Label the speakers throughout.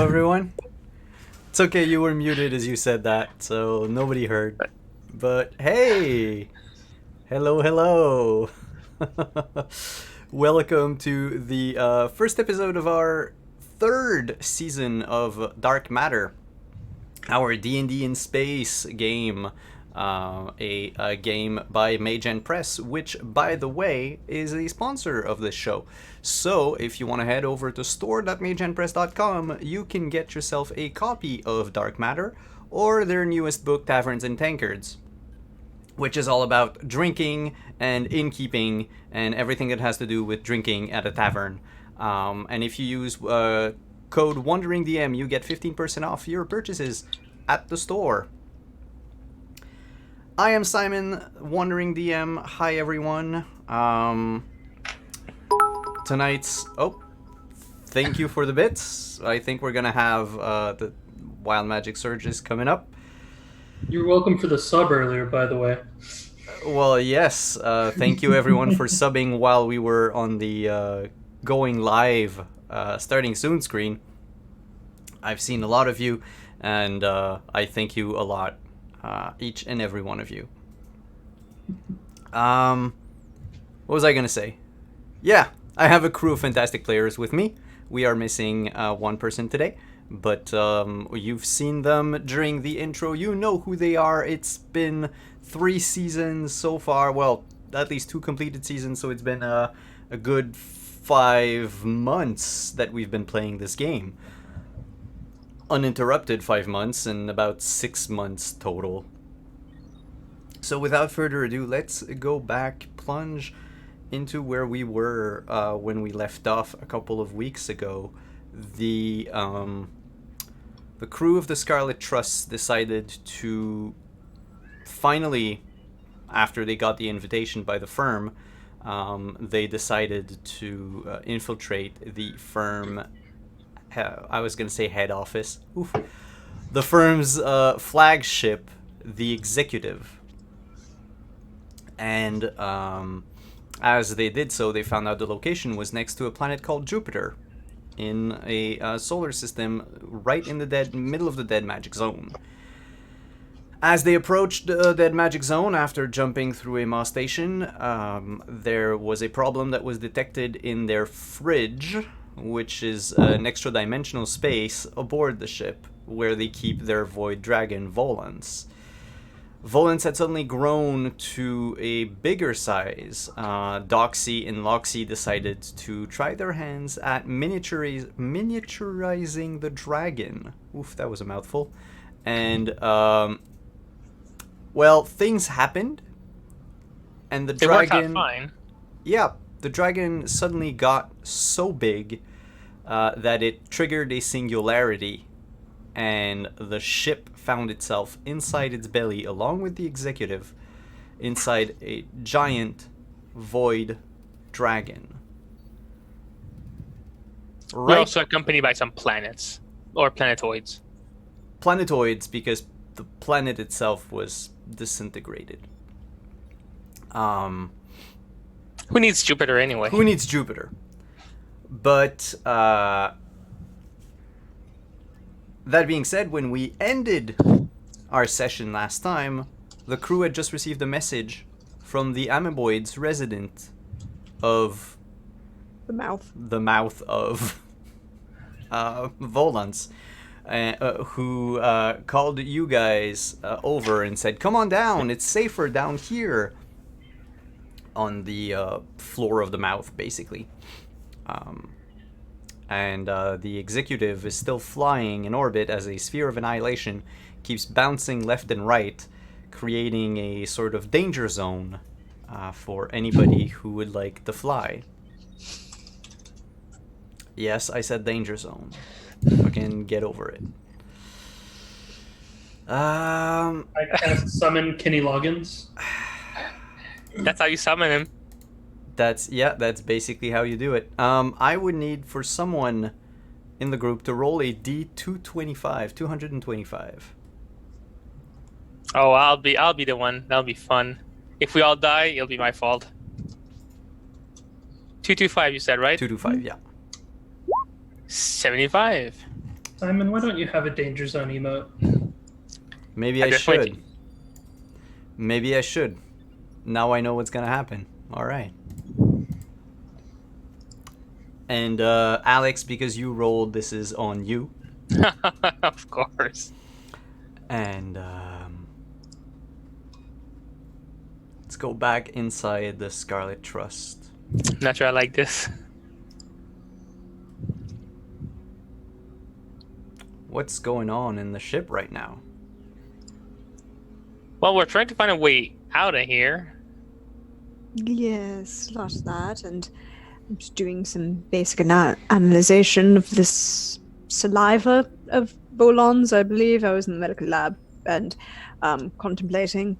Speaker 1: everyone. It's okay, you were muted as you said that, so nobody heard. But hey! Hello, hello! Welcome to the first episode of our third season of Dark Matter, our D&D in Space game. A game by Magen Press, which, by the way, is a sponsor of this show. So, if you want to head over to store.magenpress.com, you can get yourself a copy of Dark Matter or their newest book, Taverns and Tankards, which is all about drinking and innkeeping and everything that has to do with drinking at a tavern. And if you use code WanderingDM, you get 15% off your purchases at the store. I am Simon, Wandering DM. Hi, everyone. Tonight's... Oh, thank you for the bits. I think we're going to have the Wild Magic Surges coming up.
Speaker 2: You're welcome for the sub earlier, by the way.
Speaker 1: Well, yes. Thank you, everyone, for subbing while we were on the going live, starting soon screen. I've seen a lot of you, and I thank you a lot. Each and every one of you. What was I gonna say? Yeah, I have a crew of fantastic players with me. We are missing one person today, but you've seen them during the intro. You know who they are. It's been 3 seasons so far. Well, at least 2 completed seasons, so it's been a good 5 months that we've been playing this game. Uninterrupted 5 months and about 6 months total. So without further ado, let's go back, plunge into where we were when we left off a couple of weeks ago. The crew of the Scarlet Trust decided to finally, after they got the invitation by the firm, they decided to infiltrate the firm. I was going to say head office. Oof. The firm's flagship, the Executive. And as they did so, they found out the location was next to a planet called Jupiter in a solar system right in the middle of the Dead Magic Zone. As they approached the Dead Magic Zone after jumping through a Maw station, there was a problem that was detected in their fridge, which is an extra-dimensional space aboard the ship where they keep their void dragon, Volans. Volans had suddenly grown to a bigger size. Doxy and Loxy decided to try their hands at miniaturizing the dragon. Oof, that was a mouthful. And, well, things happened. And the dragon...
Speaker 3: It worked out fine.
Speaker 1: Yeah, the dragon suddenly got so big that it triggered a singularity, and the ship found itself inside its belly, along with the Executive, inside a giant void dragon.
Speaker 3: We're also accompanied by some planets, or planetoids.
Speaker 1: Planetoids, because the planet itself was disintegrated.
Speaker 3: Who needs Jupiter anyway?
Speaker 1: Who needs Jupiter? But, that being said, when we ended our session last time, the crew had just received a message from the Amoeboids resident of...
Speaker 4: The mouth
Speaker 1: of Volans, who called you guys over and said, "Come on down, it's safer down here." On the floor of the mouth, basically. And the Executive is still flying in orbit as a sphere of annihilation keeps bouncing left and right, creating a sort of danger zone for anybody who would like to fly. Yes, I said danger zone. Fucking get over it.
Speaker 2: I cast summon Kenny Loggins.
Speaker 3: That's how you summon him.
Speaker 1: That's basically how you do it. I would need for someone in the group to roll a D225, 225.
Speaker 3: Oh, I'll be the one. That'll be fun. If we all die, it'll be my fault. 225, you said, right?
Speaker 1: 225, yeah.
Speaker 3: 75.
Speaker 2: Simon, why don't you have a danger zone emote?
Speaker 1: Maybe
Speaker 3: I
Speaker 1: I
Speaker 3: definitely-
Speaker 1: should. Maybe I should. Now I know what's gonna happen. All right. And Alex, because you rolled, this is on you.
Speaker 3: Of course.
Speaker 1: And let's go back inside the Scarlet Trust.
Speaker 3: Not sure I like this.
Speaker 1: What's going on in the ship right now?
Speaker 3: Well, we're trying to find a way out of here.
Speaker 4: Yes, a lot of that, and I'm just doing some basic analyzation of this saliva of Bolon's, I believe. I was in the medical lab and contemplating,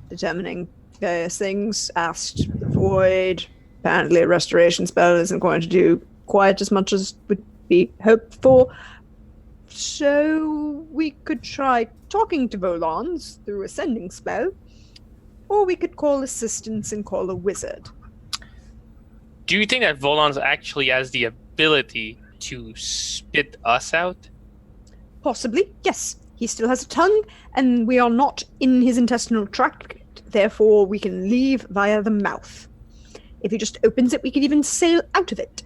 Speaker 4: determining various things, asked the void. Apparently a restoration spell isn't going to do quite as much as would be hoped for. So we could try talking to Volons through a sending spell, or we could call assistance and call a wizard.
Speaker 3: Do you think that Volans actually has the ability to spit us out?
Speaker 4: Possibly, yes. He still has a tongue, and we are not in his intestinal tract, therefore we can leave via the mouth. If he just opens it, we could even sail out of it.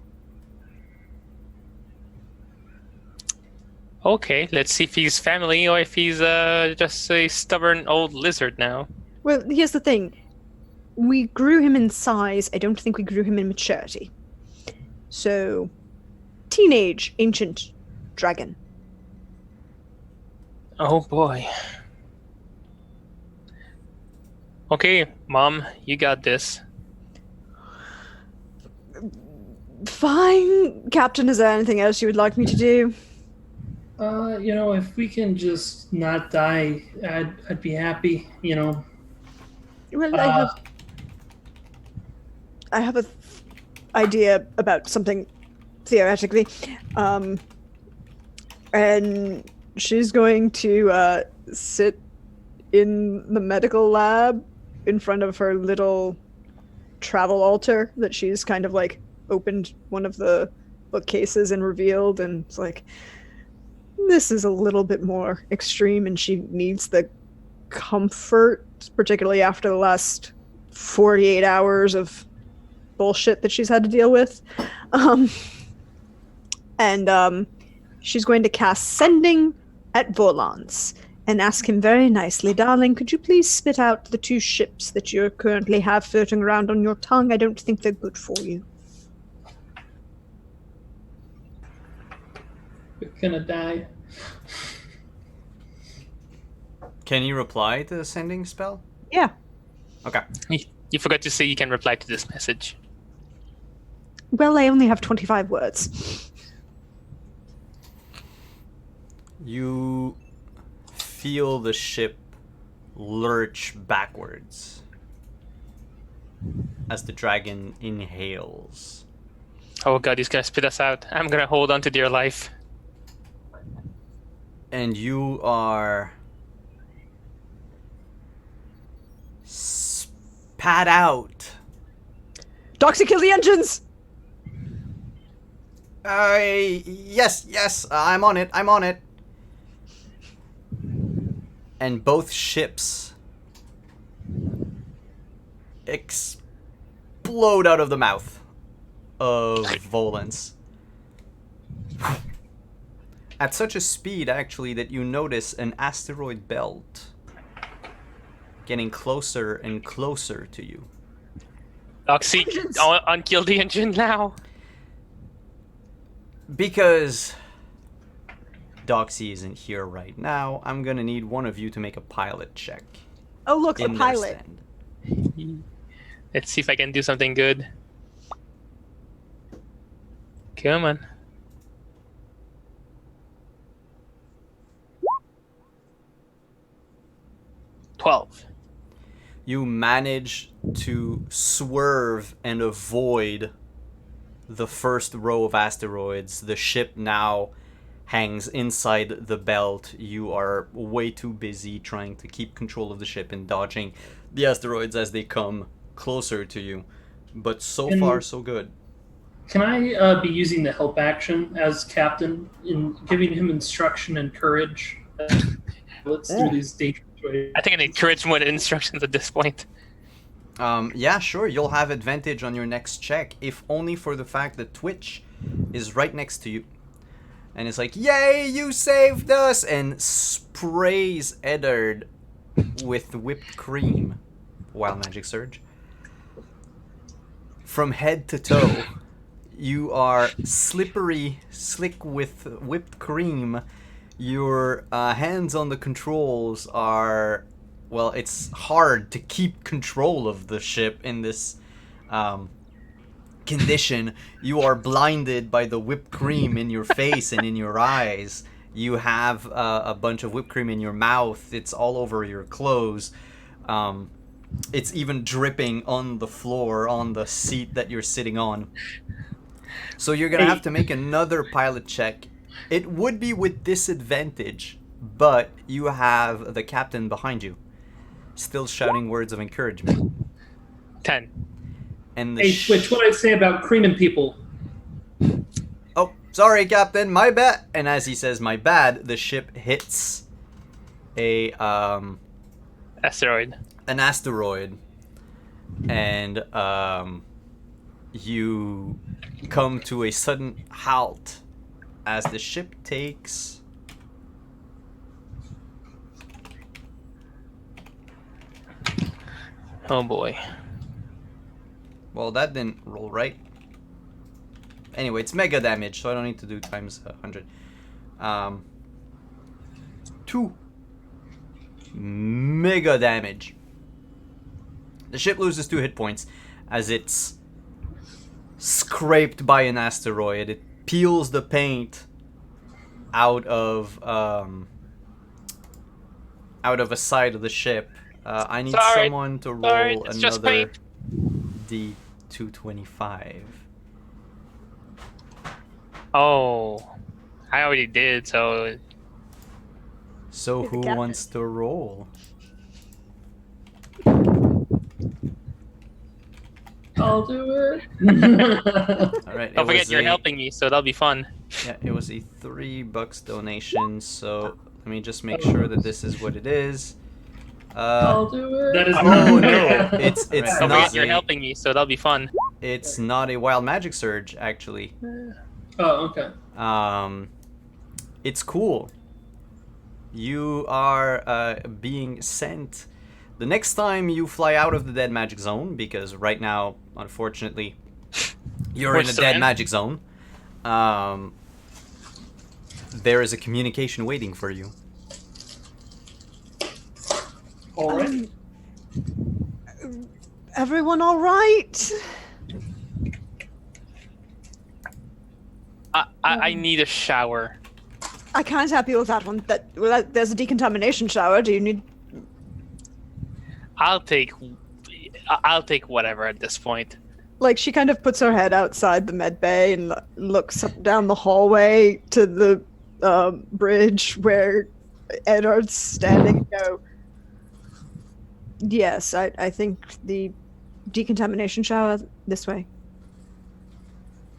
Speaker 3: Okay, let's see if he's family or if he's just a stubborn old lizard now.
Speaker 4: Well, here's the thing. We grew him in size. I don't think we grew him in maturity. So, teenage ancient dragon.
Speaker 3: Oh boy. Okay, Mom, you got this.
Speaker 4: Fine, Captain. Is there anything else you would like me to do?
Speaker 2: If we can just not die, I'd be happy.
Speaker 4: Well,
Speaker 2: Uh,
Speaker 4: I have a idea about something theoretically, and she's going to sit in the medical lab in front of her little travel altar that she's kind of like opened one of the bookcases and revealed, and it's like, this is a little bit more extreme and she needs the comfort, particularly after the last 48 hours of bullshit that she's had to deal with. She's going to cast Sending at Volans and ask him very nicely, darling, could you please spit out the 2 ships that you currently have floating around on your tongue? I don't think they're good for you.
Speaker 2: We're gonna die.
Speaker 1: Can you reply to the sending spell?
Speaker 4: Yeah.
Speaker 1: Okay.
Speaker 3: You forgot to say you can reply to this message.
Speaker 4: Well, I only have 25 words.
Speaker 1: You feel the ship lurch backwards as the dragon inhales.
Speaker 3: Oh god, he's gonna spit us out. I'm gonna hold on to dear life.
Speaker 1: And you are spat out.
Speaker 4: Doxy, kill the engines!
Speaker 1: Yes, I'm on it. And both ships explode out of the mouth of Volans. At such a speed, actually, that you notice an asteroid belt getting closer and closer to you.
Speaker 3: Oxy,
Speaker 4: Engines.
Speaker 3: unkill the engine now.
Speaker 1: Because Doxy isn't here right now, I'm gonna need one of you to make a pilot check.
Speaker 4: Oh, look, the
Speaker 1: in their
Speaker 4: pilot.
Speaker 1: stand.
Speaker 3: Let's see if I can do something good. Come on.
Speaker 1: You manage to swerve and avoid the first row of asteroids. The ship now hangs inside the belt. You are way too busy trying to keep control of the ship and dodging the asteroids as they come closer to you. But so
Speaker 2: And-
Speaker 1: far, so good.
Speaker 2: Can I be using the help action as captain in giving him instruction and courage? Let's do these dangerous ways.
Speaker 3: I think I need courage more than instructions at this point.
Speaker 1: Yeah, sure. You'll have advantage on your next check, if only for the fact that Twitch is right next to you. And it's like, yay, you saved us! And sprays Eddard with whipped cream. Wild Magic Surge. From head to toe, you are slippery, slick with whipped cream. Your hands on the controls are... Well, it's hard to keep control of the ship in this condition. You are blinded by the whipped cream in your face and in your eyes. You have a bunch of whipped cream in your mouth. It's all over your clothes. It's even dripping on the floor, on the seat that you're sitting on. So you're going to have to make another pilot check. It would be with disadvantage, but you have the captain behind you, still shouting words of encouragement.
Speaker 3: 10.
Speaker 1: And the
Speaker 2: Hey, Twitch, what did I say about creaming people?
Speaker 1: Oh, sorry, Captain, my bad. And as he says, my bad, the ship hits a
Speaker 3: Asteroid.
Speaker 1: an asteroid, and you come to a sudden halt as the ship takes
Speaker 3: Oh boy.
Speaker 1: well, that didn't roll right. Anyway, it's mega damage, so I don't need to do times 100. 2 mega damage. The ship loses 2 hit points as it's scraped by an asteroid. It peels the paint out of a side of the ship. I need
Speaker 3: Sorry.
Speaker 1: someone to roll
Speaker 3: Sorry, it's just
Speaker 1: another
Speaker 3: paint.
Speaker 1: D225.
Speaker 3: Oh. I already did, so...
Speaker 1: So
Speaker 4: You're the
Speaker 1: who
Speaker 4: captain.
Speaker 1: wants to roll?
Speaker 2: I'll do it.
Speaker 1: All right.
Speaker 3: Don't forget you're helping me, so that'll be fun.
Speaker 1: Yeah, it was a $3 donation. So let me just make sure that this is what it is.
Speaker 2: I'll do it. That is
Speaker 1: Oh
Speaker 2: not
Speaker 1: no, it's
Speaker 3: Don't
Speaker 1: not
Speaker 3: forget you're
Speaker 1: a,
Speaker 3: helping me, so that'll be fun.
Speaker 1: it's not a wild magic surge actually.
Speaker 2: Oh, okay.
Speaker 1: It's cool. You are being sent. The next time you fly out of the dead magic zone, because right now, unfortunately, you're
Speaker 3: We're
Speaker 1: in a
Speaker 3: still
Speaker 1: dead
Speaker 3: in.
Speaker 1: magic zone. There is a communication waiting for you.
Speaker 2: All right.
Speaker 4: Everyone all right?
Speaker 3: I need a shower.
Speaker 4: I can't help you with that one. There's a decontamination shower. Do you need...
Speaker 3: I'll take whatever at this point.
Speaker 4: Like, she kind of puts her head outside the med bay and looks up down the hallway to the bridge where Eddard's standing and go, yes, I think the decontamination shower this way.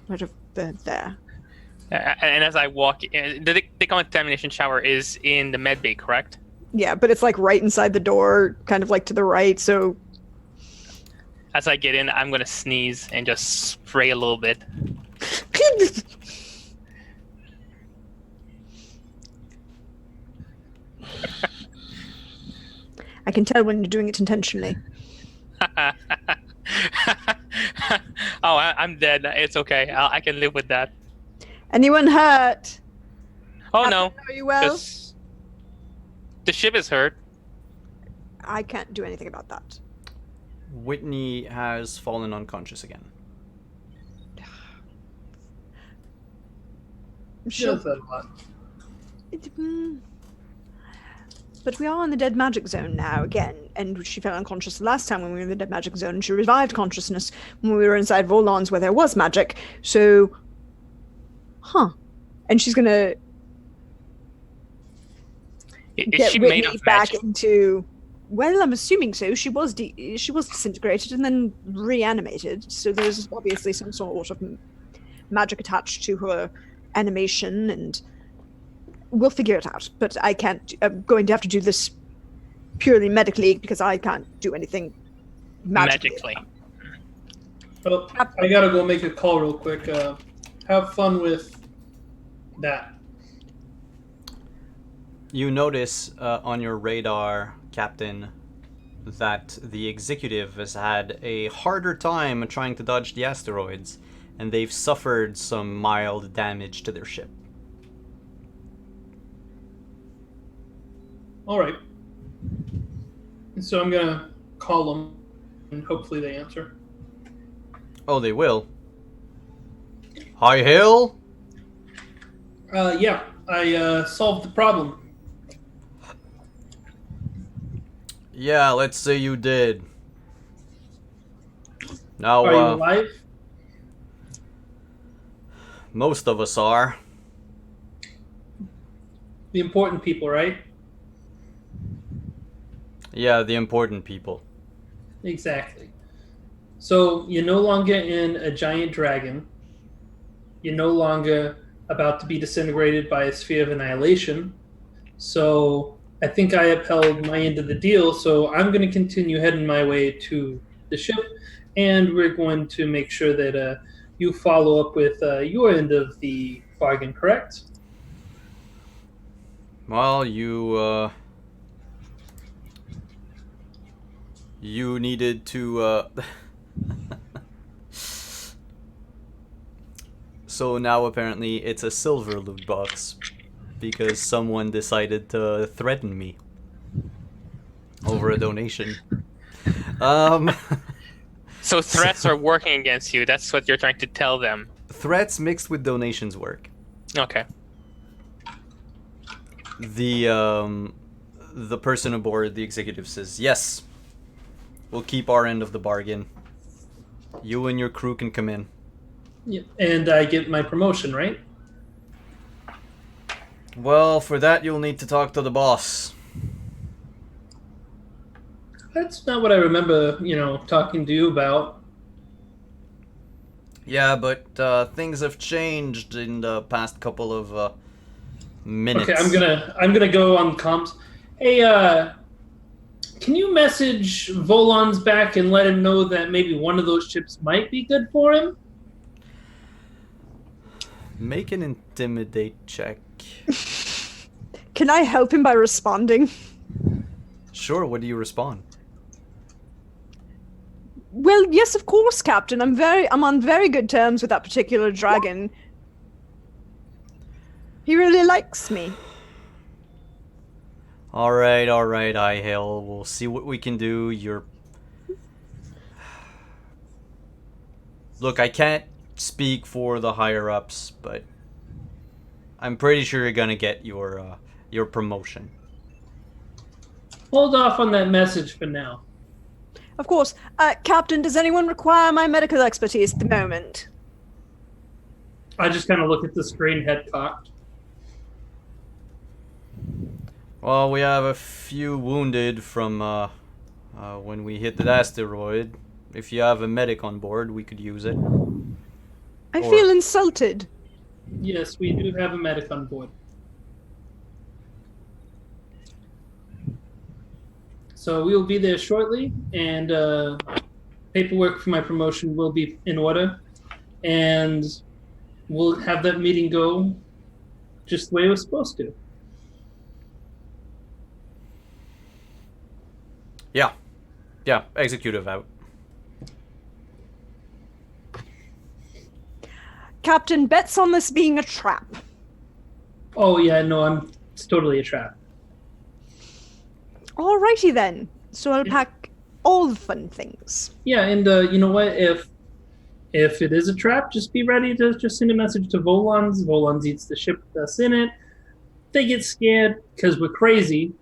Speaker 4: Right of there.
Speaker 3: And as I walk in, the decontamination shower is in the med bay, correct?
Speaker 4: Yeah, but it's like right inside the door, kind of like to the right, so...
Speaker 3: As I get in, I'm gonna sneeze and just spray a little bit.
Speaker 4: I can tell when you're doing it intentionally.
Speaker 3: I'm dead. It's okay. I can live with that.
Speaker 4: Anyone hurt?
Speaker 3: Oh
Speaker 4: Captain,
Speaker 3: no.
Speaker 4: Are you well?
Speaker 3: Just- The ship is hurt.
Speaker 4: I can't do anything about that.
Speaker 1: Whitney has fallen unconscious again.
Speaker 2: She does that a lot.
Speaker 4: But we are in the dead magic zone now again, and she fell unconscious the last time when we were in the dead magic zone, and she revived consciousness when we were inside Volans where there was magic. So, and she's gonna
Speaker 3: Is
Speaker 4: get
Speaker 3: she made
Speaker 4: Whitney
Speaker 3: of
Speaker 4: back
Speaker 3: magic?
Speaker 4: into. Well, I'm assuming so. She was disintegrated and then reanimated. So there's obviously some sort of magic attached to her animation, and we'll figure it out. But I can't. I'm going to have to do this purely medically because I can't do anything magically.
Speaker 2: Well, I gotta go make a call real quick. Have fun with that.
Speaker 1: You notice on your radar, Captain, that the executive has had a harder time trying to dodge the asteroids, and they've suffered some mild damage to their ship.
Speaker 2: All right. So I'm gonna call them, and hopefully they answer.
Speaker 1: Oh, they will. Hi, Hill.
Speaker 2: Yeah, I solved the problem.
Speaker 1: Yeah, let's say you did. Now,
Speaker 2: Are you alive?
Speaker 1: most of us are.
Speaker 2: The important people, right?
Speaker 1: Yeah, the important people.
Speaker 2: Exactly. So you're no longer in a giant dragon. You're no longer about to be disintegrated by a sphere of annihilation. So I think I upheld my end of the deal. So I'm going to continue heading my way to the ship, and we're going to make sure that you follow up with your end of the bargain, correct?
Speaker 1: Well, you needed to, So now apparently it's a silver loot box, because someone decided to threaten me over a donation.
Speaker 3: So threats are working against you. That's what you're trying to tell them.
Speaker 1: Threats mixed with donations work.
Speaker 3: Okay.
Speaker 1: The person aboard, the executive, says, yes, we'll keep our end of the bargain. You and your crew can come in.
Speaker 2: Yeah. And I get my promotion, right?
Speaker 1: Well, for that you'll need to talk to the boss.
Speaker 2: That's not what I remember, talking to you about.
Speaker 1: Yeah, but things have changed in the past couple of minutes.
Speaker 2: Okay, I'm gonna go on comms. Hey, can you message Volon's back and let him know that maybe one of those chips might be good for him?
Speaker 1: Make an intimidate check.
Speaker 4: Can I help him by responding?
Speaker 1: Sure, what do you respond?
Speaker 4: Well, yes, of course, Captain. I'm on very good terms with that particular dragon. He really likes me.
Speaker 1: Alright, I-Hail. We'll see what we can do. Look, I can't speak for the higher-ups, but I'm pretty sure you're gonna get your promotion.
Speaker 2: Hold off on that message for now.
Speaker 4: Of course. Captain, does anyone require my medical expertise at the moment?
Speaker 2: I just kind of look at the screen, head cocked.
Speaker 1: Well, we have a few wounded from when we hit the asteroid. If you have a medic on board, we could use it.
Speaker 4: I feel insulted.
Speaker 2: Yes, we do have a medic on board. So we will be there shortly, and paperwork for my promotion will be in order, and we'll have that meeting go just the way it was supposed to.
Speaker 1: Yeah, executive out.
Speaker 4: Captain, bets on this being a trap.
Speaker 2: Oh yeah, no, it's totally a trap.
Speaker 4: Alrighty then. So I'll pack all the fun things.
Speaker 2: Yeah, and you know what? If it is a trap, just be ready to just send a message to Volans. Volans eats the ship with us in it. They get scared because we're crazy,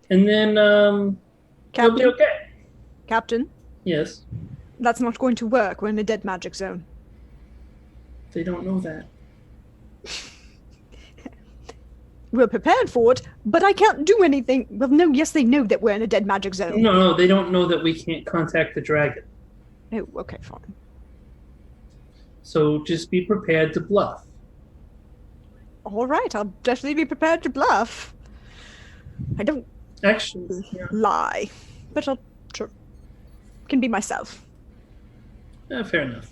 Speaker 2: and then they'll be okay.
Speaker 4: Captain,
Speaker 2: Yes,
Speaker 4: that's not going to work. We're in a dead magic zone.
Speaker 2: they don't know that.
Speaker 4: We're prepared for it, but I can't do anything. Well, no, yes, they know that we're in a dead magic zone.
Speaker 2: No, they don't know that we can't contact the dragon.
Speaker 4: Oh, okay, fine.
Speaker 2: So just be prepared to bluff.
Speaker 4: All right, I'll definitely be prepared to bluff. I don't
Speaker 2: Actually, yeah.
Speaker 4: lie, but I'll sure can be myself.
Speaker 2: Fair enough.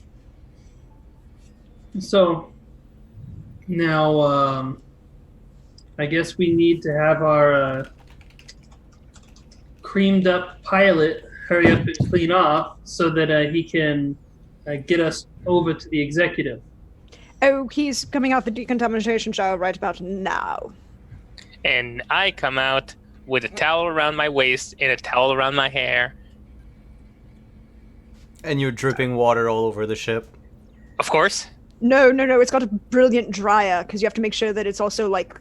Speaker 2: So now, I guess we need to have our creamed up pilot hurry up and clean off so that he can get us over to the executive.
Speaker 4: Oh, he's coming out the decontamination shower right about now.
Speaker 3: And I come out with a towel around my waist and a towel around my hair.
Speaker 1: And you're dripping water all over the ship.
Speaker 3: Of course.
Speaker 4: No, it's got a brilliant dryer because you have to make sure that it's also like,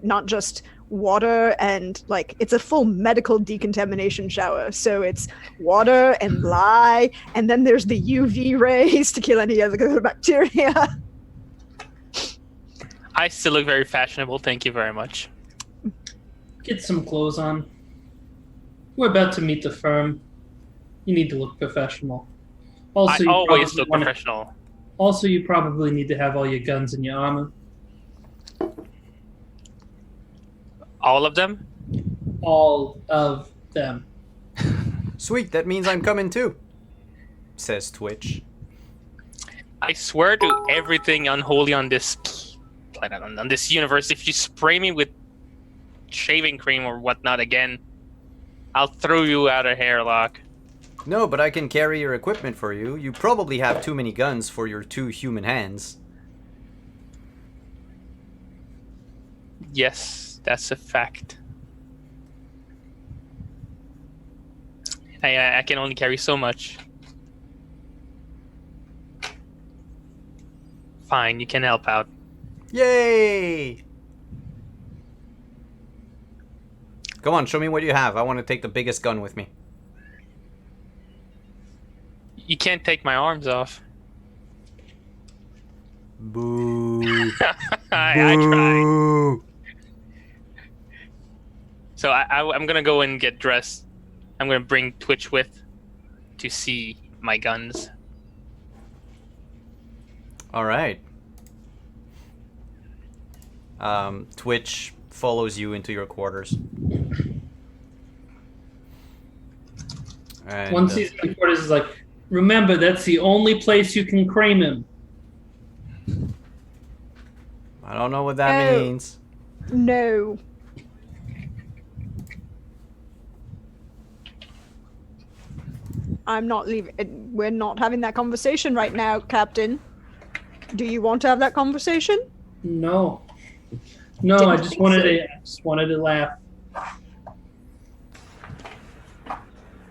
Speaker 4: not just water and like it's a full medical decontamination shower. So it's water and lye, and then there's the UV rays to kill any other bacteria.
Speaker 3: I still look very fashionable, thank you very much.
Speaker 2: Get some clothes on. We're about to meet the firm. You need to look professional. Also,
Speaker 3: I always look
Speaker 2: wanna-
Speaker 3: professional.
Speaker 2: Also, you probably need to have all your guns and your armor.
Speaker 3: All of them?
Speaker 2: All of them.
Speaker 1: Sweet, that means I'm coming too, says Twitch.
Speaker 3: I swear to everything unholy on this planet, on this universe, if you spray me with shaving cream or whatnot again, I'll throw you out a hairlock.
Speaker 1: No, but I can carry your equipment for you. You probably have too many guns for your 2 human hands.
Speaker 3: Yes, that's a fact. I can only carry so much. Fine, you can help out.
Speaker 1: Yay! Come on, show me what you have. I want to take the biggest gun with me.
Speaker 3: You can't take my arms off.
Speaker 1: Boo.
Speaker 3: I tried.
Speaker 1: Boo.
Speaker 3: So I'm gonna go and get dressed. I'm gonna bring Twitch with to see my guns.
Speaker 1: All right. Twitch follows you into your quarters. And,
Speaker 2: Once he's in the quarters, is like, remember, that's the only place you can cream him.
Speaker 1: I don't know what that
Speaker 4: Oh.
Speaker 1: means.
Speaker 4: No. I'm not leaving. We're not having that conversation right now, Captain. Do you want to have that conversation?
Speaker 2: No. No,
Speaker 4: Didn't
Speaker 2: I just
Speaker 4: think
Speaker 2: wanted
Speaker 4: so.
Speaker 2: to. I just wanted to laugh.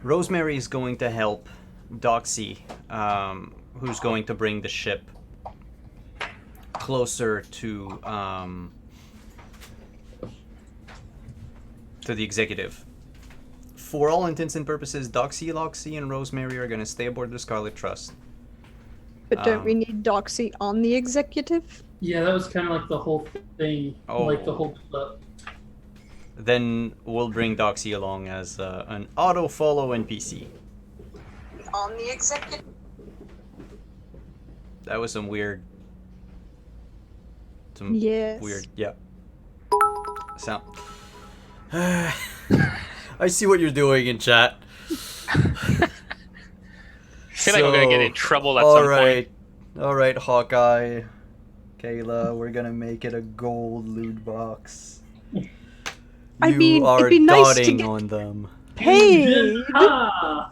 Speaker 1: Rosemary is going to help Doxy, who's going to bring the ship closer to the executive. For all intents and purposes, Doxy, Loxy, and Rosemary are going to stay aboard the Scarlet Trust.
Speaker 4: But don't we need Doxy on the executive?
Speaker 2: Yeah, that was kind of like the whole thing. Like the whole build-up.
Speaker 1: Then we'll bring Doxy along as an auto-follow NPC.
Speaker 4: On the executive?
Speaker 1: That was some weird...
Speaker 4: Yes.
Speaker 1: Weird, yeah. Sound... I see what you're doing in chat.
Speaker 3: I feel like we're gonna get in trouble at some point.
Speaker 1: Alright, Hawkeye. Kayla, we're gonna make it a gold loot box.
Speaker 4: I
Speaker 1: You
Speaker 4: mean,
Speaker 1: are
Speaker 4: it'd be nice to
Speaker 1: dotting
Speaker 4: get
Speaker 1: on them.
Speaker 4: paid.
Speaker 2: Ah!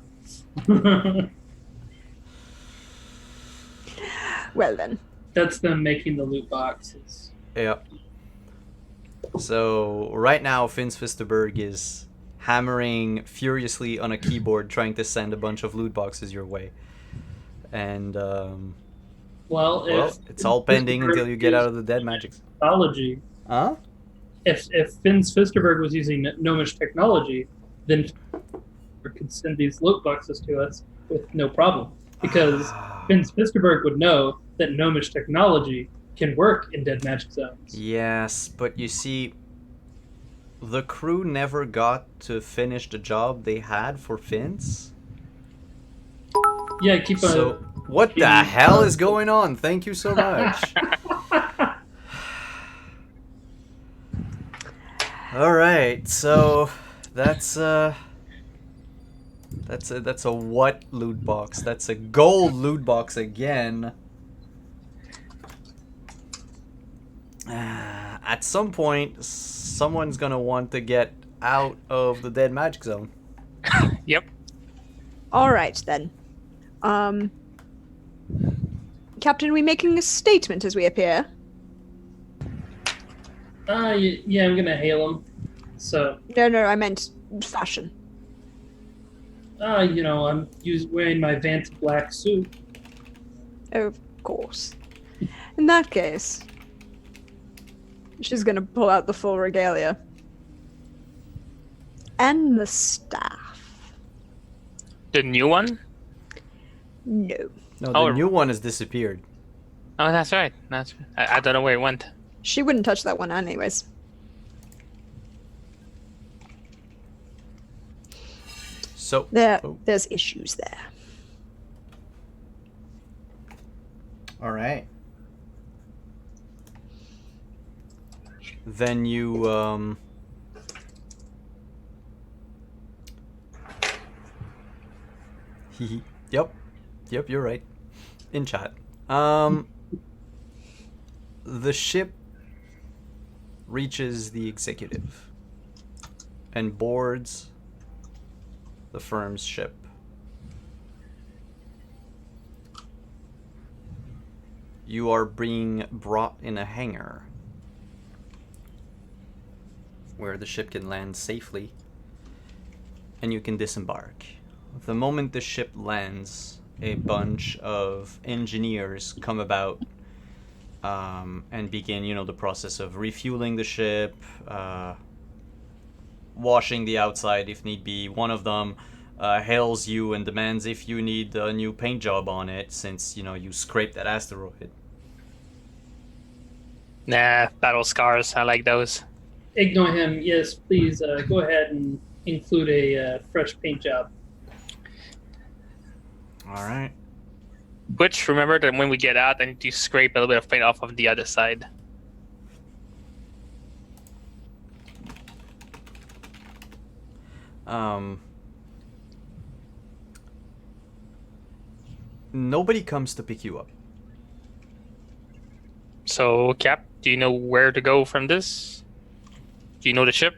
Speaker 4: Well then.
Speaker 2: That's them making the loot boxes.
Speaker 1: Yep. So, right now, Finns Fisterberg is hammering furiously on a keyboard trying to send a bunch of loot boxes your way. And,
Speaker 2: Well, if
Speaker 1: it's all pending until you get out of the dead magics.
Speaker 2: technology.
Speaker 1: Huh?
Speaker 2: If Finns Fisterberg was using Gnomish technology, then could send these loot boxes to us with no problem. Because Finns Fisterberg would know that Gnomish technology can work in dead magic zones.
Speaker 1: Yes, but you see, the crew never got to finish the job they had for Finns.
Speaker 2: Yeah, keep
Speaker 1: So What the
Speaker 2: Jeez.
Speaker 1: hell is going on? Thank you so much. All right, so that's a what loot box? That's a gold loot box again. At some point, someone's gonna want to get out of the dead magic zone.
Speaker 3: Yep.
Speaker 4: All right then. Captain, are we making a statement as we appear?
Speaker 2: Yeah, I'm gonna hail him. So,
Speaker 4: No, I meant fashion.
Speaker 2: I'm wearing my Vance black suit.
Speaker 4: Of course. In that case, she's gonna pull out the full regalia. And the staff.
Speaker 3: The new one?
Speaker 4: No.
Speaker 1: No, the
Speaker 3: Oh.
Speaker 1: new one has disappeared.
Speaker 3: Oh, that's right. I don't know where it went.
Speaker 4: She wouldn't touch that one anyways.
Speaker 1: So
Speaker 4: There's issues there.
Speaker 1: all right. Then you Yep, you're right. In chat. The ship reaches the executive and boards the firm's ship. You are being brought in a hangar where the ship can land safely and you can disembark. The moment the ship lands, a bunch of engineers come about and begin, the process of refueling the ship, washing the outside if need be. One of them hails you and demands if you need a new paint job on it since, you scraped that asteroid.
Speaker 3: Nah, battle scars. I like those.
Speaker 2: Ignore him. Yes, please go ahead and include a fresh paint job.
Speaker 1: All right.
Speaker 3: Which, remember that when we get out, I need to scrape a little bit of paint off of the other side.
Speaker 1: Nobody comes to pick you up.
Speaker 3: So, Cap, do you know where to go from this? Do you know the ship?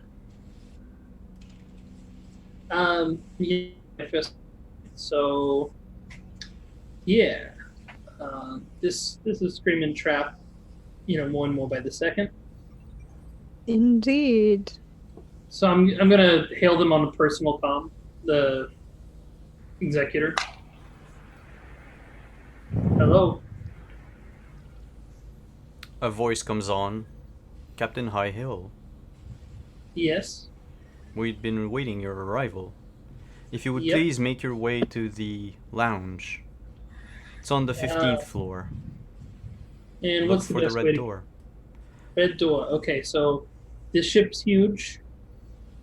Speaker 2: Yeah, so, yeah. This is Screaming Trap, more and more by the second.
Speaker 4: Indeed.
Speaker 2: So I'm gonna hail them on the personal comm, the executor. Hello.
Speaker 1: A voice comes on. Captain Highhill,
Speaker 2: Yes.
Speaker 1: we'd been waiting your arrival. If you would
Speaker 2: Yep.
Speaker 1: please make your way to the lounge. It's on the 15th floor.
Speaker 2: And
Speaker 1: Look
Speaker 2: what's the
Speaker 1: for the
Speaker 2: best way
Speaker 1: red
Speaker 2: to
Speaker 1: door.
Speaker 2: Red door. Okay, so this ship's huge.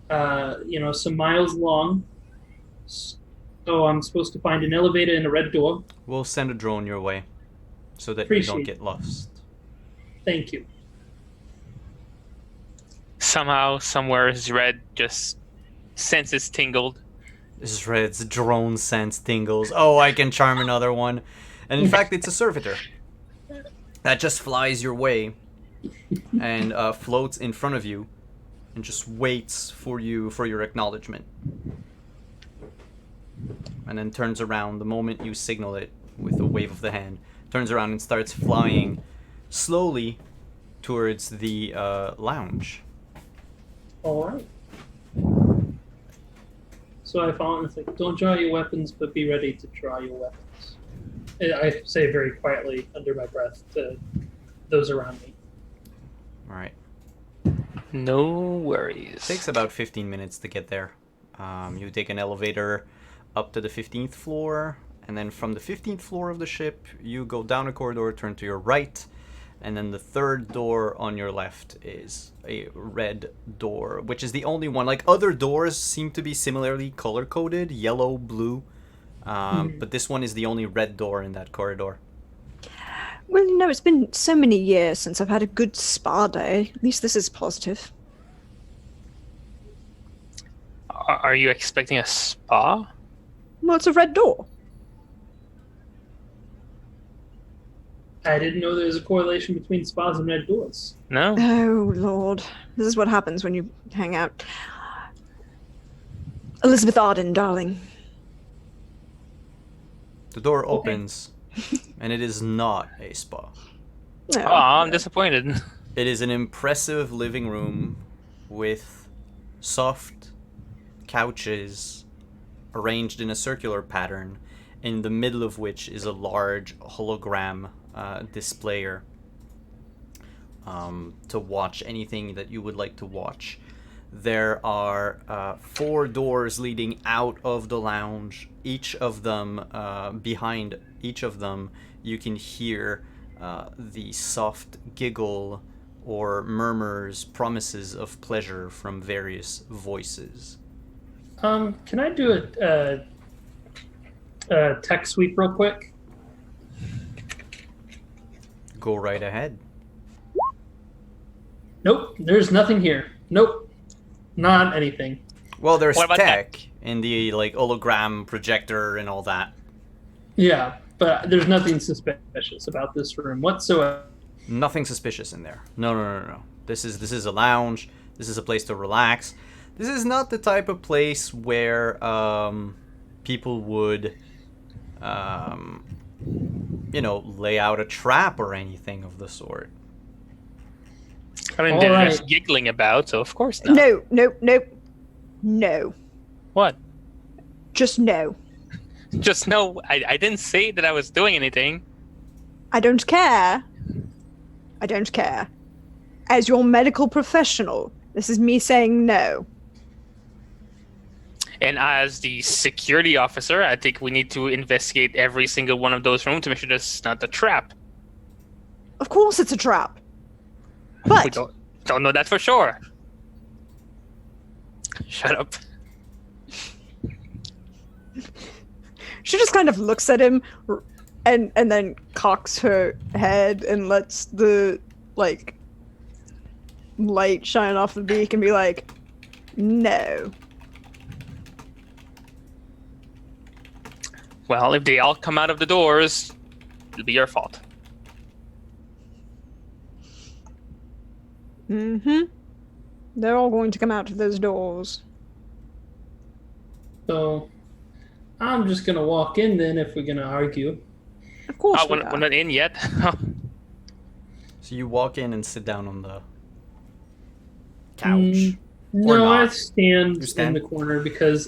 Speaker 2: Some miles long. So I'm supposed to find an elevator and a red door.
Speaker 1: We'll send a drone your way so that you
Speaker 2: Appreciate
Speaker 1: don't
Speaker 2: it.
Speaker 1: get lost.
Speaker 2: Thank you.
Speaker 3: Somehow, somewhere, Red just senses tingled.
Speaker 1: This is Red's drone sense tingles. Oh, I can charm another one. And in fact, it's a servitor that just flies your way and floats in front of you and just waits for your acknowledgement. And then turns around the moment you signal it with a wave of the hand. Turns around and starts flying slowly towards the lounge.
Speaker 2: All right. So I found it's like, don't draw your weapons, but be ready to draw your weapons. I say very quietly under my breath to those around me.
Speaker 1: All right.
Speaker 3: No worries.
Speaker 1: It takes about 15 minutes to get there. You take an elevator up to the 15th floor, and then from the 15th floor of the ship, you go down a corridor, turn to your right, and then the third door on your left is a red door, which is the only one. Like, other doors seem to be similarly color-coded, yellow, blue, But this one is the only red door in that corridor.
Speaker 4: Well, you know, it's been so many years since I've had a good spa day. At least this is positive.
Speaker 3: Are you expecting a spa?
Speaker 4: Well, it's a red door.
Speaker 2: I didn't know there was a correlation between spas and red doors.
Speaker 3: No.
Speaker 4: Oh, Lord. This is what happens when you hang out. Elizabeth Arden, darling.
Speaker 1: The door opens, and it is not a spa.
Speaker 3: Oh, I'm disappointed.
Speaker 1: It is an impressive living room with soft couches arranged in a circular pattern, in the middle of which is a large hologram displayer to watch anything that you would like to watch. There are 4 doors leading out of the lounge. Each of them, behind each of them, you can hear the soft giggle or murmurs, promises of pleasure from various voices.
Speaker 2: Can I do a tech sweep real quick?
Speaker 1: Go right ahead.
Speaker 2: Nope, there's nothing here. Nope, not anything.
Speaker 1: Well, there's
Speaker 3: What about
Speaker 1: tech in the hologram projector and all that.
Speaker 2: Yeah, but there's nothing suspicious about this room whatsoever.
Speaker 1: Nothing suspicious in there. No. This is a lounge. This is a place to relax. This is not the type of place where people would, lay out a trap or anything of the sort.
Speaker 3: I mean,
Speaker 2: All
Speaker 3: they're
Speaker 2: right.
Speaker 3: just giggling about, so of course not.
Speaker 4: No.
Speaker 3: What?
Speaker 4: Just no.
Speaker 3: Just no, I didn't say that I was doing anything.
Speaker 4: I don't care. I don't care. As your medical professional, this is me saying no.
Speaker 3: And as the security officer, I think we need to investigate every single one of those rooms to make sure that's not a trap.
Speaker 4: Of course it's a trap.
Speaker 3: We
Speaker 4: But
Speaker 3: don't know that for sure. Shut up.
Speaker 4: she just kind of looks at him and then cocks her head and lets the light shine off the beak and be like, no.
Speaker 3: Well, if they all come out of the doors, it'll be your fault.
Speaker 4: Mm-hmm. They're all going to come out of those doors.
Speaker 2: So I'm just gonna walk in then if we're gonna argue.
Speaker 4: Of course
Speaker 3: Oh,
Speaker 4: we
Speaker 3: we're
Speaker 4: are.
Speaker 3: not in yet.
Speaker 1: So you walk in and sit down on the couch.
Speaker 2: No,
Speaker 1: not.
Speaker 2: I stand
Speaker 1: You stand?
Speaker 2: in the corner because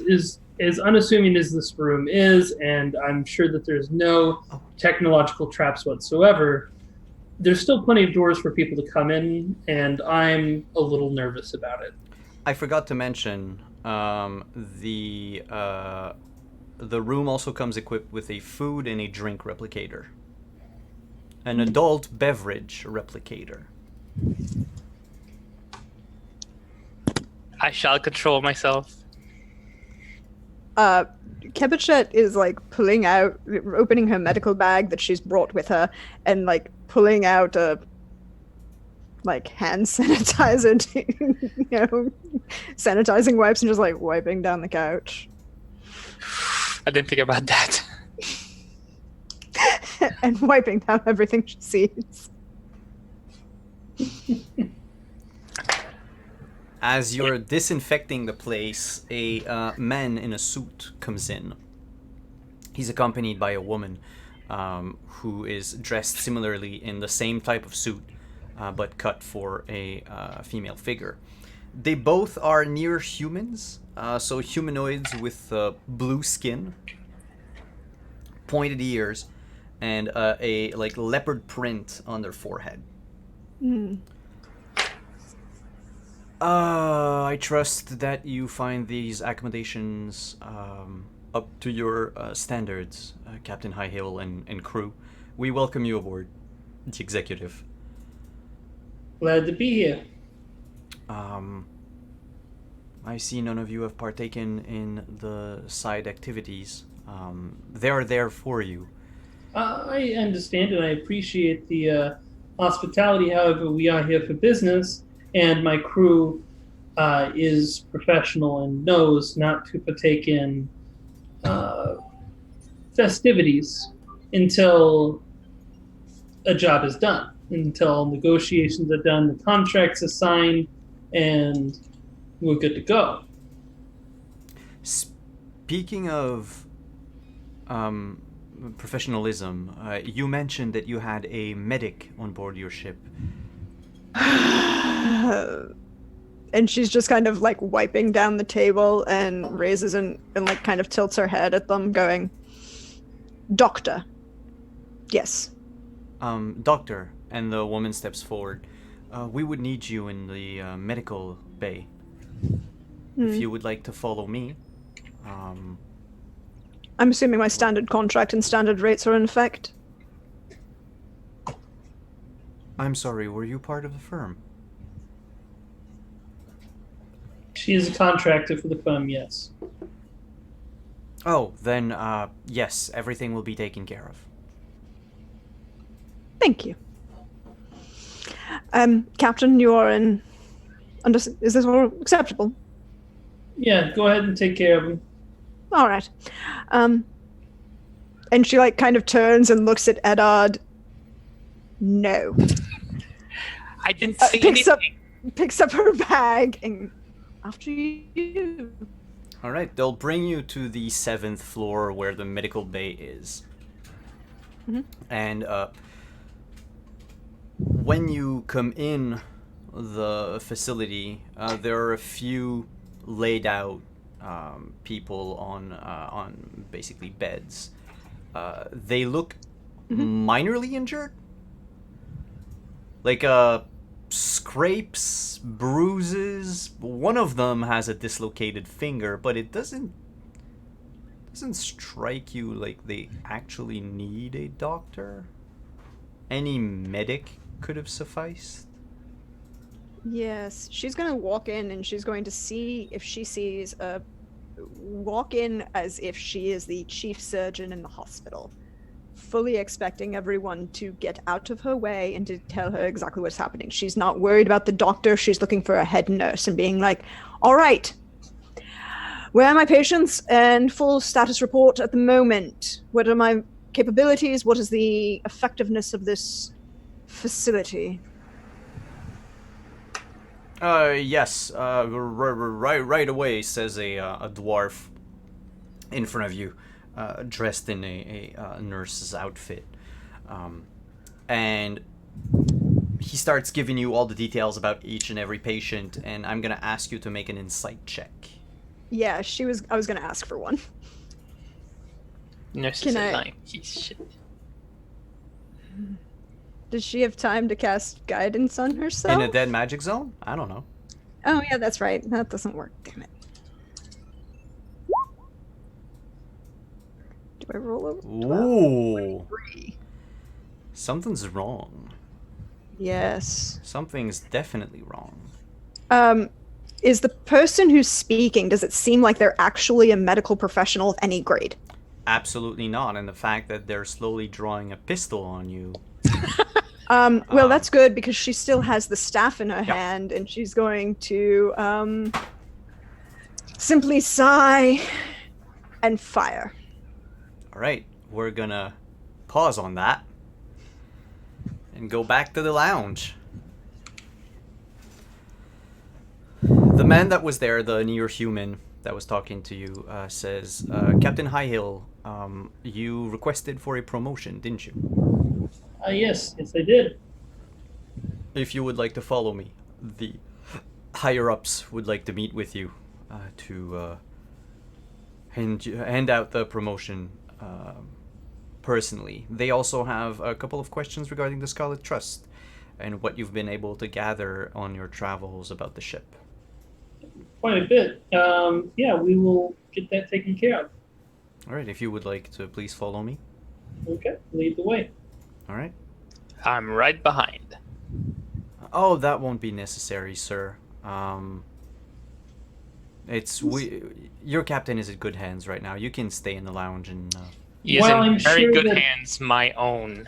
Speaker 2: as unassuming as this room is, and I'm sure that there's no
Speaker 1: Oh.
Speaker 2: technological traps whatsoever, there's still plenty of doors for people to come in, and I'm a little nervous about it.
Speaker 1: I forgot to mention the room also comes equipped with a food and a drink replicator. An adult beverage replicator.
Speaker 3: I shall control myself.
Speaker 4: Kebichet is opening her medical bag that she's brought with her and pulling out a hand sanitizer, sanitizing wipes and just wiping down the couch
Speaker 3: I didn't think about that.
Speaker 4: and wiping down everything she sees.
Speaker 1: As you're disinfecting the place, a man in a suit comes in. He's accompanied by a woman who is dressed similarly in the same type of suit, but cut for a female figure. They both are near humans, so humanoids with blue skin, pointed ears, and a leopard print on their forehead. I trust that you find these accommodations up to your standards, Captain Highhill and crew. We welcome you aboard, the executive.
Speaker 2: Glad to be here.
Speaker 1: I see none of you have partaken in the side activities. They are there for you.
Speaker 2: I understand and I appreciate the hospitality. However, we are here for business, and my crew is professional and knows not to partake in festivities until a job is done, until negotiations are done, the contracts are signed, and we're good to go.
Speaker 1: Speaking of professionalism, you mentioned that you had a medic on board your ship.
Speaker 4: And she's just kind of like wiping down the table and raises and like kind of tilts her head at them, going, "Doctor. Yes."
Speaker 1: Doctor, and the woman steps forward. We would need you in the medical bay. If you would like to follow me.
Speaker 4: I'm assuming my standard contract and standard rates are in effect.
Speaker 1: I'm sorry, were you part of the firm?
Speaker 2: She is a contractor for the firm, yes.
Speaker 1: Oh, then, yes, everything will be taken care of.
Speaker 4: Thank you. Captain, you are in... Is this all acceptable?
Speaker 2: Yeah, go ahead and take care of him.
Speaker 4: All right. And she like kind of turns and looks at Eddard. No.
Speaker 3: I didn't see anything.
Speaker 4: Picks up her bag and after you.
Speaker 1: All right, they'll bring you to the 7th floor where the medical bay is.
Speaker 4: Mm-hmm.
Speaker 1: And when you come in the facility, there are a few laid out people on basically beds. They look minorly injured, like scrapes, bruises. One of them has a dislocated finger, but it doesn't strike you like they actually need a doctor. Any medic could have sufficed.
Speaker 4: Yes, she's going to walk in and she's going to see if she sees walk in as if she is the chief surgeon in the hospital, fully expecting everyone to get out of her way and to tell her exactly what's happening. She's not worried about the doctor. She's looking for a head nurse and being like, all right, where are my patients and full status report at the moment? What are my capabilities? What is the effectiveness of this facility?
Speaker 1: Yes, right away, says a dwarf in front of you, dressed in a nurse's outfit. And he starts giving you all the details about each and every patient, and I'm gonna ask you to make an insight check.
Speaker 4: Yeah, I was gonna ask for one.
Speaker 3: Nurse is a piece of shit.
Speaker 4: Does she have time to cast guidance on herself?
Speaker 1: In a dead magic zone? I don't know.
Speaker 4: Oh yeah, that's right. That doesn't work. Damn it. Do I roll over? 12?
Speaker 1: Ooh.
Speaker 4: 23.
Speaker 1: Something's wrong.
Speaker 4: Yes.
Speaker 1: Something's definitely wrong.
Speaker 4: Is the person who's speaking, does it seem like they're actually a medical professional of any grade?
Speaker 1: Absolutely not. And the fact that they're slowly drawing a pistol on you.
Speaker 4: Well, that's good because she still has the staff in her hand and she's going to simply sigh and fire.
Speaker 1: All right, we're gonna pause on that and go back to the lounge. The man that was there, the near human that was talking to you, says, Captain Highhill, you requested for a promotion, didn't you?
Speaker 2: Yes, I did.
Speaker 1: If you would like to follow me, the higher-ups would like to meet with you to hand out the promotion personally. They also have a couple of questions regarding the Scarlet Trust and what you've been able to gather on your travels about the ship.
Speaker 2: Quite a bit. Yeah, we will get that taken care of.
Speaker 1: All right, if you would like to please follow me.
Speaker 2: Okay, lead the way.
Speaker 1: All right.
Speaker 3: I'm right behind.
Speaker 1: Oh, that won't be necessary, sir. Your captain is in good hands right now. You can stay in the lounge and.
Speaker 3: He is
Speaker 2: Well,
Speaker 3: in
Speaker 2: I'm
Speaker 3: very
Speaker 2: sure
Speaker 3: good
Speaker 2: that-
Speaker 3: hands, my own.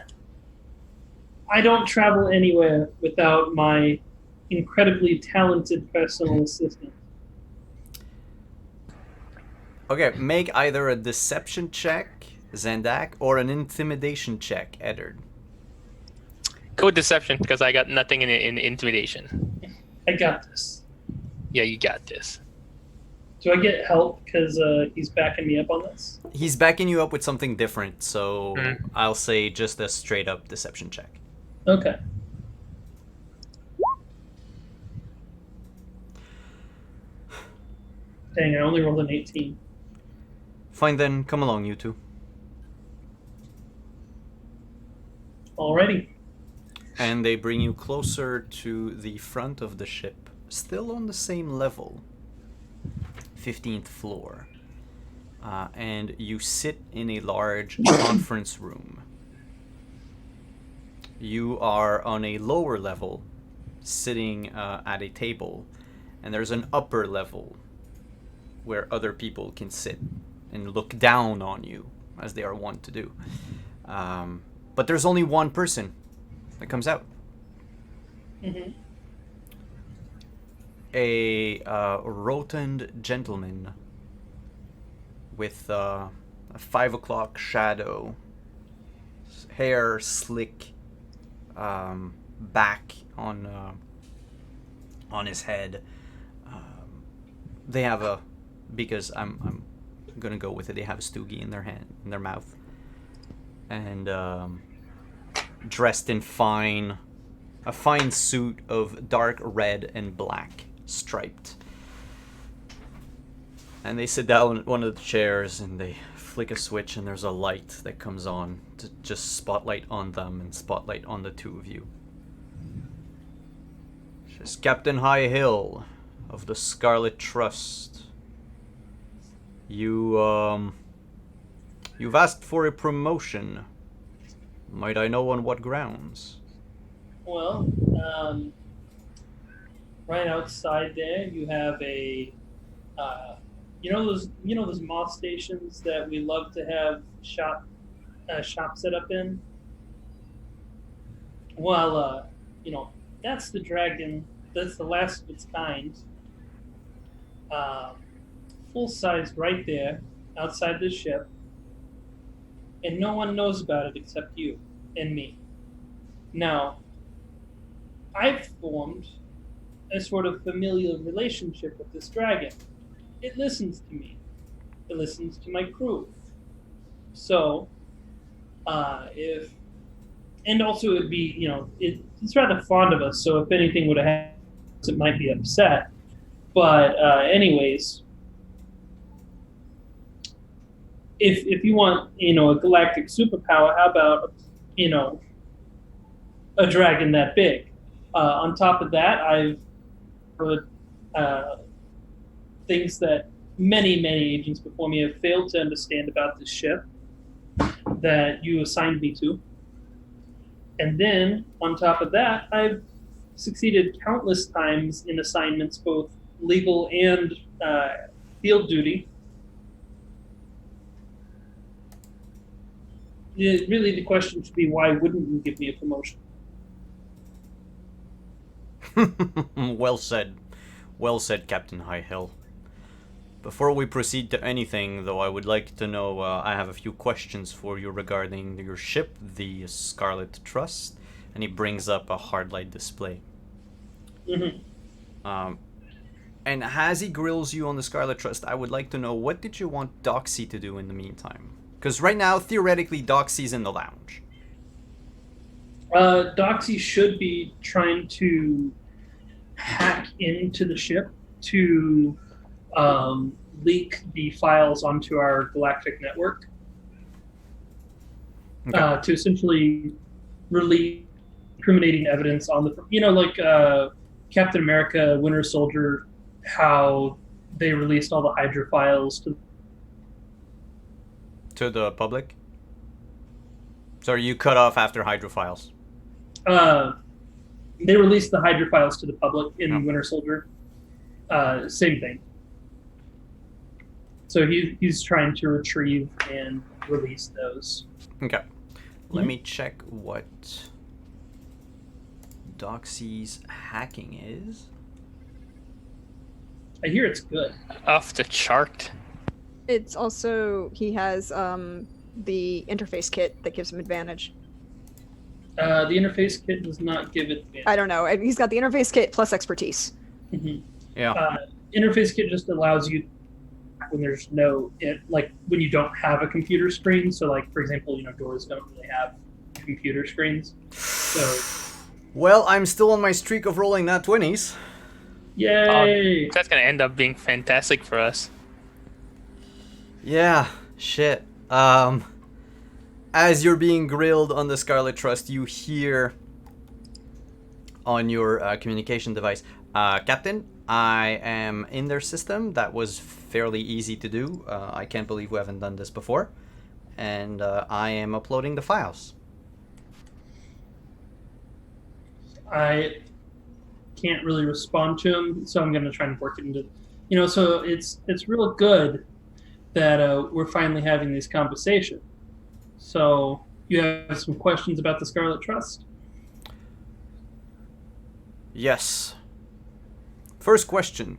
Speaker 2: I don't travel anywhere without my incredibly talented personal assistant.
Speaker 1: Okay, make either a deception check, Zandak, or an intimidation check, Eddard.
Speaker 3: Go with deception, because I got nothing in intimidation.
Speaker 2: I got this.
Speaker 3: Yeah, you got this.
Speaker 2: Do I get help because he's backing me up on this?
Speaker 1: He's backing you up with something different, so
Speaker 3: Mhm.
Speaker 1: I'll say just a straight up deception check.
Speaker 2: Okay. Dang, I only rolled an 18.
Speaker 1: Fine then, come along, you two.
Speaker 2: Alrighty.
Speaker 1: And they bring you closer to the front of the ship, still on the same level, 15th floor. And you sit in a large conference room. You are on a lower level, sitting at a table, and there's an upper level where other people can sit and look down on you, as they are wont to do. But there's only one person that comes out.
Speaker 2: Mm-hmm.
Speaker 1: A rotund gentleman with a 5 o'clock shadow, hair slick back on his head. They have a, because I'm gonna go with it, they have a stoogie in their mouth, and dressed in a fine suit of dark red and black, striped. And they sit down at one of the chairs and they flick a switch, and there's a light that comes on to just spotlight on them and spotlight on the two of you. It's Captain High Hill of the Scarlet Trust. You've asked for a promotion. Might I know on what grounds?
Speaker 2: Well, right outside there, you have a, you know those moth stations that we love to have shop set up in. Well, that's the dragon. That's the last of its kind. Full size, right there, outside the ship, and no one knows about it except you and me. Now, I've formed a sort of familial relationship with this dragon. It listens to me. It listens to my crew. So, and also it'd be, it's rather fond of us, so if anything would have happened, it might be upset. But, anyways, if you want, a galactic superpower, how about, a dragon that big? On top of that, I've heard things that many, many agents before me have failed to understand about this ship that you assigned me to. And then, on top of that, I've succeeded countless times in assignments, both legal and field duty. Really, the question should be, why wouldn't you give me a promotion?
Speaker 1: Well said. Well said, Captain Highhill. Before we proceed to anything, though, I would like to know, I have a few questions for you regarding your ship, the Scarlet Trust, and he brings up a hard light display.
Speaker 2: Mm-hmm.
Speaker 1: And as he grills you on the Scarlet Trust, I would like to know, what did you want Doxy to do in the meantime? Because right now, theoretically, Doxy's in the lounge.
Speaker 2: Doxy should be trying to hack into the ship to leak the files onto our galactic network.
Speaker 1: Okay.
Speaker 2: To essentially release incriminating evidence on the, Captain America, Winter Soldier, how they released all the Hydra files
Speaker 1: To the public? So are you cut off after Hydra files?
Speaker 2: They released the Hydra files to the public in
Speaker 1: Oh.
Speaker 2: Winter Soldier. Same thing. So he's trying to retrieve and release those.
Speaker 1: Okay. Let me check what Doxy's hacking is.
Speaker 2: I hear it's good.
Speaker 3: Off the chart.
Speaker 4: It's also he has the interface kit that gives him advantage.
Speaker 2: The interface kit does not give advantage.
Speaker 4: I don't know. He's got the interface kit plus expertise.
Speaker 1: Yeah.
Speaker 2: Interface kit just allows you when there's no like when you don't have a computer screen. So like for example, doors don't really have computer screens. So
Speaker 1: Well, I'm still on my streak of rolling nat 20s.
Speaker 2: yay!
Speaker 3: That's gonna end up being fantastic for us.
Speaker 1: Yeah, shit. As you're being grilled on the Scarlet Trust, you hear on your communication device, Captain, I am in their system. That was fairly easy to do. I can't believe we haven't done this before. And I am uploading the files.
Speaker 2: I can't really respond to him, so I'm going to try and work it into, So it's real good that we're finally having these conversations. So you have some questions about the Scarlet Trust?
Speaker 1: Yes. First question.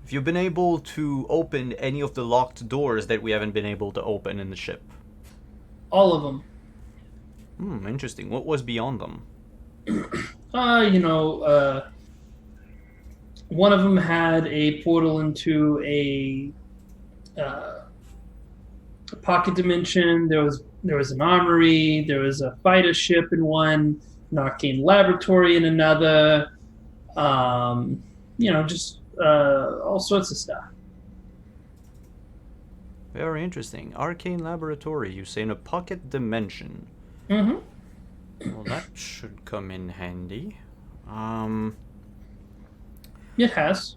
Speaker 1: Have you been able to open any of the locked doors that we haven't been able to open in the ship?
Speaker 2: All of them.
Speaker 1: Interesting. What was beyond them?
Speaker 2: One of them had a portal into a pocket dimension. There was an armory. There was a fighter ship in one. An arcane laboratory in another. Just all sorts of stuff.
Speaker 1: Very interesting. Arcane laboratory. You say in a pocket dimension.
Speaker 2: Mm-hmm.
Speaker 1: Well, that should come in handy.
Speaker 2: It has.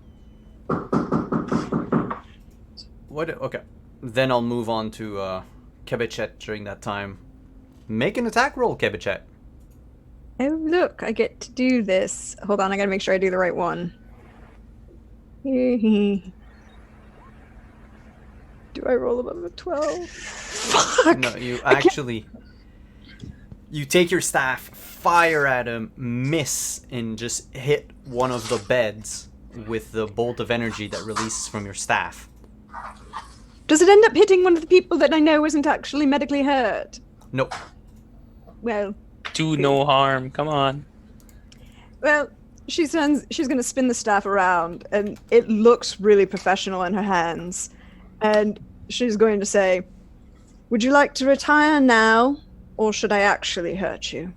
Speaker 1: What? Okay. Then I'll move on to Kebichet during that time. Make an attack roll, Kebichet.
Speaker 4: Oh, look, I get to do this. Hold on, I gotta make sure I do the right one. Do I roll above a 12? Fuck!
Speaker 1: No, you actually... You take your staff, fire at him, miss, and just hit one of the beds with the bolt of energy that releases from your staff.
Speaker 4: Does it end up hitting one of the people that I know isn't actually medically hurt?
Speaker 1: Nope.
Speaker 4: Well,
Speaker 3: Do no harm. Come on.
Speaker 4: well, she's gonna spin the staff around, and it looks really professional in her hands. And she's going to say, "Would you like to retire now, or should I actually hurt you?"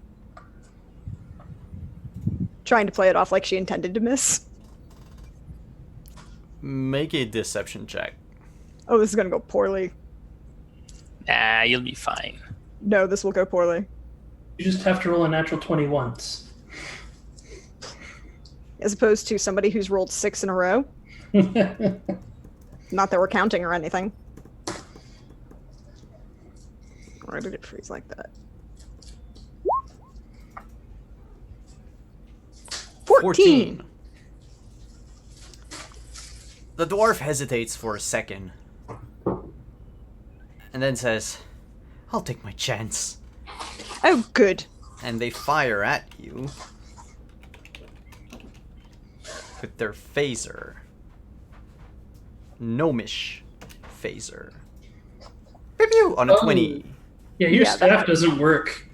Speaker 4: Trying to play it off like she intended to miss.
Speaker 1: Make a deception check.
Speaker 4: Oh, this is gonna go poorly.
Speaker 3: Nah, you'll be fine.
Speaker 4: No, this will go poorly.
Speaker 2: You just have to roll a natural 20 once.
Speaker 4: As opposed to somebody who's rolled 6 in a row. Not that we're counting or anything. Why did it freeze like that? 14!
Speaker 1: The dwarf hesitates for a second. And then says, "I'll take my chance."
Speaker 4: Oh, good.
Speaker 1: And they fire at you with their phaser. Gnomish phaser. Pew pew on a
Speaker 2: Oh.
Speaker 1: 20.
Speaker 2: Yeah, your
Speaker 4: Yeah,
Speaker 2: staff
Speaker 4: that-
Speaker 2: doesn't work.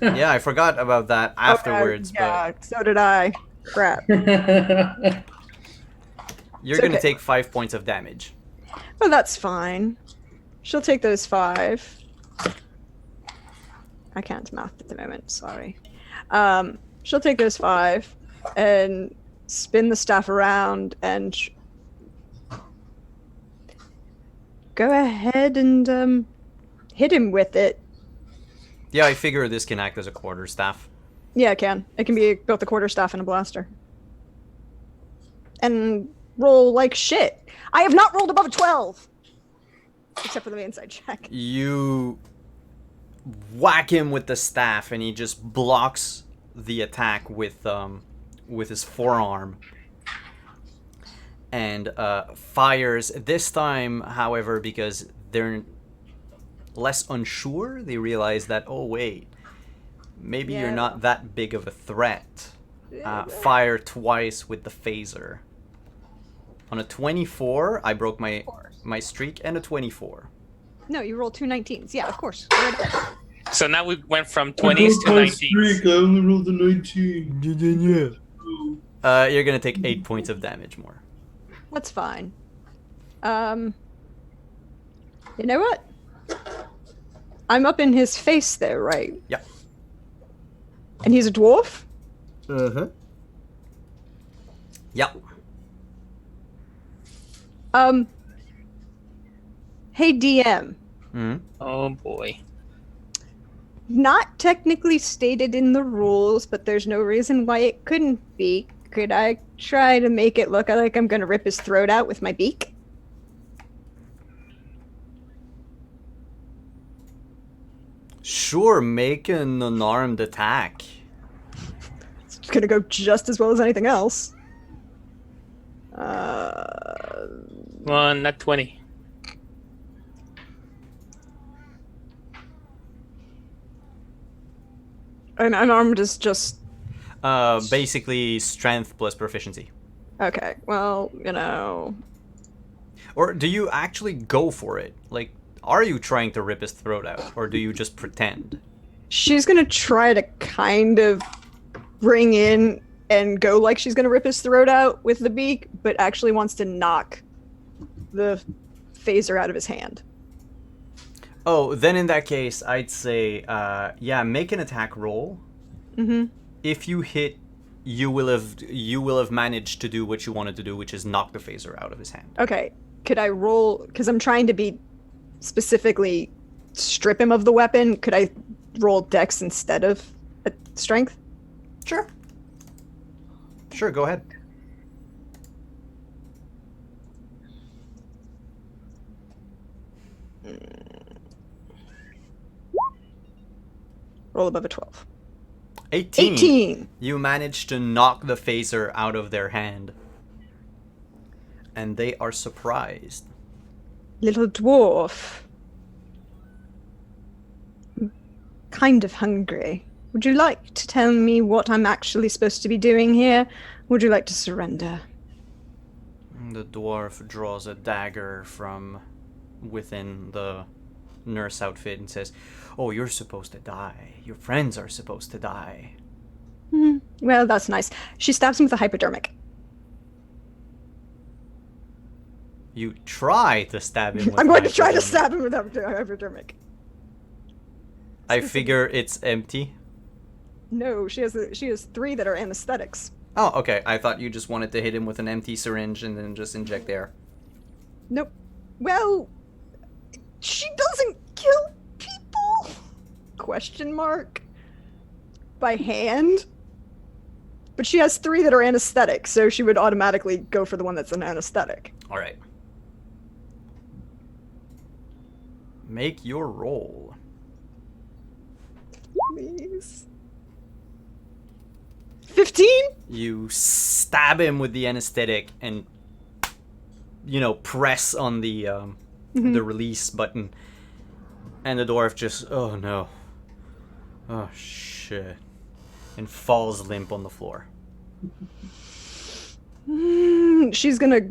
Speaker 1: Yeah, I forgot about that afterwards,
Speaker 4: Yeah, so did I. Crap.
Speaker 1: but you're
Speaker 4: It's
Speaker 1: gonna
Speaker 4: okay.
Speaker 1: take 5 points of damage.
Speaker 4: Oh, that's fine. She'll take those 5. I can't math at the moment, sorry. She'll take those 5 and spin the staff around and go ahead and hit him with it.
Speaker 1: Yeah, I figure this can act as a quarterstaff.
Speaker 4: Yeah, it can. It can be both a quarterstaff and a blaster. And roll like shit. I have not rolled above a 12! Except for the inside check.
Speaker 1: You whack him with the staff, and he just blocks the attack with his forearm. and fires. This time, however, because they're less unsure, they realize that, oh wait, maybe you're
Speaker 4: Yeah.
Speaker 1: not that big of a threat. Fire twice with the phaser. On a 24, I broke my streak, and a 24.
Speaker 4: No, you rolled 2 19s. Yeah, of course. Right up.
Speaker 3: So now we went from 20s to 19s.
Speaker 2: I only rolled a 19.
Speaker 1: You're gonna take 8 points of damage more.
Speaker 4: That's fine. You know what? I'm up in his face there, right?
Speaker 1: Yeah.
Speaker 4: And he's a dwarf?
Speaker 1: Uh-huh. Yeah.
Speaker 4: Hey DM.
Speaker 1: Mm-hmm.
Speaker 3: Oh boy.
Speaker 4: Not technically stated in the rules, but there's no reason why it couldn't be. Could I try to make it look like I'm gonna rip his throat out with my beak?
Speaker 1: Sure, make an unarmed attack.
Speaker 4: It's gonna go just as well as anything else.
Speaker 3: One, not 20.
Speaker 4: And unarmed is just
Speaker 1: Basically strength plus proficiency.
Speaker 4: okay. Well, you know,
Speaker 1: Or do you actually go for it? Like, are you trying to rip his throat out, or do you just pretend?
Speaker 4: she's gonna try to kind of bring in and go like she's gonna rip his throat out with the beak, but actually wants to knock the phaser out of his hand.
Speaker 1: Oh, then in that case, I'd say, yeah, make an attack roll.
Speaker 4: Mm-hmm.
Speaker 1: If you hit, you will have managed to do what you wanted to do, which is knock the phaser out of his hand.
Speaker 4: Okay. Could I roll? Because I'm trying to be specifically strip him of the weapon. Could I roll dex instead of strength?
Speaker 1: Sure. Sure, go ahead.
Speaker 4: Roll above a 12.
Speaker 1: 18.
Speaker 4: 18!
Speaker 1: You managed to knock the phaser out of their hand. And they are surprised.
Speaker 4: Little dwarf. I'm kind of hungry. Would you like to tell me what I'm actually supposed to be doing here? Would you like to surrender?
Speaker 1: The dwarf draws a dagger from within the nurse outfit and says, "Oh, you're supposed to die. Your friends are supposed to die."
Speaker 4: Well, that's nice. She stabs him with a hypodermic.
Speaker 1: You try to stab him with
Speaker 4: I'm
Speaker 1: a
Speaker 4: going to try to
Speaker 1: hypodermic.
Speaker 4: stab him with a hypodermic.
Speaker 1: I figure it's empty.
Speaker 4: No, she has 3 that are anesthetics.
Speaker 1: Oh, okay. I thought you just wanted to hit him with an empty syringe and then just inject air.
Speaker 4: Nope. Well, she doesn't kill people? Question mark. By hand? But she has 3 that are anesthetic, so she would automatically go for the one that's an anesthetic.
Speaker 1: All right. Make your roll.
Speaker 4: Please. 15?
Speaker 1: You stab him with the anesthetic and, press on the release button. And the dwarf just, oh no. Oh shit. And falls limp on the floor.
Speaker 4: She's gonna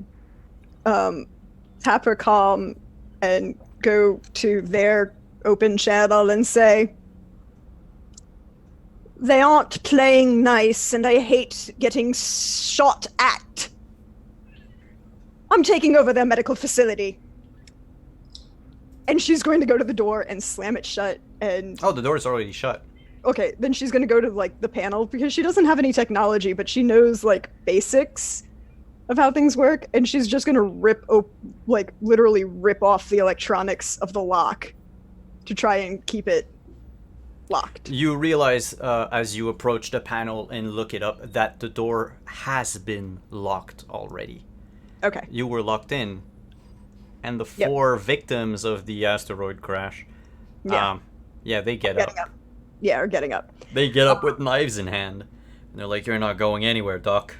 Speaker 4: tap her calm and go to their open channel and say, "They aren't playing nice, and I hate getting shot at. I'm taking over their medical facility." And she's going to go to the door and slam it shut and
Speaker 1: Oh, the door's already shut.
Speaker 4: okay, then she's gonna go to the panel because she doesn't have any technology, but she knows basics of how things work, and she's just gonna literally rip off the electronics of the lock to try and keep it locked.
Speaker 1: You realize as you approach the panel and look it up that the door has been locked already.
Speaker 4: Okay.
Speaker 1: You were locked in, and the
Speaker 4: Yep.
Speaker 1: 4 victims of the asteroid crash,
Speaker 4: Yeah.
Speaker 1: they get up.
Speaker 4: Getting up. Yeah, or getting up.
Speaker 1: They get up with knives in hand, and they're like, "You're not going anywhere, Doc."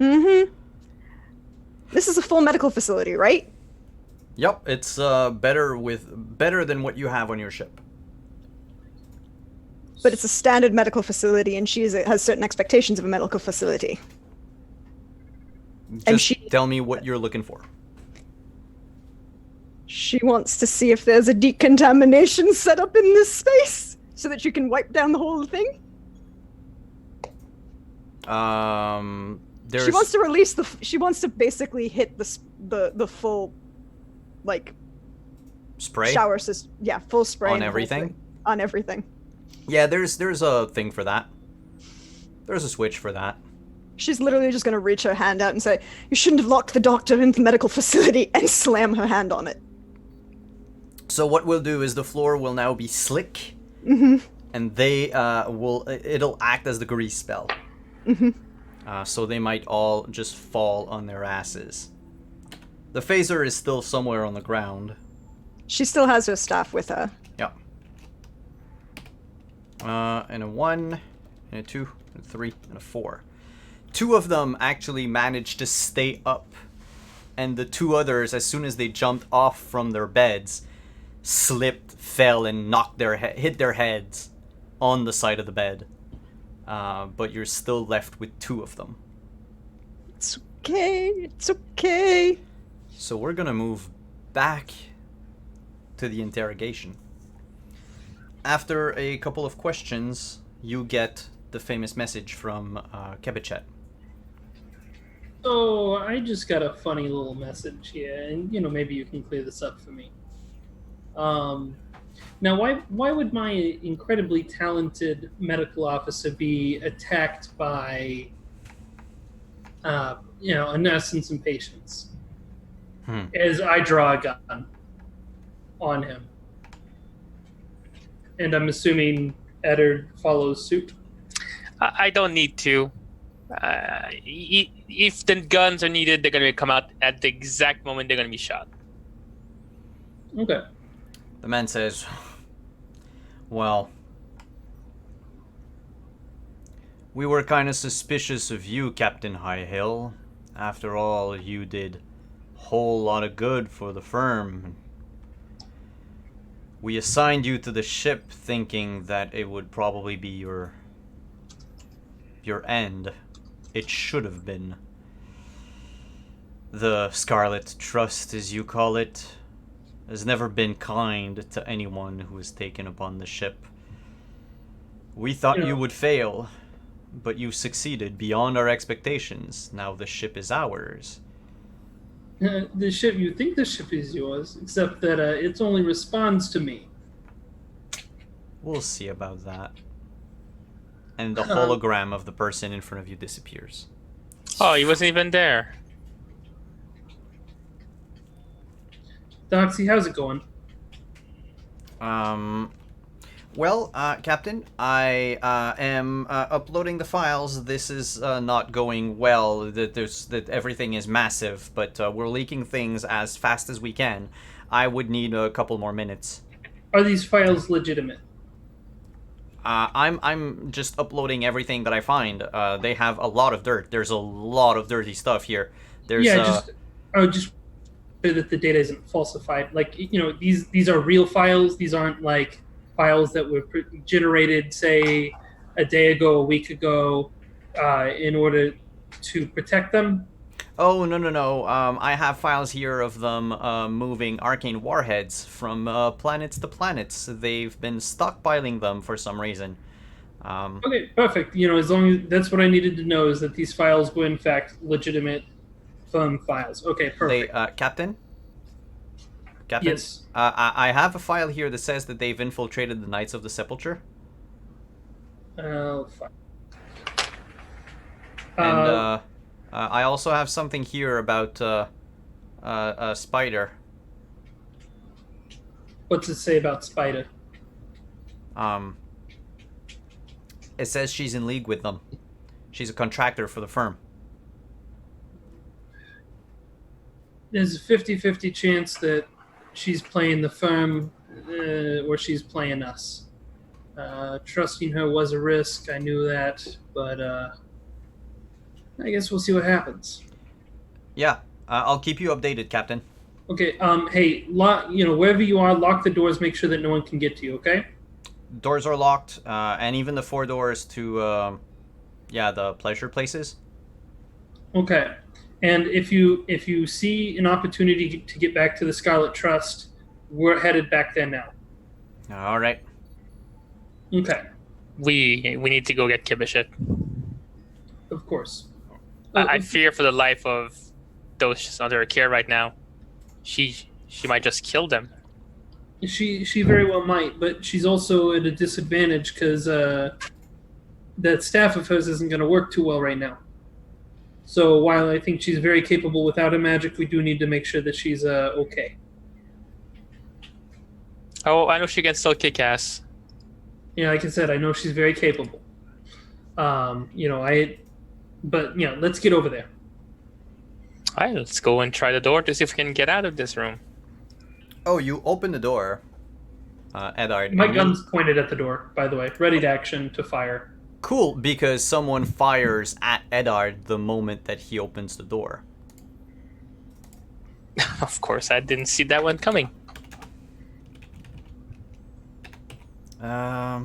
Speaker 4: Mm-hmm. This is a full medical facility, right?
Speaker 1: Yep, it's better than what you have on your ship.
Speaker 4: But it's a standard medical facility, and she has certain expectations of a medical facility.
Speaker 1: Just tell me what you're looking for.
Speaker 4: She wants to see if there's a decontamination set up in this space, so that you can wipe down the whole thing.
Speaker 1: There's...
Speaker 4: She wants to release the. She wants to basically hit the full, like,
Speaker 1: spray
Speaker 4: shower system. Yeah, full spray
Speaker 1: on everything.
Speaker 4: On everything.
Speaker 1: Yeah, there's a thing for that. There's a switch for that.
Speaker 4: She's literally just gonna reach her hand out and say, "You shouldn't have locked the doctor in the medical facility," and slam her hand on it.
Speaker 1: So what we'll do is the floor will now be slick, and they it'll act as the grease spell. So they might all just fall on their asses. The phaser is still somewhere on the ground.
Speaker 4: She still has her staff with her.
Speaker 1: Yeah. And a 1, and a 2, and a 3, and a 4. 2 of them actually managed to stay up, and the 2 others, as soon as they jumped off from their beds, slipped, fell, and hit their heads on the side of the bed. But you're still left with 2 of them.
Speaker 4: It's okay. It's okay.
Speaker 1: So we're gonna move back to the interrogation. After a couple of questions, you get the famous message from Kebichet.
Speaker 2: So I just got a funny little message here, and maybe you can clear this up for me. Now, why would my incredibly talented medical officer be attacked by, a nurse and some patients? As I draw a gun on him, and I'm assuming Eddard follows suit.
Speaker 3: I don't need to. If the guns are needed, they're going to come out at the exact moment they're going to be shot.
Speaker 2: Okay.
Speaker 1: The man says, "Well, we were kind of suspicious of you, Captain Highhill. After all, you did a whole lot of good for the firm. We assigned you to the ship thinking that it would probably be your end. It should have been. The Scarlet Trust, as you call it, has never been kind to anyone who has taken upon the ship. We thought you would fail, but you succeeded beyond our expectations. Now the ship is ours."
Speaker 2: The ship, you think the ship is yours, except that it only responds to me.
Speaker 1: We'll see about that. And the hologram of the person in front of you disappears.
Speaker 3: Oh, he wasn't even there.
Speaker 2: Doxy, how's it going?
Speaker 1: Well, Captain, I am uploading the files. This is not going well. That everything is massive, but we're leaking things as fast as we can. I would need a couple more minutes.
Speaker 2: Are these files legitimate?
Speaker 1: I'm just uploading everything that I find. They have a lot of dirt. There's a lot of dirty stuff here. There's
Speaker 2: I would just say that the data isn't falsified. Like, these are real files. These aren't like files that were generated, say, a day ago, a week ago, in order to protect them.
Speaker 1: Oh, no. I have files here of them moving arcane warheads from planets to planets. They've been stockpiling them for some reason.
Speaker 2: Okay, perfect. As long as that's what I needed to know, is that these files were in fact legitimate firm files. Okay, perfect.
Speaker 1: Captain?
Speaker 2: Yes.
Speaker 1: I have a file here that says that they've infiltrated the Knights of the Sepulchre.
Speaker 2: Oh, fuck.
Speaker 1: And I also have something here about a spider.
Speaker 2: What's it say about Spider?
Speaker 1: It says she's in league with them. She's a contractor for the firm.
Speaker 2: There's a 50-50 chance that she's playing the firm or she's playing us. Trusting her was a risk. I knew that, but I guess we'll see what happens.
Speaker 1: Yeah. I'll keep you updated, Captain.
Speaker 2: Okay. Hey, wherever you are, lock the doors. Make sure that no one can get to you. Okay.
Speaker 1: Doors are locked, and even the 4 doors to, the pleasure places.
Speaker 2: Okay. And if you see an opportunity to get back to the Scarlet Trust, we're headed back there now.
Speaker 1: All right.
Speaker 2: Okay.
Speaker 3: We need to go get Kibishet.
Speaker 2: Of course.
Speaker 3: I fear for the life of those under care right now. She might just kill them.
Speaker 2: She very well might, but she's also at a disadvantage because that staff of hers isn't going to work too well right now. So while I think she's very capable without a magic, we do need to make sure that she's okay.
Speaker 3: Oh, I know she can still kick ass.
Speaker 2: Yeah, like I said, I know she's very capable. Let's get over there.
Speaker 3: All right, let's go and try the door to see if we can get out of this room.
Speaker 1: Oh, you open the door, Eddard.
Speaker 2: My
Speaker 1: and
Speaker 2: gun's pointed at the door, by the way, ready to action to fire.
Speaker 1: Cool, because someone fires at Eddard the moment that he opens the door.
Speaker 3: Of course, I didn't see that one coming.
Speaker 2: I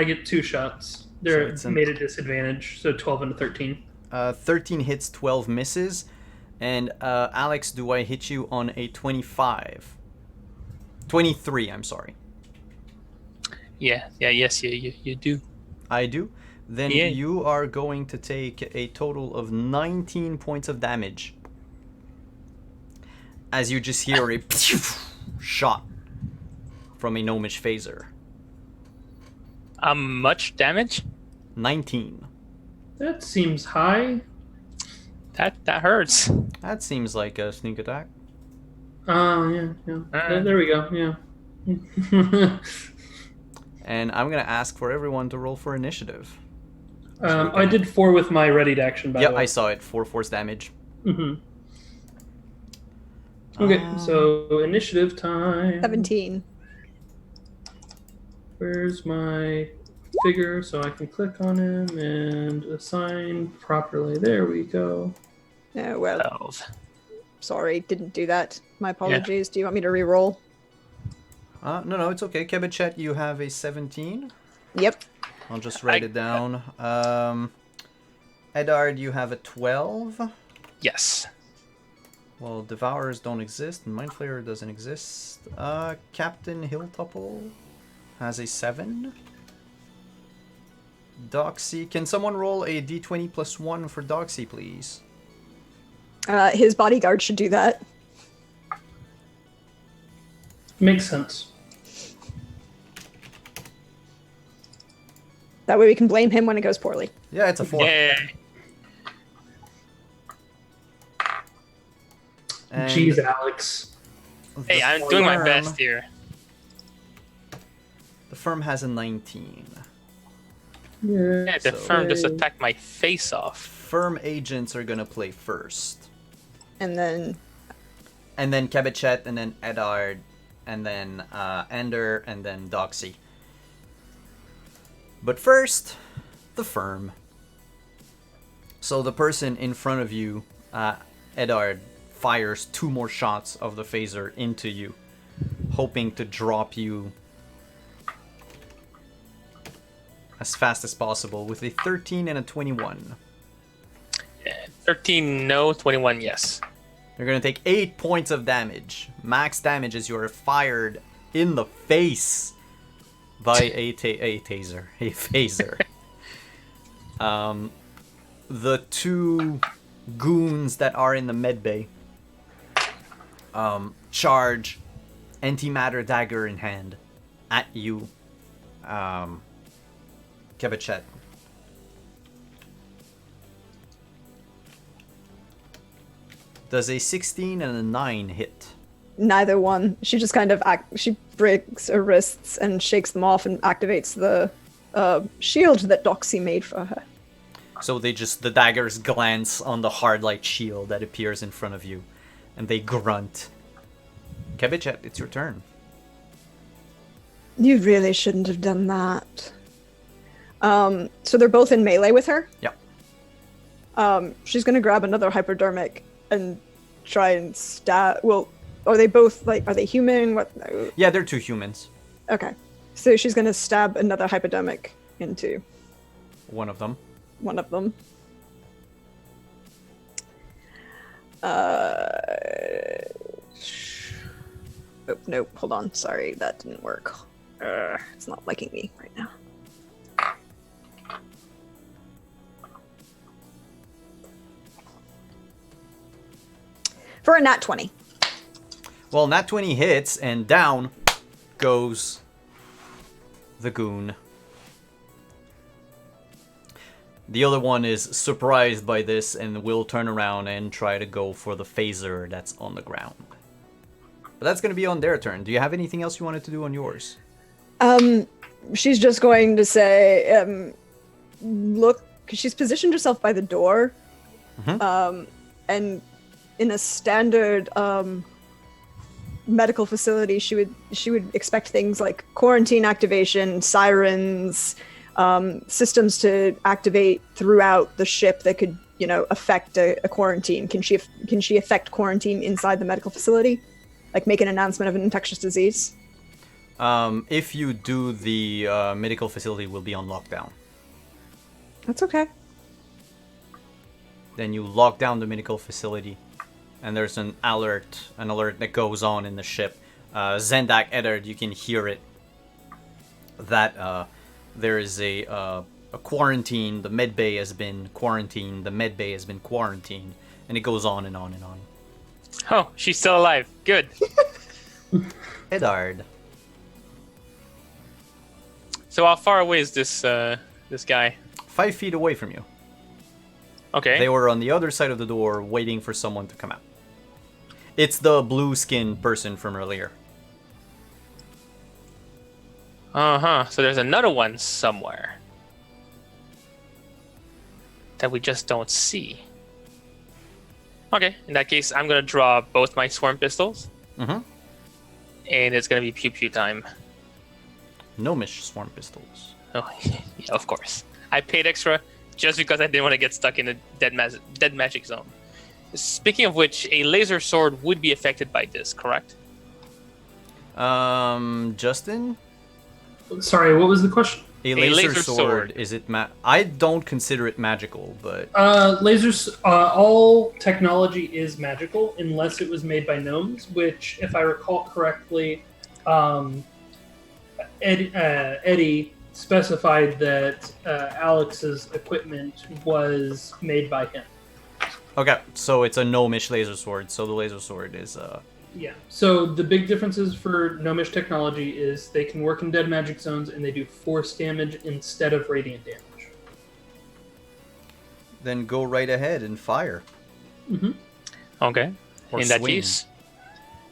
Speaker 2: get 2 shots. They're made a disadvantage, so 12 and a 13.
Speaker 1: 13 hits, 12 misses. And Alex, do I hit you on a 25? 23, I'm sorry.
Speaker 3: Yes, you do.
Speaker 1: I do. Then
Speaker 3: Yeah.
Speaker 1: you are going to take a total of 19 points of damage. As you just hear a shot from a gnomish phaser.
Speaker 3: Much damage?
Speaker 1: 19.
Speaker 2: That seems high.
Speaker 3: That hurts.
Speaker 1: That seems like a sneak attack.
Speaker 2: Yeah. There we go, yeah.
Speaker 1: And I'm going to ask for everyone to roll for initiative.
Speaker 2: I did 4 with my ready to action, by
Speaker 1: Yep,
Speaker 2: the way.
Speaker 1: I saw it. 4 force damage.
Speaker 2: Mm-hmm. Okay, so initiative time.
Speaker 4: 17.
Speaker 2: Where's my figure so I can click on him and assign properly? There we go.
Speaker 4: Oh, well,
Speaker 3: 12.
Speaker 4: sorry, didn't do that. My apologies. Do you want me to re-roll?
Speaker 1: No, it's okay. Kebichet, you have a 17.
Speaker 4: Yep.
Speaker 1: I'll just write it down. Eddard, you have a 12.
Speaker 3: Yes.
Speaker 1: Well, Devourers don't exist, and Mind Flayer doesn't exist. Captain Hilltopple has a 7. Doxy, can someone roll a d20 plus 1 for Doxy, please?
Speaker 4: His bodyguard should do that.
Speaker 2: Makes sense.
Speaker 4: That way we can blame him when it goes poorly.
Speaker 1: Yeah, it's a 4.
Speaker 3: Yeah.
Speaker 1: And
Speaker 2: Jeez, Alex.
Speaker 3: Hey,
Speaker 1: the
Speaker 3: I'm doing my
Speaker 1: firm-
Speaker 3: best here.
Speaker 1: The firm has a 19.
Speaker 3: Yeah, the
Speaker 1: So-
Speaker 3: firm just attacked my face off.
Speaker 1: Firm agents are gonna play first.
Speaker 4: And then
Speaker 1: And then Kebichet, and then Eddard, and then Ender, and then Doxy. But first, the firm. So the person in front of you, Eddard, fires 2 more shots of the phaser into you, hoping to drop you as fast as possible with a 13 and a 21.
Speaker 3: 13 no, 21 yes.
Speaker 1: You're gonna take 8 points of damage. Max damage as you are fired in the face by a taser. A phaser. The 2 goons that are in the medbay charge, antimatter dagger in hand, at you, Kebichet. Does a 16 and a 9 hit?
Speaker 4: neither one. She just kind of she breaks her wrists and shakes them off and activates the shield that Doxy made for her.
Speaker 1: So the daggers glance on the hard light shield that appears in front of you, and they grunt. Kebichet, it's your turn.
Speaker 4: You really shouldn't have done that. So they're both in melee with her.
Speaker 1: Yep.
Speaker 4: She's gonna grab another hypodermic and try and stab. Well, are they both like? Are they human? What?
Speaker 1: Yeah, they're 2 humans.
Speaker 4: Okay, so she's gonna stab another hypodermic into
Speaker 1: One of them.
Speaker 4: one of them. Oh, no, hold on. Sorry, that didn't work. It's not liking me right now. For a nat 20.
Speaker 1: Well, nat 20 hits, and down goes the goon. The other one is surprised by this and will turn around and try to go for the phaser that's on the ground. But that's going to be on their turn. Do you have anything else you wanted to do on yours?
Speaker 4: She's just going to say, look, 'cause she's positioned herself by the door. And in a standard medical facility, she would expect things like quarantine activation, sirens, systems to activate throughout the ship that could, affect a quarantine. Can she affect quarantine inside the medical facility? Like make an announcement of an infectious disease?
Speaker 1: If you do, the medical facility will be on lockdown.
Speaker 4: That's okay.
Speaker 1: Then you lock down the medical facility, and there's an alert that goes on in the ship. Zendak Eddard, you can hear it. That there is a quarantine. The med bay has been quarantined. The med bay has been quarantined, and it goes on and on and on.
Speaker 3: Oh, she's still alive. Good.
Speaker 1: Eddard.
Speaker 3: So how far away is this guy?
Speaker 1: 5 feet away from you.
Speaker 3: Okay.
Speaker 1: They were on the other side of the door, waiting for someone to come out. It's the blue-skinned person from earlier.
Speaker 3: So there's another one somewhere that we just don't see. Okay, in that case, I'm gonna draw both my swarm pistols,
Speaker 1: Mm-hmm.
Speaker 3: and it's gonna be pew pew time.
Speaker 1: Gnomish swarm pistols.
Speaker 3: Oh, yeah, of course. I paid extra just because I didn't want to get stuck in a dead magic zone. Speaking of which, a laser sword would be affected by this, correct?
Speaker 1: Justin?
Speaker 2: Sorry, what was the question?
Speaker 1: A laser sword. Is it I don't consider it magical, but
Speaker 2: Lasers, all technology is magical unless it was made by gnomes, which, if I recall correctly, Eddie specified that Alex's equipment was made by him.
Speaker 1: okay, so it's a gnomish laser sword. So the laser sword is
Speaker 2: Yeah. So the big differences for gnomish technology is they can work in dead magic zones and they do force damage instead of radiant damage.
Speaker 1: Then go right ahead and fire.
Speaker 2: Mm-hmm.
Speaker 3: Okay.
Speaker 1: Or
Speaker 3: in that
Speaker 1: swing.
Speaker 3: case,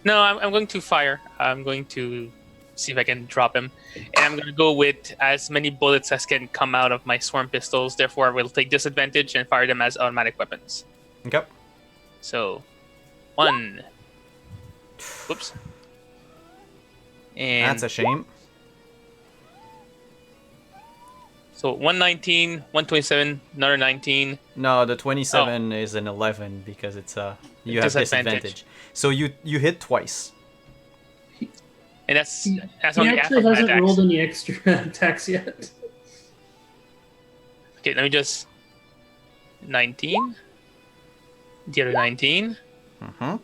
Speaker 3: no, I'm going to fire. I'm going to see if I can drop him, and I'm going to go with as many bullets as can come out of my swarm pistols. Therefore, I will take disadvantage and fire them as automatic weapons.
Speaker 1: Okay.
Speaker 3: So, 1. Whoops. And
Speaker 1: That's a shame.
Speaker 3: so 119, 127, another 19.
Speaker 1: No, the 27 is an 11 because it's you have disadvantage. So you hit twice.
Speaker 3: And that's
Speaker 2: He
Speaker 3: only half
Speaker 2: actually
Speaker 3: of my
Speaker 2: hasn't
Speaker 3: attacks.
Speaker 2: rolled any extra attacks yet.
Speaker 3: Okay, let me just 19. The other 19.
Speaker 1: Mm-hmm.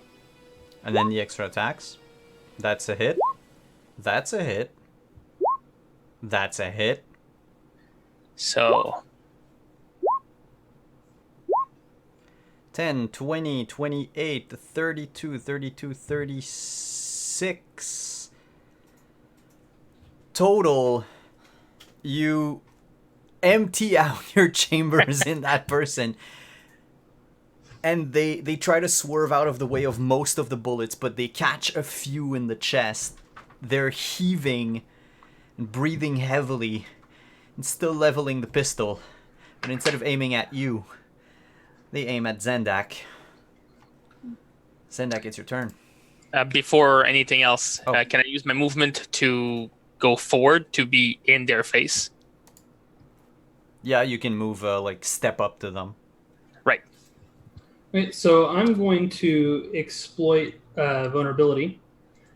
Speaker 1: And then the extra attacks. That's a hit. That's a hit. That's a hit.
Speaker 3: So
Speaker 1: 10, 20, 28, 32, 32, 36. Total, you empty out your chambers in that person. And they try to swerve out of the way of most of the bullets, but they catch a few in the chest. They're heaving and breathing heavily and still leveling the pistol. But instead of aiming at you, they aim at Zendak. Zendak, it's your turn.
Speaker 3: before anything else,
Speaker 1: Oh.
Speaker 3: can I use my movement to go forward to be in their face?
Speaker 1: Yeah, you can move, step up to them.
Speaker 3: Right.
Speaker 2: Right, so I'm going to exploit vulnerability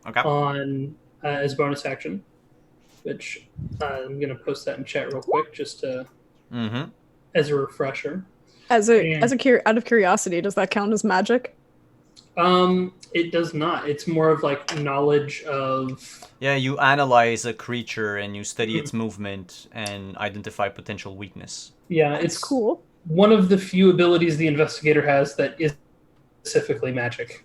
Speaker 1: Okay.
Speaker 2: on as bonus action, which I'm going to post that in chat real quick just
Speaker 1: Mm-hmm.
Speaker 2: as a refresher.
Speaker 4: As
Speaker 2: And
Speaker 4: out of curiosity, does that count as magic?
Speaker 2: it does not. It's more of like knowledge of.
Speaker 1: Yeah, you analyze a creature and you study its movement and identify potential weakness.
Speaker 2: Yeah,
Speaker 4: It's
Speaker 2: it's
Speaker 4: cool.
Speaker 2: one of the few abilities the investigator has that is specifically magic.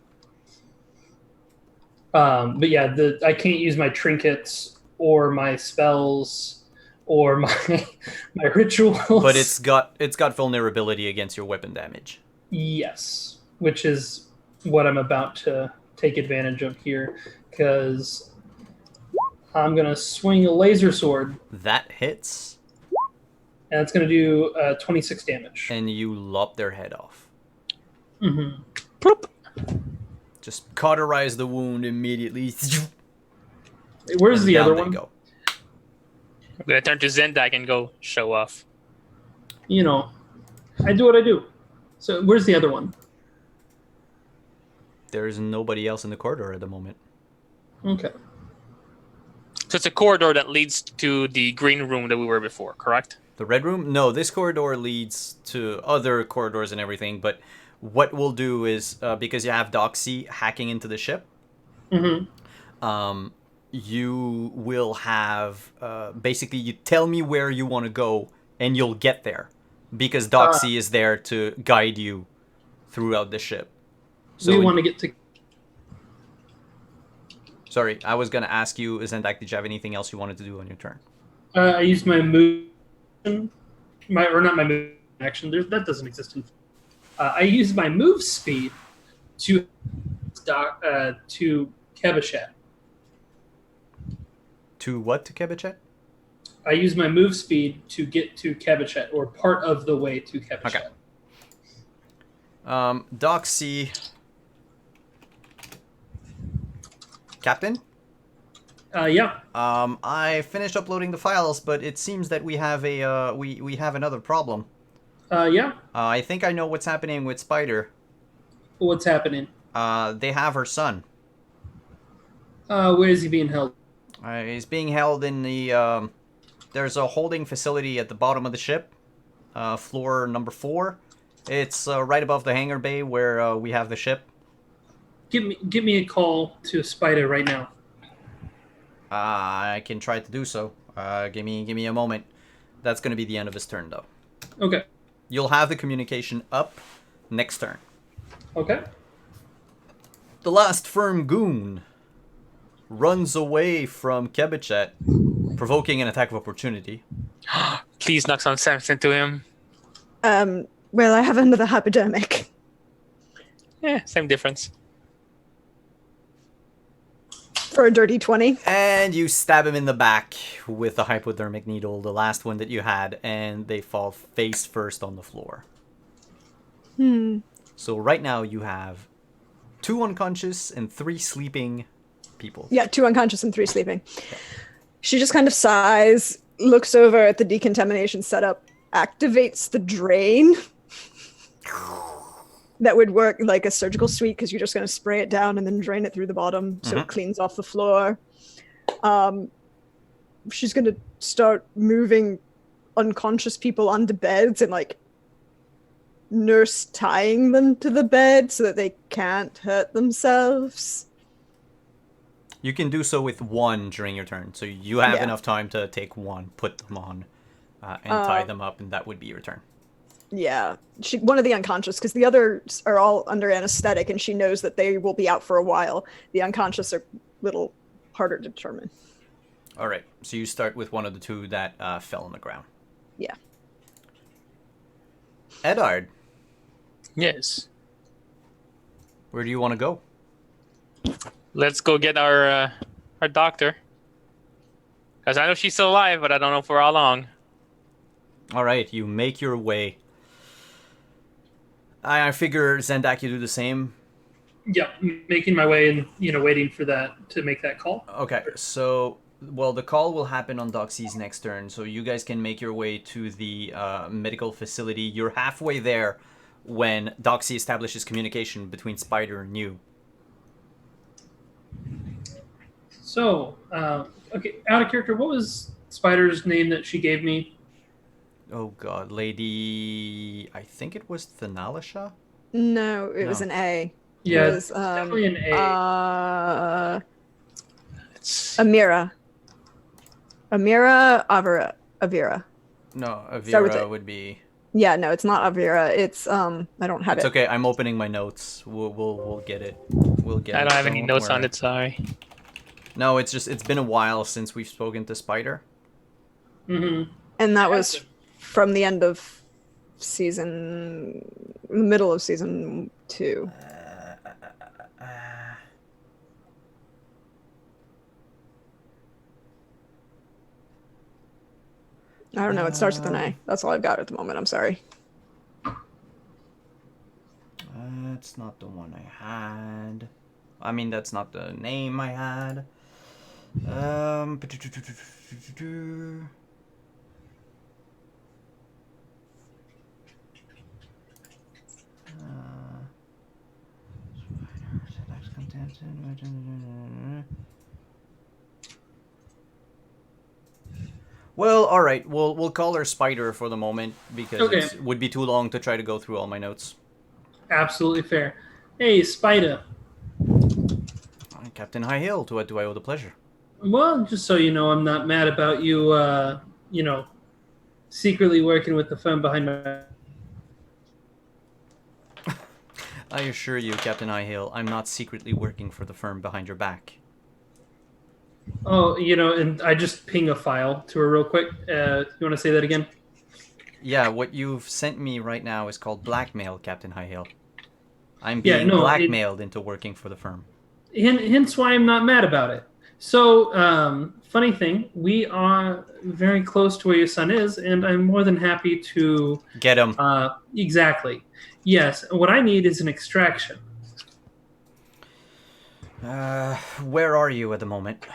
Speaker 2: But yeah, I can't use my trinkets or my spells or my my rituals.
Speaker 1: But it's got vulnerability against your weapon damage.
Speaker 2: Yes, which is what I'm about to take advantage of here, because I'm gonna swing a laser sword,
Speaker 1: That hits,
Speaker 2: and it's gonna do 26 damage.
Speaker 1: and you lop their head off.
Speaker 2: Mm-hmm.
Speaker 3: Ploop.
Speaker 1: Just cauterize the wound immediately.
Speaker 2: Where's
Speaker 1: and
Speaker 2: the
Speaker 1: down
Speaker 2: other
Speaker 1: they
Speaker 2: one?
Speaker 1: go.
Speaker 3: I'm gonna turn to Zendak and go show off.
Speaker 2: You know, I do what I do. So where's the other one?
Speaker 1: There's nobody else in the corridor at the moment.
Speaker 2: Okay.
Speaker 3: So it's a corridor that leads to the green room that we were before, correct?
Speaker 1: The red room? No, this corridor leads to other corridors and everything, but what we'll do is, because you have Doxy hacking into the ship,
Speaker 2: Mm-hmm.
Speaker 1: you will have, basically, you tell me where you want to go, and you'll get there. Because Doxy is there to guide you throughout the ship.
Speaker 2: We want to get to.
Speaker 1: Sorry, I was going to ask you, Zendak, did you have anything else you wanted to do on your turn?
Speaker 2: I used my move, not my move action. That doesn't exist in. I used my move speed to Kevachet.
Speaker 1: To what, to Kebichet?
Speaker 2: I used my move speed to get to Kevachet, or part of the way to Kevachet.
Speaker 1: Okay. Doxy. Captain?
Speaker 2: Yeah.
Speaker 1: I finished uploading the files, but it seems that we have a we have another problem.
Speaker 2: Yeah.
Speaker 1: I think I know what's happening with Spider.
Speaker 2: What's happening?
Speaker 1: They have her son.
Speaker 2: Where is he being held?
Speaker 1: He's being held in the. There's a holding facility at the bottom of the ship, floor number 4. It's right above the hangar bay where we have the ship.
Speaker 2: Give me a call to Spider right now.
Speaker 1: I can try to do so. Give me a moment. That's gonna be the end of his turn, though.
Speaker 2: Okay.
Speaker 1: You'll have the communication up next turn.
Speaker 2: Okay.
Speaker 1: The last firm goon runs away from Kebichet, provoking an attack of opportunity.
Speaker 3: Please knock some sense into him.
Speaker 4: Well, I have another hypodermic.
Speaker 3: Yeah, same difference.
Speaker 4: For a dirty 20.
Speaker 1: And you stab him in the back with the hypodermic needle, the last one that you had, and they fall face first on the floor. So right now you have 2 unconscious and 3 sleeping people.
Speaker 4: Yeah, 2 unconscious and 3 sleeping. She just kind of sighs, looks over at the decontamination setup, activates the drain. That would work like a surgical suite because you're just going to spray it down and then drain it through the bottom so it cleans off the floor. She's going to start moving unconscious people onto beds and like nurse tying them to the bed so that they can't hurt themselves.
Speaker 1: You can do so with 1 during your turn, so you have enough time to take 1, put them on, and tie them up, and that would be your turn.
Speaker 4: Yeah, one of the unconscious, because the others are all under anesthetic, and she knows that they will be out for a while. The unconscious are a little harder to determine.
Speaker 1: All right, so you start with one of the 2 that fell on the ground.
Speaker 4: Yeah.
Speaker 1: Eddard,
Speaker 3: Yes.
Speaker 1: where do you want to go?
Speaker 3: Let's go get our doctor. Because I know she's still alive, but I don't know for how long.
Speaker 1: All right, you make your way. I figure, Zendak, you do the same.
Speaker 2: Yeah, making my way and waiting for that to make that call.
Speaker 1: Okay, so, well, the call will happen on Doxy's next turn, so you guys can make your way to the medical facility. You're halfway there when Doxy establishes communication between Spider and you.
Speaker 2: So, okay, out of character, what was Spider's name that she gave me?
Speaker 1: Oh god, Lady... I think it was Thanalisha?
Speaker 4: No, it was
Speaker 1: No.
Speaker 4: an A.
Speaker 2: Yeah,
Speaker 4: It
Speaker 2: it's
Speaker 4: was,
Speaker 2: definitely an A.
Speaker 3: It's
Speaker 4: Amira. Amira Avira.
Speaker 1: No,
Speaker 4: Start with
Speaker 1: Avira
Speaker 4: it.
Speaker 1: would be...
Speaker 4: Yeah, no, it's not Avira. It's I don't have
Speaker 1: It's
Speaker 4: it.
Speaker 1: okay, I'm opening my notes. We'll get it. We'll get it.
Speaker 3: I don't have any notes on
Speaker 1: worry.
Speaker 3: it, sorry.
Speaker 1: No, it's just, it's been a while since we've spoken to Spider.
Speaker 2: Mm-hmm.
Speaker 4: And that was from the end of the middle of season 2. I don't know. It starts with an A. That's all I've got at the moment. I'm sorry.
Speaker 1: That's not the one I had. I mean, that's not the name I had. Well, all right. We'll call her Spider for the moment because
Speaker 2: Okay.
Speaker 1: it would be too long to try to go through all my notes.
Speaker 2: Absolutely fair. Hey, Spider.
Speaker 1: Captain High Hill, to what do I owe the pleasure?
Speaker 2: Well, just so you know, I'm not mad about you, secretly working with the firm behind my...
Speaker 1: I assure you, Captain High Hill, I'm not secretly working for the firm behind your back.
Speaker 2: Oh, and I just ping a file to her real quick. You want to say that again?
Speaker 1: Yeah, what you've sent me right now is called blackmail, Captain High Hill. I'm
Speaker 2: Yeah,
Speaker 1: being
Speaker 2: no,
Speaker 1: blackmailed into working for the firm.
Speaker 2: Hence why I'm not mad about it. So, funny thing, we are very close to where your son is, and I'm more than happy to...
Speaker 1: Get him.
Speaker 2: Exactly. Yes, what I need is an extraction.
Speaker 1: Where are you at the moment?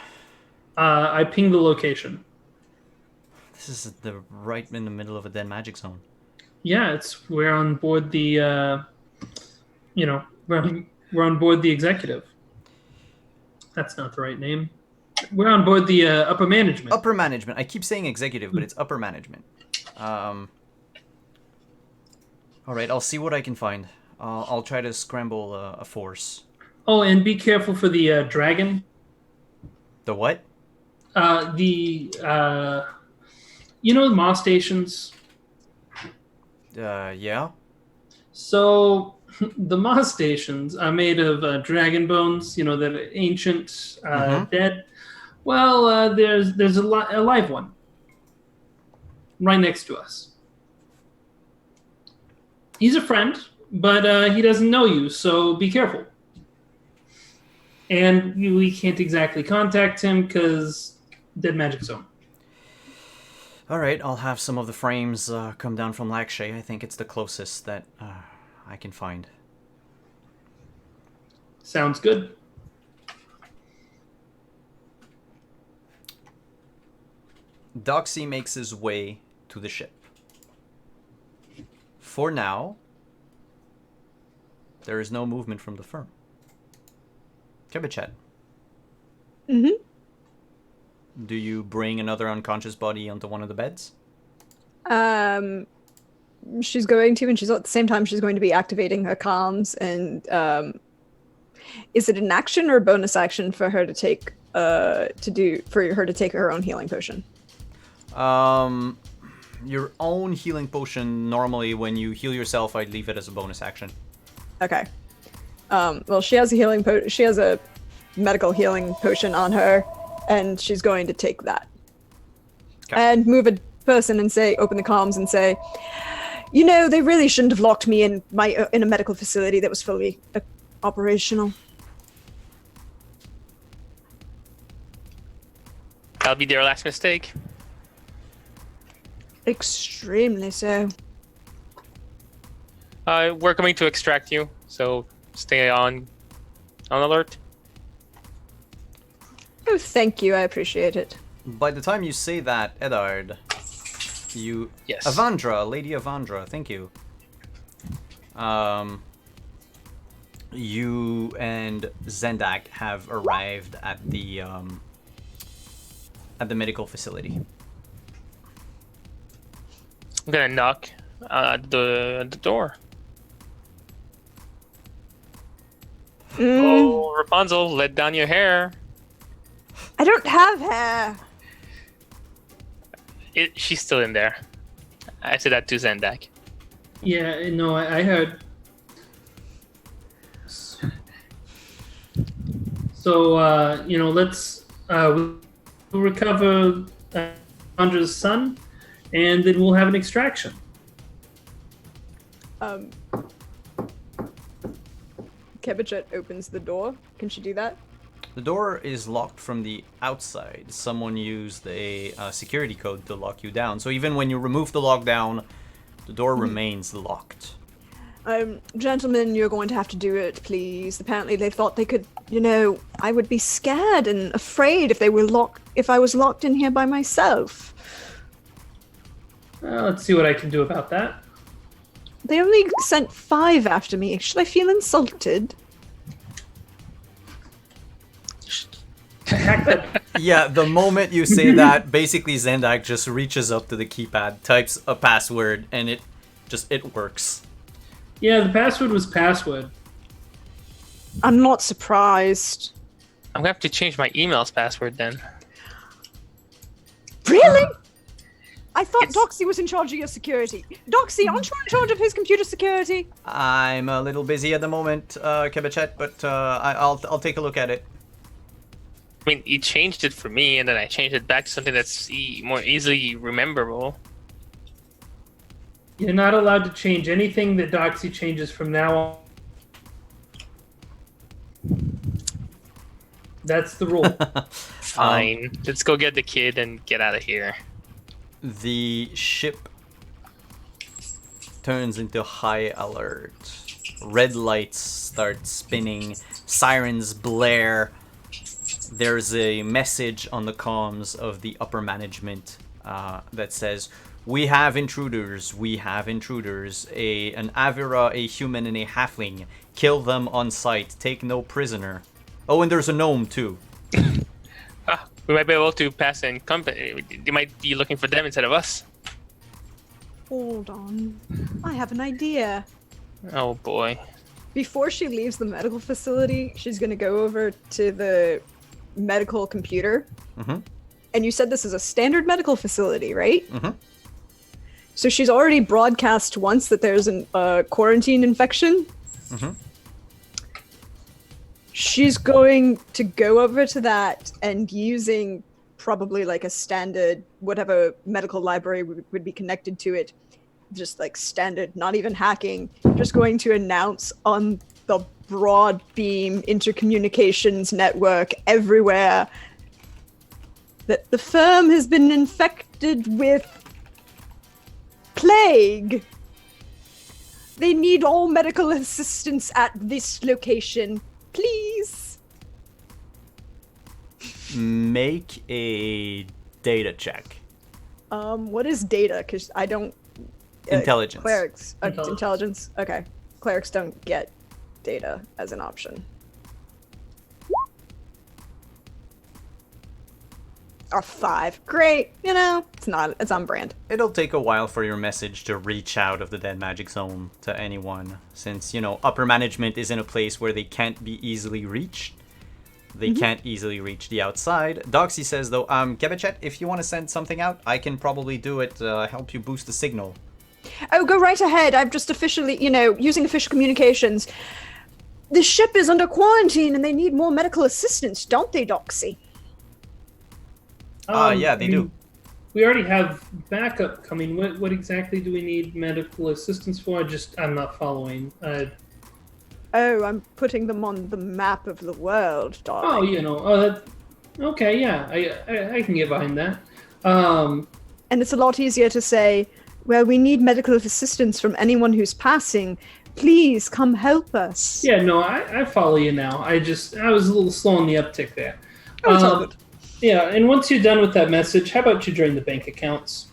Speaker 2: I pinged the location.
Speaker 1: This is right in the middle of a dead magic zone.
Speaker 2: Yeah, we're on board the, we're on board the executive. That's not the right name. We're on board the upper management.
Speaker 1: Upper management. I keep saying executive, but it's upper management. All right, I'll see what I can find. I'll try to scramble a force.
Speaker 2: Oh, and be careful for the dragon.
Speaker 1: The what?
Speaker 2: The Moss stations.
Speaker 1: Yeah.
Speaker 2: So the Moss stations are made of dragon bones. That are ancient, dead. Well, there's a live one right next to us. He's a friend, but he doesn't know you, so be careful. And we can't exactly contact him because dead magic zone.
Speaker 1: All right, I'll have some of the frames come down from Lakshay. I think it's the closest that I can find.
Speaker 2: Sounds good.
Speaker 1: Doxy makes his way to the ship. For now, there is no movement from the firm. Kebichet,
Speaker 4: Mm-hmm.
Speaker 1: do you bring another unconscious body onto one of the beds?
Speaker 4: She's going to, and she's at the same time she's going to be activating her comms. And is it an action or a bonus action for her to take her own healing potion?
Speaker 1: Your own healing potion, normally when you heal yourself, I'd leave it as a bonus action.
Speaker 4: Okay. Well, she has a medical healing potion on her, and she's going to take that.
Speaker 1: Okay.
Speaker 4: And move a person and open the comms and say, they really shouldn't have locked me in a medical facility that was fully operational.
Speaker 3: That'll be their last mistake.
Speaker 4: Extremely so.
Speaker 3: We're coming to extract you, so stay on alert.
Speaker 4: Oh, thank you. I appreciate it.
Speaker 1: By the time you say that, Eddard,
Speaker 3: Yes.
Speaker 1: Avandra, Lady Avandra, thank you. You and Zendak have arrived at the medical facility.
Speaker 3: I'm gonna knock at the door. Oh, Rapunzel, let down your hair.
Speaker 4: I don't have hair.
Speaker 3: She's still in there. I said that to Zendak.
Speaker 2: Yeah, no, I heard. So, let's we'll recover Andra's son, and then we'll have an extraction.
Speaker 4: Kebichet opens the door. Can she do that?
Speaker 1: The door is locked from the outside. Someone used a security code to lock you down. So even when you remove the lockdown, the door remains locked.
Speaker 4: Gentlemen, you're going to have to do it, please. Apparently they thought they could, I would be scared and afraid if I was locked in here by myself.
Speaker 2: Let's see what I can do about that.
Speaker 4: They only sent 5 after me. Should I feel insulted?
Speaker 2: Hack that.
Speaker 1: Yeah, the moment you say that, basically Zendak just reaches up to the keypad, types a password, and it works.
Speaker 2: Yeah, the password was password.
Speaker 4: I'm not surprised.
Speaker 3: I'm gonna have to change my email's password then.
Speaker 4: Really? I thought Doxy was in charge of your security. Doxy, aren't you in charge of his computer security?
Speaker 1: I'm a little busy at the moment, Kebichet, but I'll take a look at it.
Speaker 3: I mean, he changed it for me, and then I changed it back to something that's more easily rememberable.
Speaker 2: You're not allowed to change anything that Doxy changes from now on. That's the rule.
Speaker 3: Fine. Let's go get the kid and get out of here.
Speaker 1: The ship turns into high alert. Red lights start spinning. Sirens blare. There's a message on the comms of the upper management that says, "We have intruders. We have intruders. An Avira, a human, and a halfling. Kill them on sight. Take no prisoner." Oh, and there's a gnome too.
Speaker 3: We might be able to pass in company. They might be looking for them instead of us.
Speaker 4: Hold on. I have an idea.
Speaker 3: Oh boy.
Speaker 4: Before she leaves the medical facility, she's going to go over to the medical computer.
Speaker 1: Mm-hmm.
Speaker 4: And you said this is a standard medical facility, right?
Speaker 1: Mm-hmm.
Speaker 4: So she's already broadcast once that there's a quarantine infection.
Speaker 1: Mm-hmm.
Speaker 4: She's going to go over to that and using probably like a standard, whatever medical library would be connected to it, just like standard, not even hacking, just going to announce on the broad beam intercommunications network everywhere that the firm has been infected with plague. They need all medical assistance at this location. Please.
Speaker 1: Make a data check.
Speaker 4: What is data? Because I don't.
Speaker 1: Intelligence.
Speaker 4: Clerics. Intelligence. Okay. Clerics don't get data as an option. Or 5. Great. It's on brand.
Speaker 1: It'll take a while for your message to reach out of the dead magic zone to anyone, since, upper management is in a place where they can't be easily reached. They can't easily reach the outside. Doxy says, though, Kebichet, if you want to send something out, I can probably do it, help you boost the signal.
Speaker 4: Oh, go right ahead. I've just officially, using official communications. The ship is under quarantine and they need more medical assistance, don't they, Doxy?
Speaker 1: Yeah, they do.
Speaker 2: We already have backup coming. What exactly do we need medical assistance for? I'm not following.
Speaker 4: Oh, I'm putting them on the map of the world, darling.
Speaker 2: Okay, yeah, I can get behind that.
Speaker 4: And it's a lot easier to say, well, we need medical assistance from anyone who's passing. Please come help us.
Speaker 2: Yeah, no, I follow you now. I was a little slow on the uptick there.
Speaker 4: Oh, it's all good.
Speaker 2: Yeah, and once you're done with that message, how about you drain the bank accounts?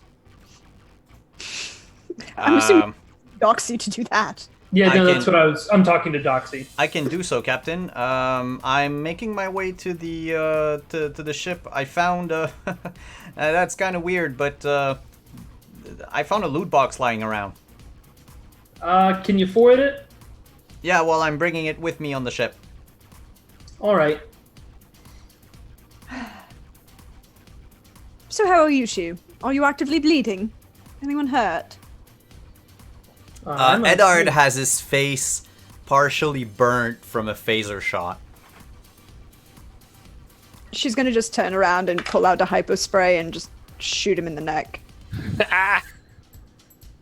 Speaker 4: I'm assuming Doxy to do that.
Speaker 2: Yeah,
Speaker 1: I
Speaker 2: no, that's
Speaker 1: can-
Speaker 2: what I'm talking to Doxy.
Speaker 1: I can do so, Captain. I'm making my way to the to the ship. I found that's kind of weird, but I found a loot box lying around.
Speaker 2: Can you forward it?
Speaker 1: Yeah, well, I'm bringing it with me on the ship.
Speaker 2: All right.
Speaker 4: So how are you, Shu? Are you actively bleeding? Anyone hurt?
Speaker 2: I'm
Speaker 1: Edard
Speaker 2: okay.
Speaker 1: has his face partially burnt from a phaser shot.
Speaker 4: She's gonna just turn around and pull out a hypo spray and just shoot him in the neck.
Speaker 3: Ah!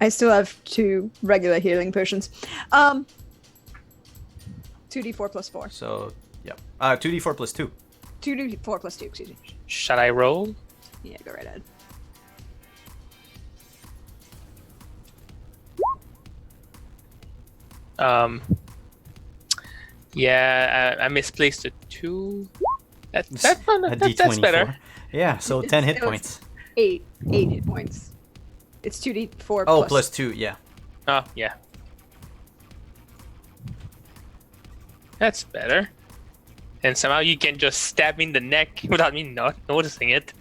Speaker 4: I still have 2 regular healing potions. 2d4 plus 4.
Speaker 1: So, yeah. 2d4 plus 2.
Speaker 4: 2d4 plus 2, excuse me.
Speaker 3: Shall I roll?
Speaker 4: Yeah, go right ahead.
Speaker 3: Yeah, I misplaced a 2.
Speaker 1: A
Speaker 3: That's
Speaker 1: D24.
Speaker 3: better.
Speaker 1: Yeah, so 10 hit
Speaker 4: It was-
Speaker 1: points.
Speaker 4: 8 hit points. It's 2d4
Speaker 1: Oh, plus 2, yeah.
Speaker 3: Oh, yeah. That's better. And somehow you can just stab me in the neck without me not noticing it.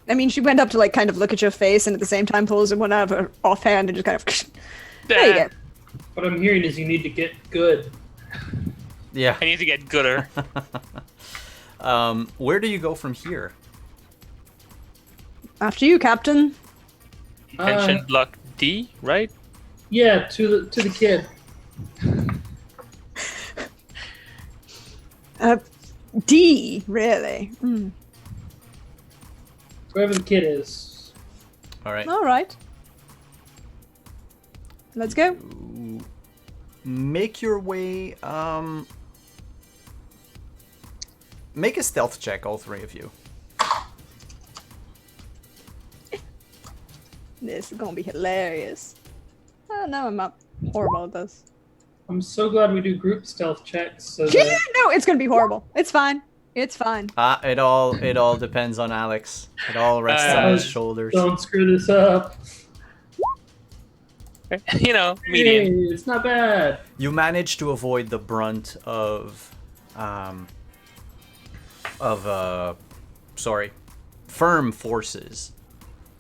Speaker 4: I mean, she went up to like kind of look at your face and at the same time pulls one out of her offhand and just kind of there you go.
Speaker 2: What I'm hearing is you need to get good.
Speaker 1: Yeah.
Speaker 3: I need to get gooder.
Speaker 1: Where do you go from here?
Speaker 4: After you, Captain.
Speaker 3: Mention block D, right?
Speaker 2: Yeah, to the kid.
Speaker 4: D, really? Mm.
Speaker 2: Wherever the kid is.
Speaker 1: All right.
Speaker 4: All right. Let's go.
Speaker 1: Make your way. Make a stealth check, all 3 of you.
Speaker 4: This is gonna be hilarious. Oh no, I'm not horrible at this.
Speaker 2: I'm so glad we do group stealth checks. So
Speaker 4: No,
Speaker 2: that,
Speaker 4: it's gonna be horrible. It's fine. It's fine.
Speaker 1: It all depends on Alex. It all rests on his shoulders.
Speaker 2: don't screw this up.
Speaker 3: You know, medium.
Speaker 2: Hey, it's not bad.
Speaker 1: You manage to avoid the brunt of firm forces.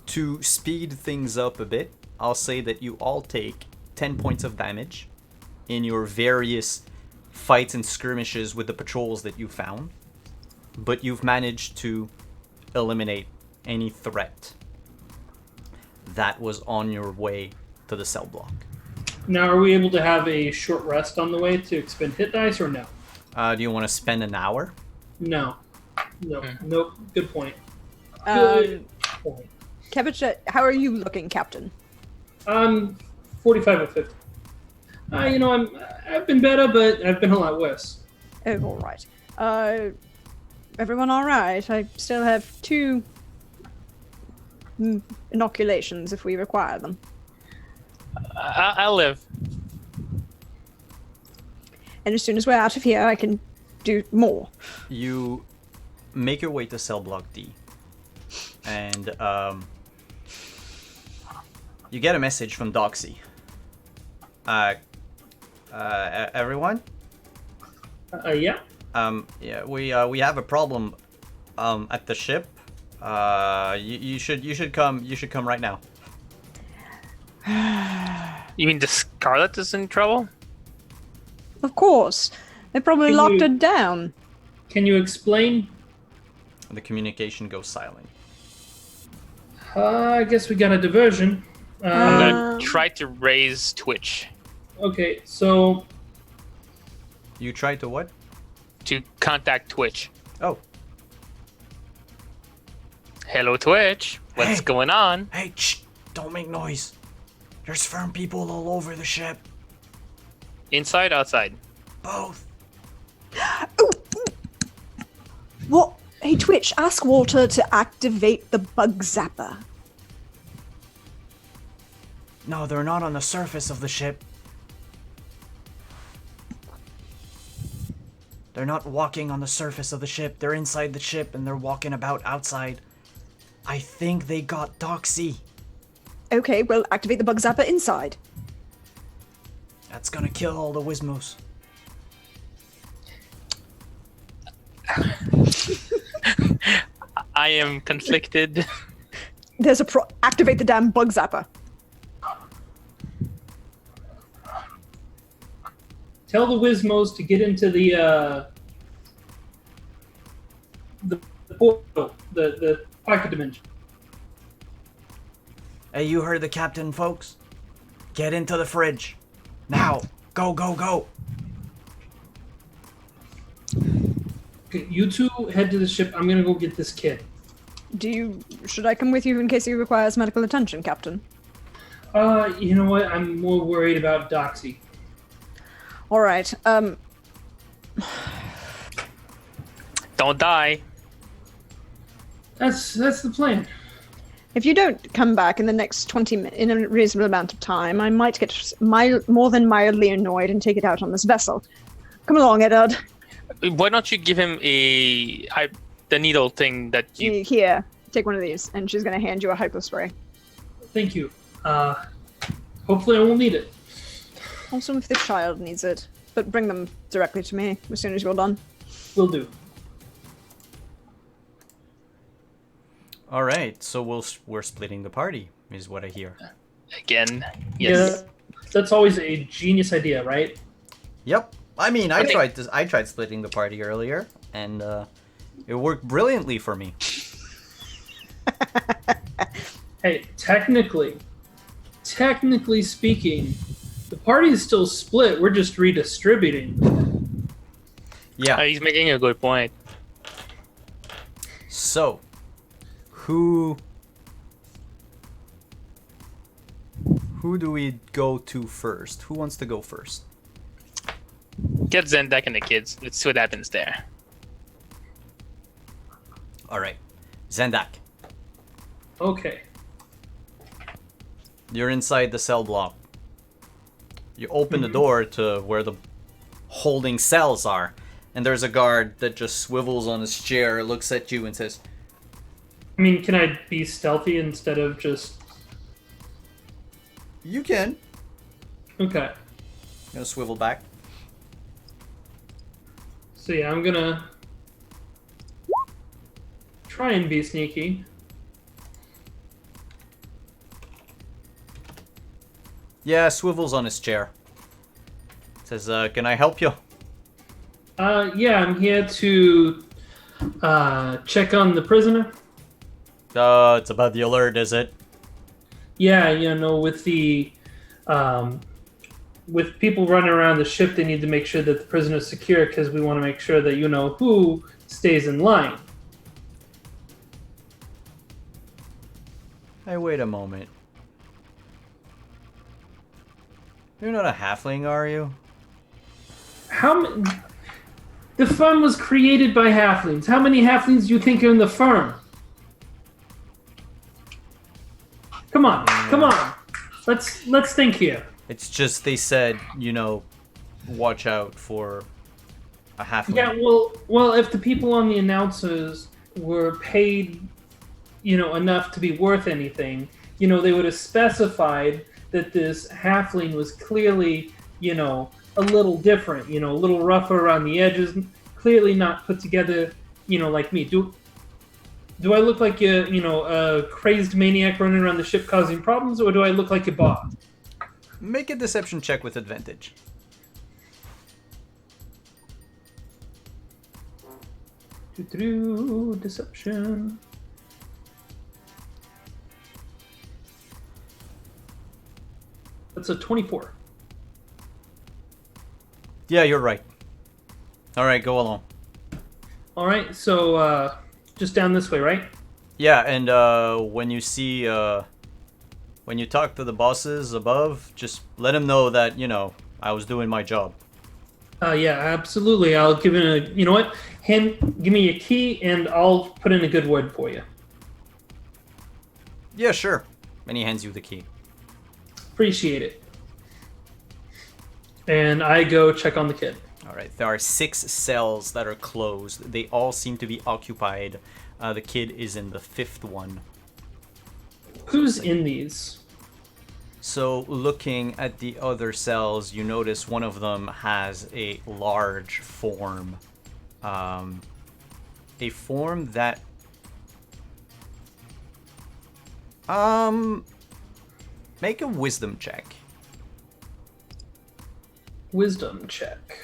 Speaker 1: To speed things up a bit, I'll say that you all take 10 points of damage in your various fights and skirmishes with the patrols that you found, but you've managed to eliminate any threat that was on your way to the cell block.
Speaker 2: Now, are we able to have a short rest on the way to expend hit dice or no?
Speaker 1: Do you want to spend an hour?
Speaker 2: No. No. Nope. Good point.
Speaker 4: Um,
Speaker 2: Good point.
Speaker 4: Kevich, how are you looking, Captain?
Speaker 2: I'm 45 or 50. I've been better, but I've been a lot worse.
Speaker 4: Oh, all right. Everyone all right? I still have 2 inoculations if we require them.
Speaker 3: I'll live.
Speaker 4: And as soon as we're out of here, I can do more.
Speaker 1: You make your way to cell block D, and you get a message from Doxy. Everyone?
Speaker 2: Yeah.
Speaker 1: Yeah, we have a problem at the ship. You should come right now.
Speaker 3: You mean the Scarlet is in trouble?
Speaker 4: Of course. They probably
Speaker 2: Can
Speaker 4: locked
Speaker 2: you-
Speaker 4: her down.
Speaker 2: Can you explain?
Speaker 1: The communication goes silent.
Speaker 2: I guess we got a diversion.
Speaker 3: I'm
Speaker 4: Um,
Speaker 3: gonna try to raise Twitch
Speaker 2: Okay, so
Speaker 1: You try to what?
Speaker 3: to contact Twitch.
Speaker 1: Oh,
Speaker 3: Hello, Twitch. What's
Speaker 1: Hey.
Speaker 3: going on?
Speaker 1: hey, shh! Don't make noise. There's firm people all over the ship.
Speaker 3: Inside, outside?
Speaker 1: Both.
Speaker 4: What? Hey, Twitch, ask Walter to activate the bug zapper.
Speaker 1: No, they're not on the surface of the ship. They're not walking on the surface of the ship. They're inside the ship and they're walking about outside. I think they got Doxy.
Speaker 4: Okay, well, activate the bug zapper inside.
Speaker 1: That's gonna kill all the Wismos.
Speaker 3: I am conflicted.
Speaker 4: There's a activate the damn bug zapper.
Speaker 2: Tell the Wismos to get into the portal, the pocket dimension.
Speaker 1: Hey, you heard the captain, folks? Get into the fridge. Now. Go, go, go.
Speaker 2: Okay, you two head to the ship. I'm gonna go get this kid.
Speaker 4: Should I come with you in case he requires medical attention, Captain?
Speaker 2: You know what? I'm more worried about Doxy.
Speaker 4: All right.
Speaker 3: Don't die.
Speaker 2: That's the plan.
Speaker 4: If you don't come back in the next 20 minutes, in a reasonable amount of time, I might get more than mildly annoyed and take it out on this vessel. Come along, Edward.
Speaker 3: Why don't you give him the needle thing that you...
Speaker 4: Here, take one of these, and she's going to hand you a hypo spray.
Speaker 2: Thank you. Hopefully I won't need it.
Speaker 4: Also, if the child needs it, but bring them directly to me as soon as you're done.
Speaker 2: Will do.
Speaker 1: All right, so we're splitting the party, is what I hear.
Speaker 3: Again. Yes.
Speaker 2: Yeah, that's always a genius idea, right?
Speaker 1: Yep. I mean, I
Speaker 3: think-
Speaker 1: tried splitting the party earlier, and it worked brilliantly for me.
Speaker 2: Hey, technically speaking, the party is still split. We're just redistributing.
Speaker 1: Yeah.
Speaker 3: He's making a good point.
Speaker 1: So, who do we go to first? Who wants to go first?
Speaker 3: Get Zendak and the kids. Let's see what happens there.
Speaker 1: All right, Zendak,
Speaker 2: Okay.
Speaker 1: you're inside the cell block. You open the door to where the holding cells are, and there's a guard that just swivels on his chair, looks at you, and says,
Speaker 2: I mean, can I be stealthy instead of just...
Speaker 1: "You can."
Speaker 2: Okay.
Speaker 1: Gonna swivel back.
Speaker 2: So yeah, I'm gonna try and be sneaky.
Speaker 1: Yeah, swivels on his chair. Says, "Can I help you?"
Speaker 2: Yeah, I'm here to check on the prisoner.
Speaker 1: It's about the alert, is it?
Speaker 2: Yeah, with the with people running around the ship, they need to make sure that the prisoner's secure because we want to make sure that who stays in line.
Speaker 1: Hey, wait a moment. You're not a halfling, are you?
Speaker 2: The firm was created by halflings. How many halflings do you think are in the firm? Come on. Let's think here.
Speaker 1: It's just they said, watch out for a halfling.
Speaker 2: Yeah, well, if the people on the announcers were paid, enough to be worth anything, they would have specified that this halfling was clearly, a little different, a little rougher around the edges, clearly not put together, like me. Do I look like a crazed maniac running around the ship causing problems, or do I look like a boss?
Speaker 1: Make a deception check with advantage.
Speaker 2: Deception. That's a 24.
Speaker 1: Yeah, you're right. All right, go along.
Speaker 2: All right, so just down this way, right?
Speaker 1: Yeah, and when you see, when you talk to the bosses above, just let them know that, I was doing my job.
Speaker 2: Yeah, absolutely. I'll give it a. You know what? Give me a key, and I'll put in a good word for you.
Speaker 1: Yeah, sure. And he hands you the key.
Speaker 2: Appreciate it. And I go check on the kid.
Speaker 1: All right, there are 6 cells that are closed. They all seem to be occupied. The kid is in the 5th one.
Speaker 2: Who's in these?
Speaker 1: So looking at the other cells, you notice one of them has a large form. A form that... Make a wisdom check.
Speaker 2: Wisdom check.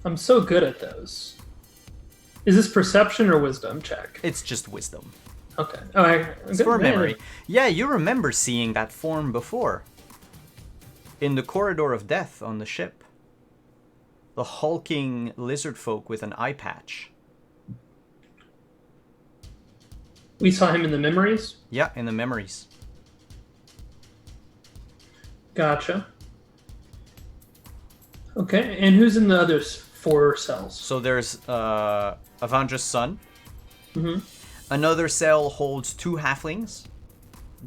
Speaker 2: I'm so good at those. Is this perception or wisdom check?
Speaker 1: It's just wisdom.
Speaker 2: Okay.
Speaker 1: It's for memory. Yeah, you remember seeing that form before. In the corridor of death on the ship. The hulking lizard folk with an eye patch.
Speaker 2: We saw him in the memories?
Speaker 1: Yeah, in the memories.
Speaker 2: Gotcha. Okay, and who's in the other 4 cells?
Speaker 1: So there's Avandra's son.
Speaker 2: Mm-hmm.
Speaker 1: Another cell holds 2 halflings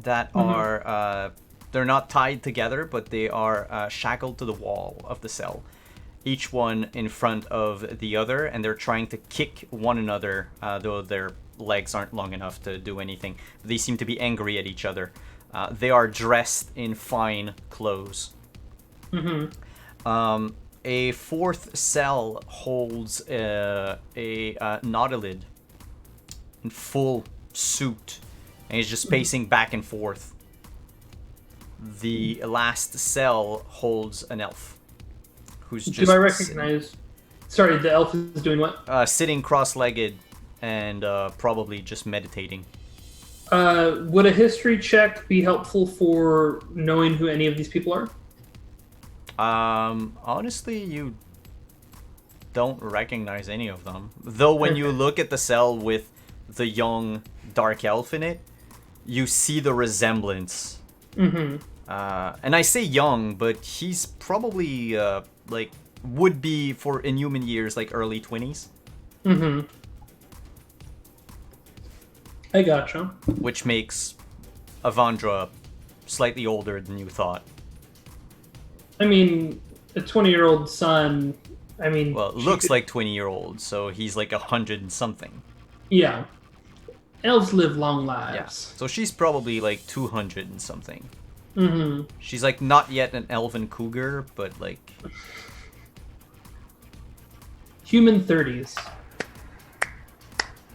Speaker 1: that are... they're not tied together, but they are shackled to the wall of the cell. Each one in front of the other, and they're trying to kick one another, though their legs aren't long enough to do anything. They seem to be angry at each other. They are dressed in fine clothes.
Speaker 2: Mm-hmm.
Speaker 1: A 4th cell holds a Nautilid in full suit, and he's just pacing back and forth. The last cell holds an elf, who's just...
Speaker 2: Do I recognize... Sorry, the elf is doing what?
Speaker 1: Sitting cross-legged and probably just meditating.
Speaker 2: Would a history check be helpful for knowing who any of these people are?
Speaker 1: Honestly, you don't recognize any of them. Though when you look at the cell with the young dark elf in it, you see the resemblance.
Speaker 2: Mm-hmm.
Speaker 1: And I say young, but he's probably, like, would be for in human years, like early 20s.
Speaker 2: Mm-hmm. I gotcha.
Speaker 1: Which makes Avandra slightly older than you thought.
Speaker 2: I mean, a 20-year-old son, I mean...
Speaker 1: Well, it looks like 20-year-old, so he's like 100 and something.
Speaker 2: Yeah. Elves live long
Speaker 1: Yeah.
Speaker 2: lives.
Speaker 1: So she's probably like 200 and something.
Speaker 2: Mm-hmm.
Speaker 1: She's like not yet an elven cougar, but like...
Speaker 2: Human 30s.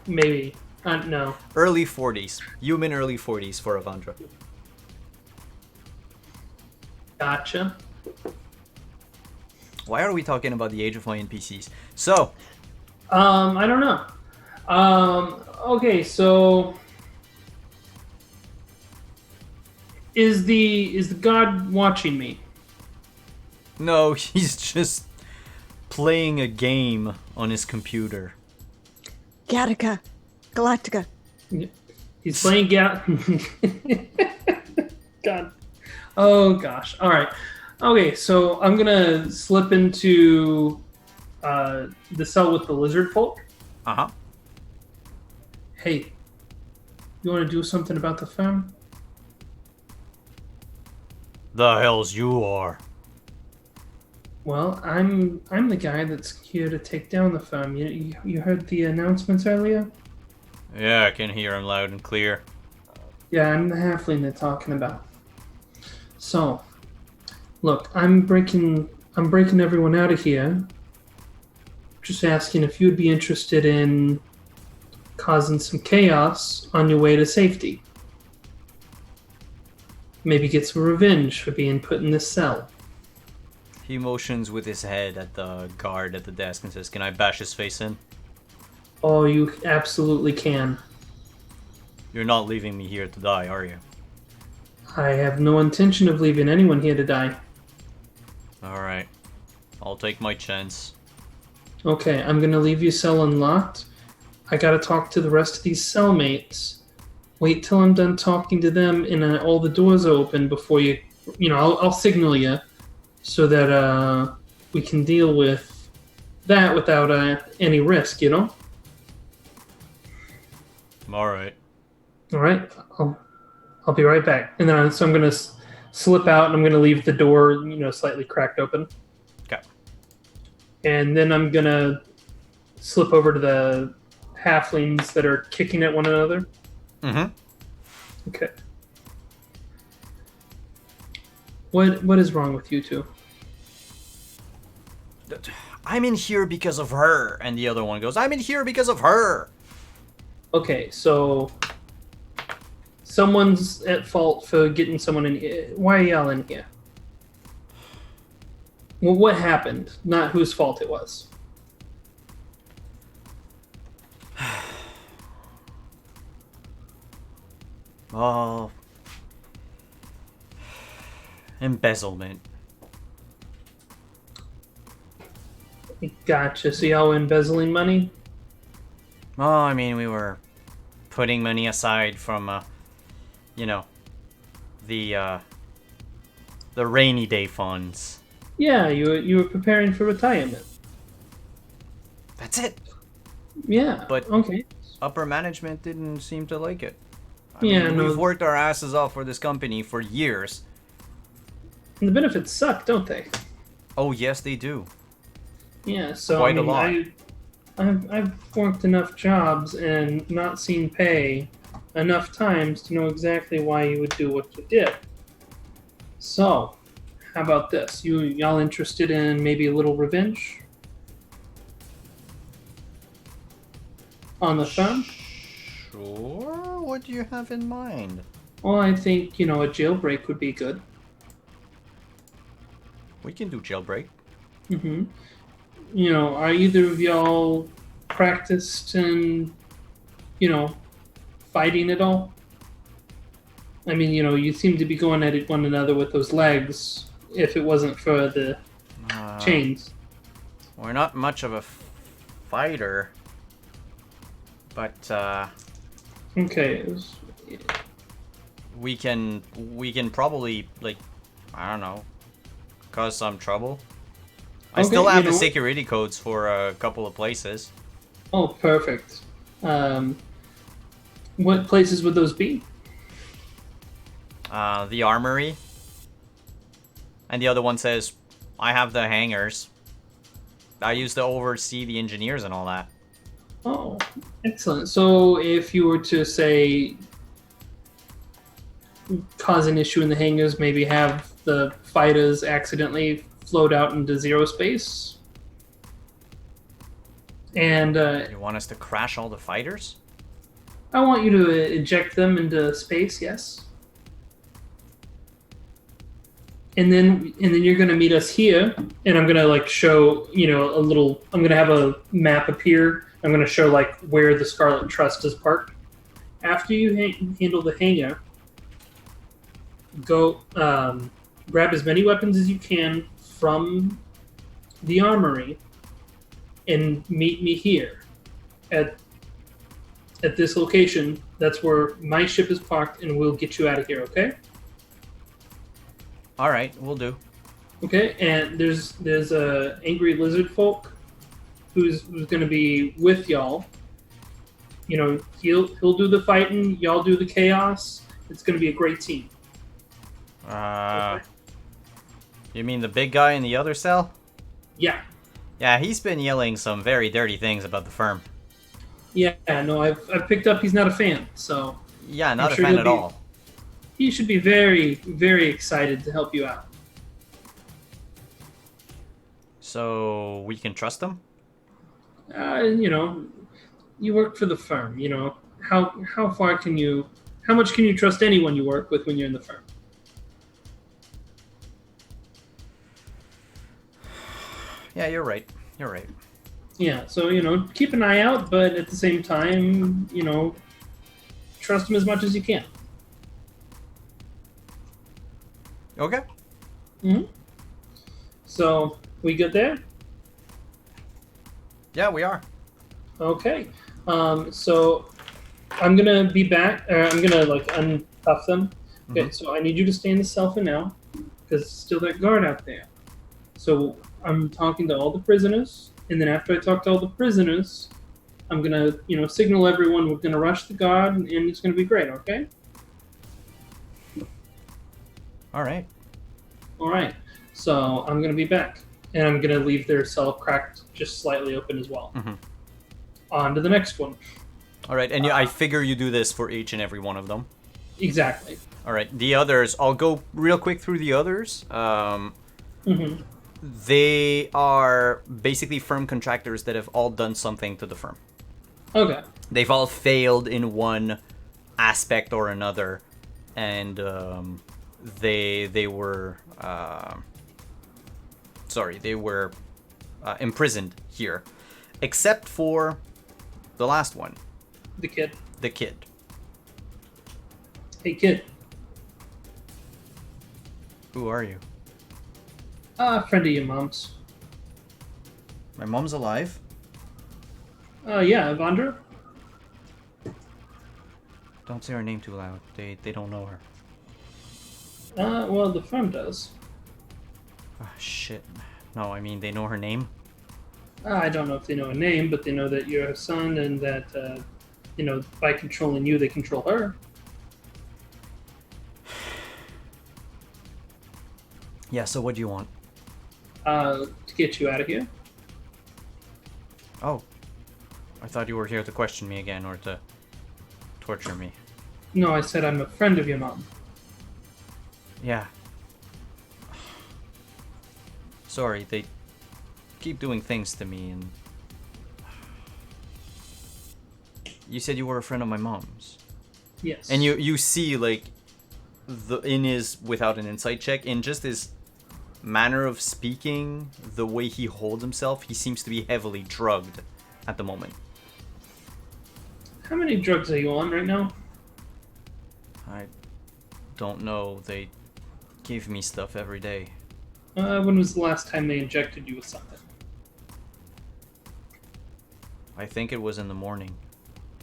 Speaker 2: Maybe. No.
Speaker 1: Early 40s. Human early 40s for Avandra.
Speaker 2: Gotcha.
Speaker 1: Why are we talking about the age of my NPCs? So...
Speaker 2: I don't know. Okay, so... Is the god watching me?
Speaker 1: No, he's just playing a game on his computer.
Speaker 4: Gattaca. Galactica.
Speaker 2: He's playing God. Oh gosh. All right. Okay, so I'm gonna slip into the cell with the lizard folk.
Speaker 1: Uh-huh.
Speaker 2: Hey, you want to do something about the firm?
Speaker 1: The hells you are.
Speaker 2: Well, I'm the guy that's here to take down the firm. You heard the announcements earlier?
Speaker 1: Yeah, I can hear him loud and clear.
Speaker 2: Yeah, I'm the halfling they're talking about. So, look, I'm breaking everyone out of here. Just asking if you'd be interested in causing some chaos on your way to safety. Maybe get some revenge for being put in this cell.
Speaker 1: He motions with his head at the guard at the desk and says, "Can I bash his face in?"
Speaker 2: Oh, you absolutely can.
Speaker 1: You're not leaving me here to die, are you?
Speaker 2: I have no intention of leaving anyone here to die.
Speaker 1: Alright. I'll take my chance.
Speaker 2: Okay, I'm gonna leave your cell unlocked. I gotta talk to the rest of these cellmates. Wait till I'm done talking to them and all the doors are open before I'll signal you so that we can deal with that without any risk,
Speaker 1: Alright.
Speaker 2: All right, I'll be right back. And then I'm gonna slip out and I'm gonna leave the door, slightly cracked open.
Speaker 1: Okay.
Speaker 2: And then I'm gonna slip over to the halflings that are kicking at one another.
Speaker 1: Mm-hmm.
Speaker 2: Okay. What is wrong with you two?
Speaker 1: I'm in here because of her. And the other one goes, I'm in here because of her.
Speaker 2: Okay, so someone's at fault for getting someone in here. Why are y'all in here? Well, what happened? Not whose fault it was.
Speaker 1: Oh. Embezzlement.
Speaker 2: Gotcha. So y'all were embezzling money?
Speaker 1: Oh, I mean, we were putting money aside from, you know, the rainy day funds.
Speaker 2: Yeah, you were preparing for retirement.
Speaker 1: That's it.
Speaker 2: Yeah.
Speaker 1: But-
Speaker 2: okay.
Speaker 1: Upper management didn't seem to like it. I
Speaker 2: Yeah,
Speaker 1: mean,
Speaker 2: no.
Speaker 1: we've worked our asses off for this company for years.
Speaker 2: And the benefits suck, don't they?
Speaker 1: Oh, yes, they do.
Speaker 2: Yeah. So
Speaker 1: Quite
Speaker 2: I
Speaker 1: a
Speaker 2: mean,
Speaker 1: lot.
Speaker 2: I've worked enough jobs and not seen pay enough times to know exactly why you would do what you did. So, how about this? Y'all interested in maybe a little revenge on the firm?
Speaker 1: Sure. What do you have in mind?
Speaker 2: Well, I think a jailbreak would be good.
Speaker 1: We can do jailbreak.
Speaker 2: Mm-hmm. Are either of y'all practiced in, fighting at all? I mean, you seem to be going at one another with those legs. If it wasn't for the chains.
Speaker 1: We're not much of a fighter, but
Speaker 2: Okay.
Speaker 1: we can probably, like, I don't know, cause some trouble. I
Speaker 2: Okay,
Speaker 1: still have
Speaker 2: you
Speaker 1: the
Speaker 2: know-
Speaker 1: security codes for a couple of places.
Speaker 2: Oh, perfect. What places would those be?
Speaker 1: The armory. And the other one says, I have the hangars. I used to oversee the engineers and all that.
Speaker 2: Oh, excellent. So if you were to say cause an issue in the hangars, maybe have the fighters accidentally float out into zero space. And
Speaker 1: You want us to crash all the fighters?
Speaker 2: I want you to eject them into space, yes. And then you're gonna meet us here, and I'm gonna show a little. I'm gonna have a map appear. I'm gonna show where the Scarlet Trust is parked. After you handle the hangar, go grab as many weapons as you can from the armory, and meet me here at this location. That's where my ship is parked, and we'll get you out of here. Okay.
Speaker 1: All right, we'll do.
Speaker 2: Okay, and there's a angry lizard folk who's going to be with y'all. He'll do the fighting, y'all do the chaos. It's going to be a great team.
Speaker 1: You mean the big guy in the other cell?
Speaker 2: Yeah,
Speaker 1: Yeah, he's been yelling some very dirty things about the firm.
Speaker 2: yeah. No, I've picked up. He's not a fan, so
Speaker 1: Yeah, not
Speaker 2: sure
Speaker 1: a fan
Speaker 2: he'll
Speaker 1: at
Speaker 2: be-
Speaker 1: all.
Speaker 2: he should be very, very excited to help you out.
Speaker 1: So we can trust him?
Speaker 2: You work for the firm. How far can you? How much can you trust anyone you work with when you're in the firm?
Speaker 1: Yeah, you're right. You're right.
Speaker 2: Yeah, so keep an eye out, but at the same time, trust them as much as you can.
Speaker 1: Okay.
Speaker 2: So we good there?
Speaker 1: Yeah, we are.
Speaker 2: Okay. So I'm gonna be back. I'm gonna uncuff them. Okay. So I need you to stay in the cell for now, because there's still that guard out there. So I'm talking to all the prisoners, and then after I talk to all the prisoners, I'm gonna signal everyone we're gonna rush the guard, and it's gonna be great. Okay.
Speaker 1: All right.
Speaker 2: All right. So I'm gonna be back, and I'm gonna leave their cell cracked just slightly open as well.
Speaker 1: Mhm.
Speaker 2: On to the next one.
Speaker 1: All right, and I figure you do this for each and every one of them.
Speaker 2: Exactly.
Speaker 1: All right, the others. I'll go real quick through the others.
Speaker 2: Hmm.
Speaker 1: They are basically firm contractors that have all done something to the firm.
Speaker 2: Okay.
Speaker 1: They've all failed in one aspect or another, and they were imprisoned here, except for the last one,
Speaker 2: The kid.
Speaker 1: the kid.
Speaker 2: Hey, kid.
Speaker 1: Who are you?
Speaker 2: Friend of your mom's.
Speaker 1: My mom's alive.
Speaker 2: Yeah, Evandra.
Speaker 1: Don't say her name too loud. They don't know her.
Speaker 2: Well, the firm does.
Speaker 1: Ah, shit. No, I mean they know her name.
Speaker 2: I don't know if they know her name, but they know that you're her son, and that by controlling you, they control her.
Speaker 1: Yeah. So what do you want?
Speaker 2: To get you out of here.
Speaker 1: Oh, I thought you were here to question me again or to torture me.
Speaker 2: No, I said I'm a friend of your mom.
Speaker 1: Yeah. Sorry, they keep doing things to me, and you said you were a friend of my mom's.
Speaker 2: Yes.
Speaker 1: And you see, like, in his, without an insight check, in just his manner of speaking, the way he holds himself, he seems to be heavily drugged at the moment.
Speaker 2: How many drugs are you on right now?
Speaker 1: I don't know. They give me stuff every day.
Speaker 2: When was the last time they injected you with something?
Speaker 1: I think it was in the morning.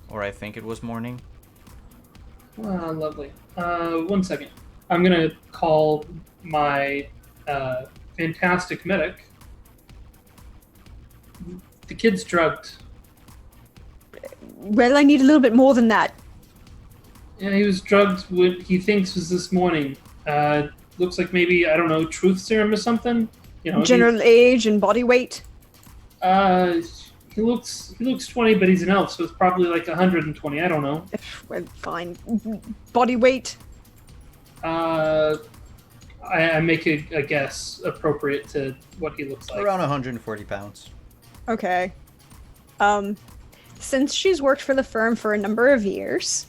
Speaker 1: Or I think it was morning.
Speaker 2: Lovely. 1 second. I'm gonna call my fantastic medic. The kid's drugged.
Speaker 4: Well, I need a little bit more than that.
Speaker 2: Yeah, he was drugged. What he thinks was this morning. Looks like maybe, I don't know, truth serum or something.
Speaker 4: General age and body weight.
Speaker 2: He looks 20, but he's an elf, so it's probably like 120. I don't know.
Speaker 4: Well, fine. Body weight.
Speaker 2: I make a guess appropriate to what he looks like.
Speaker 1: Around 140 pounds.
Speaker 4: Okay. Since she's worked for the firm for a number of years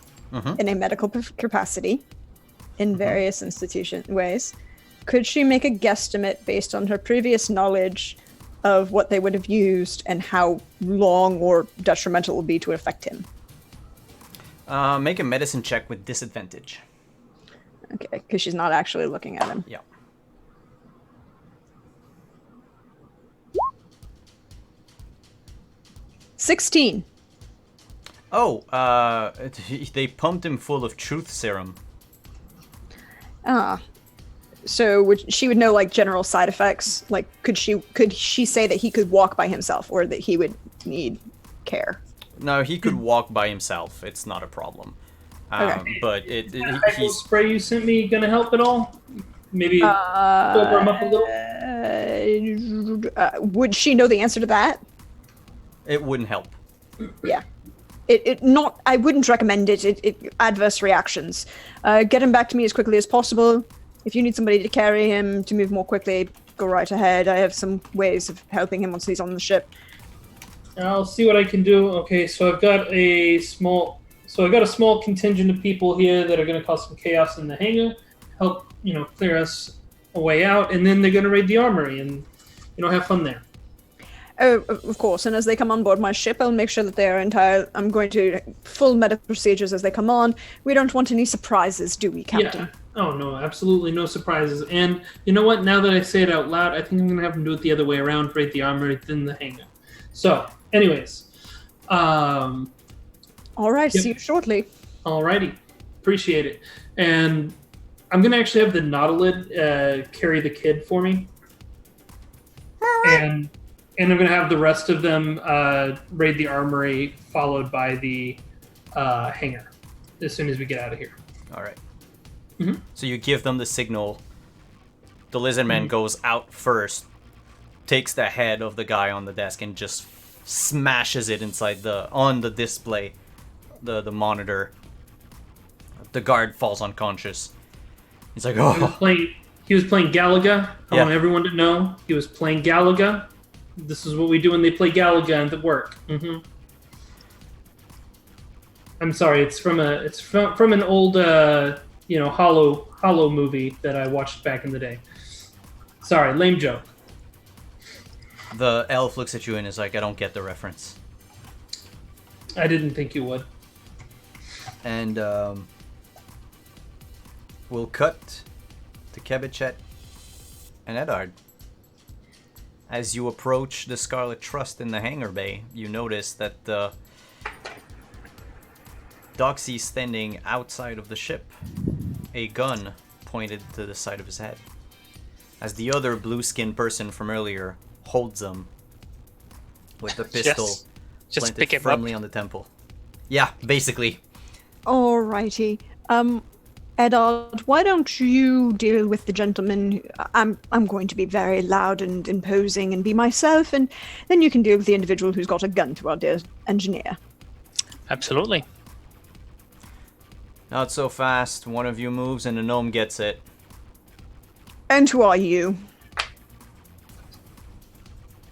Speaker 4: in a medical capacity in various ways, could she make a guesstimate based on her previous knowledge of what they would have used and how long or detrimental it would be to affect him?
Speaker 1: Make a medicine check with disadvantage.
Speaker 4: Okay, because she's not actually looking at him.
Speaker 1: Yeah.
Speaker 4: $16.
Speaker 1: Oh, they pumped him full of truth serum.
Speaker 4: So she would know like general side effects. Like, could she say that he could walk by himself or that he would need care?
Speaker 1: No, he could walk by himself. It's not a problem.
Speaker 4: Okay.
Speaker 1: But
Speaker 2: That
Speaker 1: he's
Speaker 2: spray you sent me gonna help at all? Maybe sober him up a little?
Speaker 4: Would she know the answer to that?
Speaker 1: it wouldn't help.
Speaker 4: Yeah. I wouldn't recommend it. It adverse reactions. Get him back to me as quickly as possible. If you need somebody to carry him to move more quickly, go right ahead. I have some ways of helping him once he's on the ship.
Speaker 2: I'll see what I can do. Okay, so I've got a small contingent of people here that are going to cause some chaos in the hangar, help clear us a way out, and then they're going to raid the armory and have fun there.
Speaker 4: Oh, of course. And as they come on board my ship, I'll make sure that they are entire. I'm going to full medical procedures as they come on. We don't want any surprises, do we, Captain?
Speaker 2: Yeah. Oh no, absolutely no surprises. And you know what? Now that I say it out loud, I think I'm going to have them do it the other way around: raid the armory, then the hangar. So, anyways,
Speaker 4: All right.
Speaker 2: Yep.
Speaker 4: See you shortly.
Speaker 2: Alrighty, appreciate it. And I'm gonna actually have the Nautilid carry the kid for me, and I'm gonna have the rest of them raid the armory, followed by the hangar as soon as we get out of here.
Speaker 1: All right.
Speaker 2: Mhm.
Speaker 1: So you give them the signal. The lizard man goes out first, takes the head of the guy on the desk, and just smashes it on the display, the monitor. The guard falls unconscious. He's like,
Speaker 2: He was
Speaker 1: oh.
Speaker 2: playing. He was playing Galaga. I
Speaker 1: Yeah.
Speaker 2: want everyone to know he was playing Galaga. This is what we do when they play Galaga and at work. I'm sorry. It's from an old Hollow movie that I watched back in the day. Sorry, lame joke.
Speaker 1: The elf looks at you and is like, I don't get the reference.
Speaker 2: I didn't think you would.
Speaker 1: And we'll cut to Kebichet and Edard. As you approach the Scarlet Trust in the hangar bay, you notice that Doxy's standing outside of the ship, a gun pointed to the side of his head, as the other blue-skinned person from earlier holds him with the pistol
Speaker 3: Just
Speaker 1: planted
Speaker 3: pick him
Speaker 1: firmly
Speaker 3: up.
Speaker 1: on the temple. Yeah, basically.
Speaker 4: Alrighty. Eddard, why don't you deal with the gentleman? I'm going to be very loud and imposing and be myself, and then you can deal with the individual who's got a gun to our dear engineer.
Speaker 3: Absolutely.
Speaker 1: Not so fast. One of you moves and the gnome gets it.
Speaker 4: And who are you?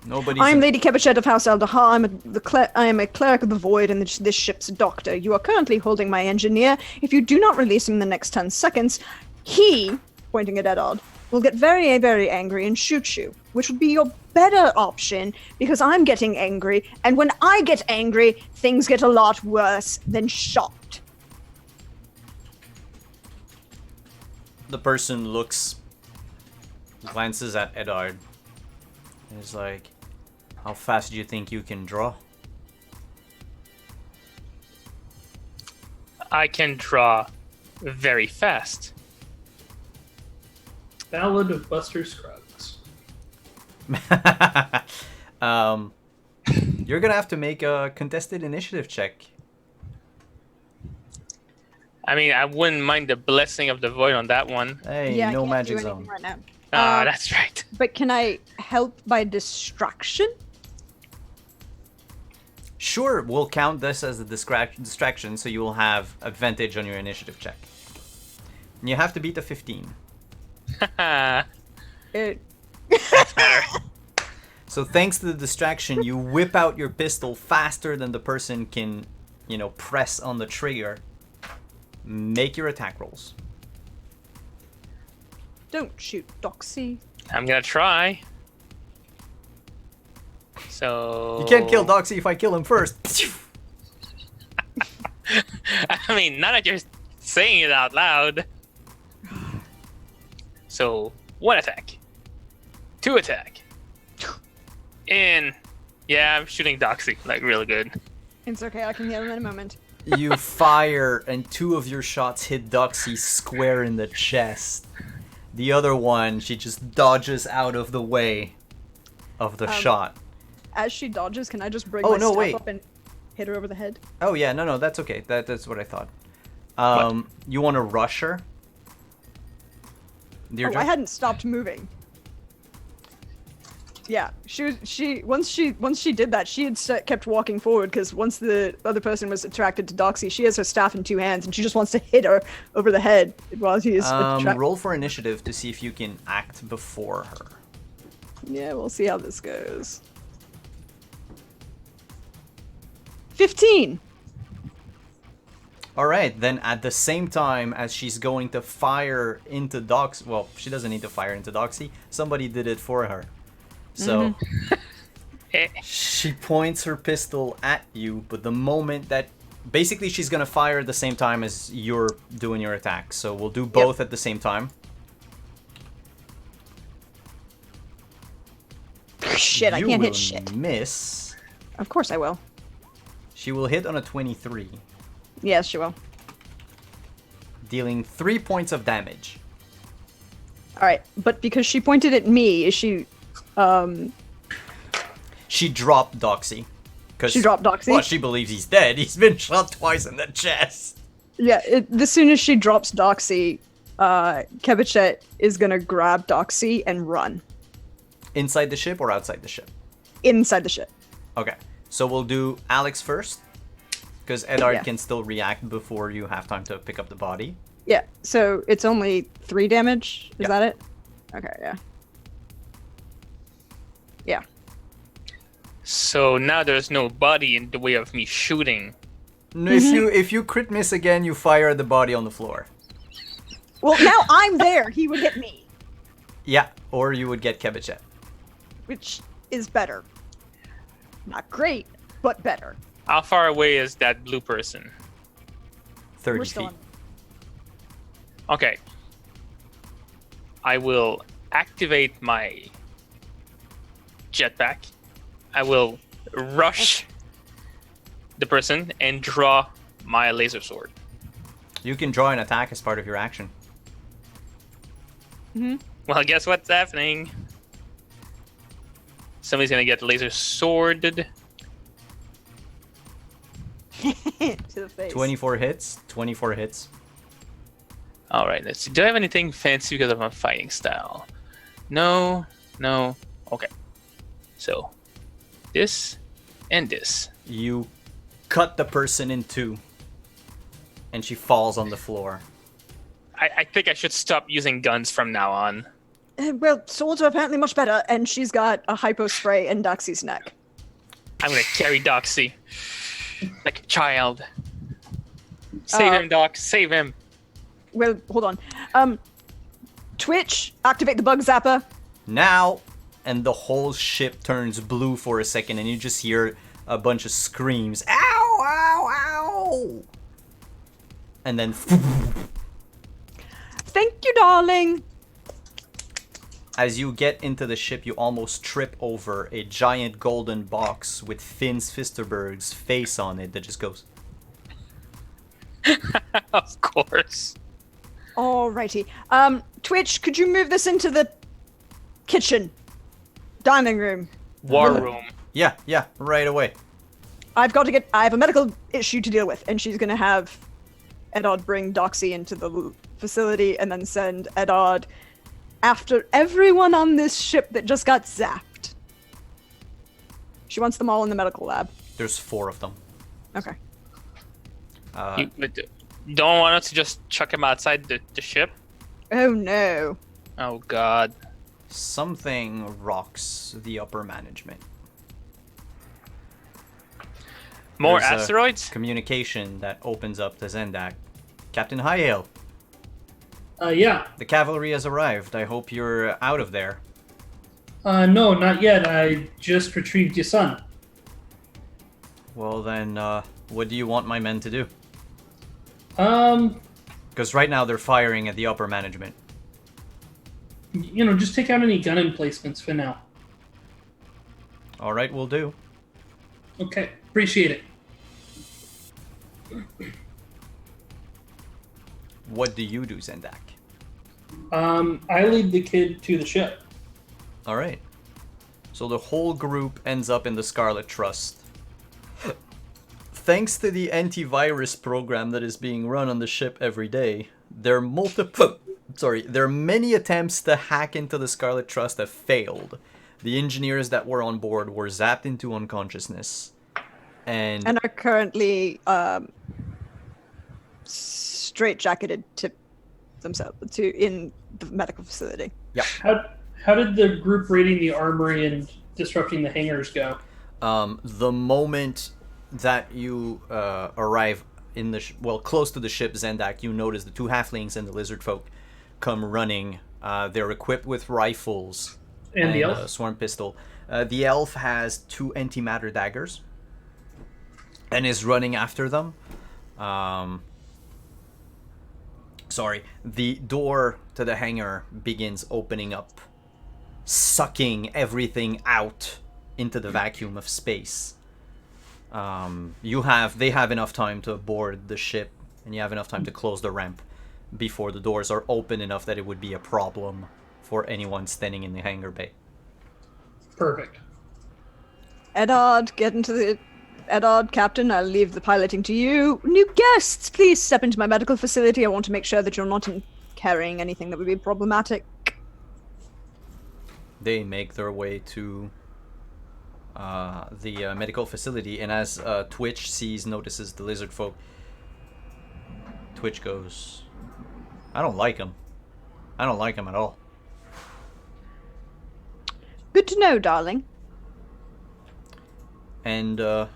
Speaker 1: Nobody's.
Speaker 4: I'm Lady Kebichet of House Eldahar. I am a cleric of the Void and this ship's doctor. You are currently holding my engineer. If you do not release him in the next 10 seconds, he, pointing at Eddard, will get very, very angry and shoot you, which would be your better option because I'm getting angry, and when I get angry, things get a lot worse than shot.
Speaker 1: The person glances at Eddard, and is like, how fast do you think you can draw?
Speaker 3: I can draw very fast.
Speaker 2: Ballad of Buster Scruggs.
Speaker 1: You're gonna have to make a contested initiative check.
Speaker 3: I mean, I wouldn't mind the blessing of the void on that one.
Speaker 1: Hey,
Speaker 4: Yeah, I
Speaker 1: no
Speaker 4: can't
Speaker 1: magic
Speaker 4: do anything
Speaker 1: zone.
Speaker 4: right now.
Speaker 3: Ah, that's right.
Speaker 4: But can I help by distraction?
Speaker 1: Sure, we'll count this as a distraction, so you will have advantage on your initiative check. And you have to beat a 15.
Speaker 4: It,
Speaker 3: That's better.
Speaker 1: So thanks to the distraction, you whip out your pistol faster than the person can, press on the trigger. Make your attack rolls.
Speaker 4: don't shoot, Doxy.
Speaker 3: I'm gonna try. So
Speaker 1: You can't kill Doxy if I kill him first.
Speaker 3: I mean, now that you're saying it out loud. So 1 attack, 2 attack, and yeah, I'm shooting Doxy like really good.
Speaker 4: It's okay, I can heal him in a moment.
Speaker 1: You fire, and 2 of your shots hit Doxy square in the chest. The other one, she just dodges out of the way of the shot.
Speaker 4: As she dodges, can I just bring
Speaker 1: Oh,
Speaker 4: my
Speaker 1: no,
Speaker 4: staff
Speaker 1: wait.
Speaker 4: up and hit her over the head?
Speaker 1: Oh yeah, no, that's okay. That's what I thought.
Speaker 3: What?
Speaker 1: You want to rush her? Deirdre?
Speaker 4: I hadn't stopped moving. Yeah, once she did that, she had kept walking forward because once the other person was attracted to Doxy, she has her staff in 2 hands and she just wants to hit her over the head while he is attracted.
Speaker 1: Roll for initiative to see if you can act before her.
Speaker 4: Yeah, we'll see how this goes. 15.
Speaker 1: All right, then at the same time as she's going to fire into Doxy, well, she doesn't need to fire into Doxy. Somebody did it for her. So she points her pistol at you, but the moment that basically she's gonna fire at the same time as you're doing your attack. So we'll do both at the same time.
Speaker 4: Shit, I
Speaker 1: You
Speaker 4: can't
Speaker 1: will
Speaker 4: hit shit.
Speaker 1: Miss.
Speaker 4: Of course I will.
Speaker 1: She will hit on a 23,
Speaker 4: Yes, she will.
Speaker 1: dealing 3 points of damage.
Speaker 4: Alright, but because she pointed at me, is she...
Speaker 1: She dropped Doxy.
Speaker 4: She dropped Doxy?
Speaker 1: Well, she believes he's dead. He's been shot twice in the chest.
Speaker 4: Yeah, as soon as she drops Doxy, Kebichet is gonna grab Doxy and run.
Speaker 1: Inside the ship or outside the ship?
Speaker 4: Inside the ship.
Speaker 1: Okay, so we'll do Alex first. Because Edard
Speaker 4: Yeah.
Speaker 1: can still react before you have time to pick up the body.
Speaker 4: Yeah, so it's only 3 damage. Is
Speaker 1: Yeah.
Speaker 4: that it? Okay, yeah. Yeah.
Speaker 3: So now there's no body in the way of me shooting.
Speaker 1: No, if you crit miss again, you fire the body on the floor.
Speaker 4: Well, now I'm there. He would hit me,
Speaker 1: Yeah, or you would get Kebichet.
Speaker 4: which is better. Not great, but better.
Speaker 3: How far away is that blue person?
Speaker 1: 30
Speaker 4: We're still
Speaker 1: feet.
Speaker 4: on.
Speaker 3: Okay. I will activate my jetpack. I will rush the person and draw my laser sword.
Speaker 1: You can draw an attack as part of your action.
Speaker 3: Well, guess what's happening? Somebody's gonna get laser sworded.
Speaker 4: To the face.
Speaker 1: 24 hits. 24 hits.
Speaker 3: All right, let's see. Do I have anything fancy because of my fighting style? No, no. Okay. So, this and this.
Speaker 1: You cut the person in two. And she falls on the floor.
Speaker 3: I think I should stop using guns from now on.
Speaker 4: Well, swords are apparently much better, and she's got a hypo spray in Doxy's neck.
Speaker 3: I'm gonna carry Doxy like a child. Save him, Doc. Save him.
Speaker 4: Well, hold on. Twitch, activate the bug zapper.
Speaker 1: Now, and the whole ship turns blue for a second, and you just hear a bunch of screams. Ow, ow, ow! And then
Speaker 4: Thank you, darling.
Speaker 1: as you get into the ship, you almost trip over a giant golden box with Finn's Fisterberg's face on it that just goes.
Speaker 3: Of course.
Speaker 4: Alrighty. Twitch, could you move this into the kitchen, dining room?
Speaker 3: War room.
Speaker 1: Yeah, right away.
Speaker 4: I have a medical issue to deal with, and she's gonna have Edard bring Doxy into the facility and then send Edard after everyone on this ship that just got zapped. She wants them all in the medical lab.
Speaker 1: There's 4 of them.
Speaker 4: Okay.
Speaker 3: You don't want us to just chuck him outside the ship?
Speaker 4: Oh no.
Speaker 3: Oh god.
Speaker 1: Something rocks the upper management.
Speaker 3: More
Speaker 1: There's a
Speaker 3: asteroids?
Speaker 1: Communication that opens up to Zendak. Captain Highale,
Speaker 2: Yeah.
Speaker 1: the cavalry has arrived. I hope you're out of there.
Speaker 2: No, not yet. I just retrieved your son.
Speaker 1: Well then, what do you want my men to do?
Speaker 2: Um,
Speaker 1: Because right now they're firing at the upper management.
Speaker 2: just take out any gun emplacements for now.
Speaker 1: Alright, we'll do.
Speaker 2: Okay, appreciate it.
Speaker 1: What do you do, Zendak?
Speaker 2: I lead the kid to the ship.
Speaker 1: Alright. So the whole group ends up in the Scarlet Trust. Thanks to the antivirus program that is being run on the ship every day, there are many attempts to hack into the Scarlet Trust have failed. The engineers that were on board were zapped into unconsciousness. And
Speaker 4: And are currently straitjacketed to themselves in the medical facility.
Speaker 2: How did the group raiding the armory and disrupting the hangars go?
Speaker 1: the moment that you arrive in the close to the ship, Zendak, you notice the 2 halflings and the lizard folk come running. They're equipped with rifles
Speaker 2: And the
Speaker 1: a
Speaker 2: elf?
Speaker 1: swarm pistol. The elf has 2 antimatter daggers and is running after them. Sorry, the door to the hangar begins opening up, sucking everything out into the vacuum of space. They have enough time to board the ship, and you have enough time to close the ramp before the doors are open enough that it would be a problem for anyone standing in the hangar bay.
Speaker 2: Perfect.
Speaker 4: Edard, Captain, I'll leave the piloting to you. New guests, please step into my medical facility. I want to make sure that you're not carrying anything that would be problematic.
Speaker 1: They make their way to the medical facility, and as Twitch notices the lizard folk, Twitch goes, I don't like him. I don't like him at all.
Speaker 4: Good to know, darling.
Speaker 1: And the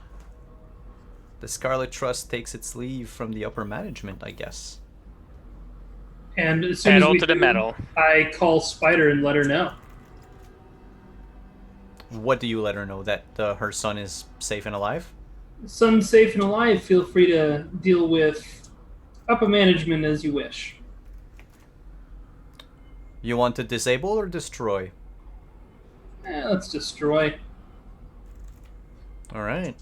Speaker 1: Scarlet Trust takes its leave from the upper management, I guess.
Speaker 2: And as soon
Speaker 3: Pedal
Speaker 2: as we
Speaker 3: to the
Speaker 2: do,
Speaker 3: metal.
Speaker 2: I call Spider and let her know.
Speaker 1: What do you let her know? That her son is safe and alive?
Speaker 2: Son's safe and alive. Feel free to deal with upper management as you wish.
Speaker 1: You want to disable or destroy?
Speaker 2: Let's destroy.
Speaker 1: Alright.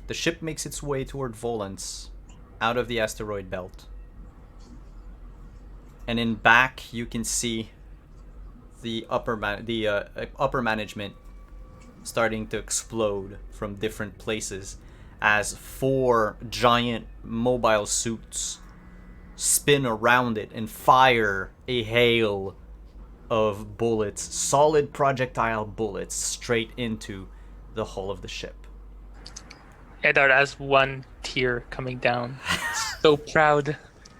Speaker 1: The ship makes its way toward Volans, out of the asteroid belt. And in back, you can see the upper management starting to explode from different places as 4 giant mobile suits spin around it and fire a hail of bullets, solid projectile bullets, straight into the hull of the ship.
Speaker 3: Eddard has one tear coming down. So proud.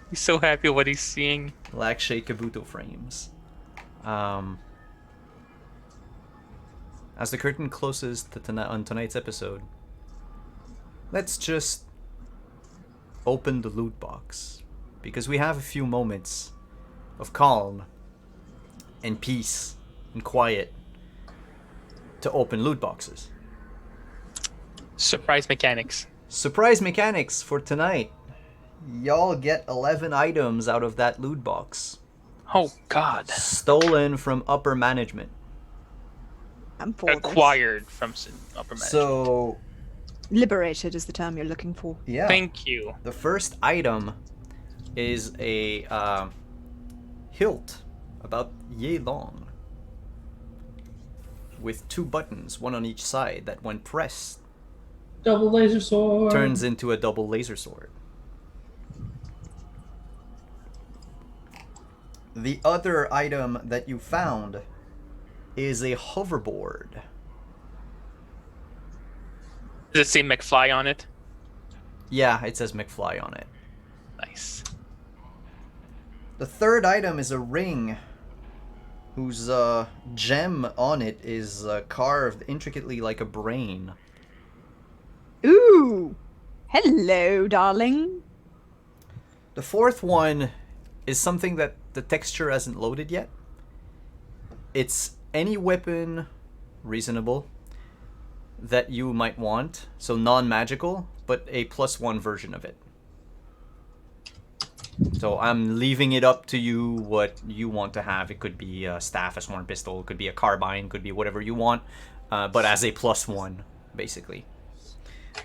Speaker 3: He's so happy what he's seeing.
Speaker 1: Lakshay Kabuto frames. As the curtain closes on tonight's episode, let's just open the loot box, because we have a few moments of calm and peace and quiet to open loot boxes.
Speaker 3: Surprise mechanics.
Speaker 1: Surprise mechanics for tonight. Y'all get 11 items out of that loot box,
Speaker 3: Oh God.
Speaker 1: stolen from upper management.
Speaker 4: I'm for this.
Speaker 3: Acquired from upper management.
Speaker 1: So,
Speaker 4: Liberated is the term you're looking for.
Speaker 1: yeah.
Speaker 3: Thank you.
Speaker 1: The first item is a hilt about yay long, with 2 buttons, one on each side, that when pressed
Speaker 2: Double laser sword.
Speaker 1: turns into a double laser sword. The other item that you found is a hoverboard.
Speaker 3: Does it say McFly on it?
Speaker 1: Yeah, it says McFly on it.
Speaker 3: Nice.
Speaker 1: The third item is a ring whose gem on it is carved intricately like a brain.
Speaker 4: Ooh! Hello, darling.
Speaker 1: The fourth one is something that the texture hasn't loaded yet. It's any weapon reasonable that you might want, so non-magical, but a +1 version of it. So I'm leaving it up to you what you want to have. It could be a staff, a sworn pistol, it could be a carbine, could be whatever you want, but as a +1, basically.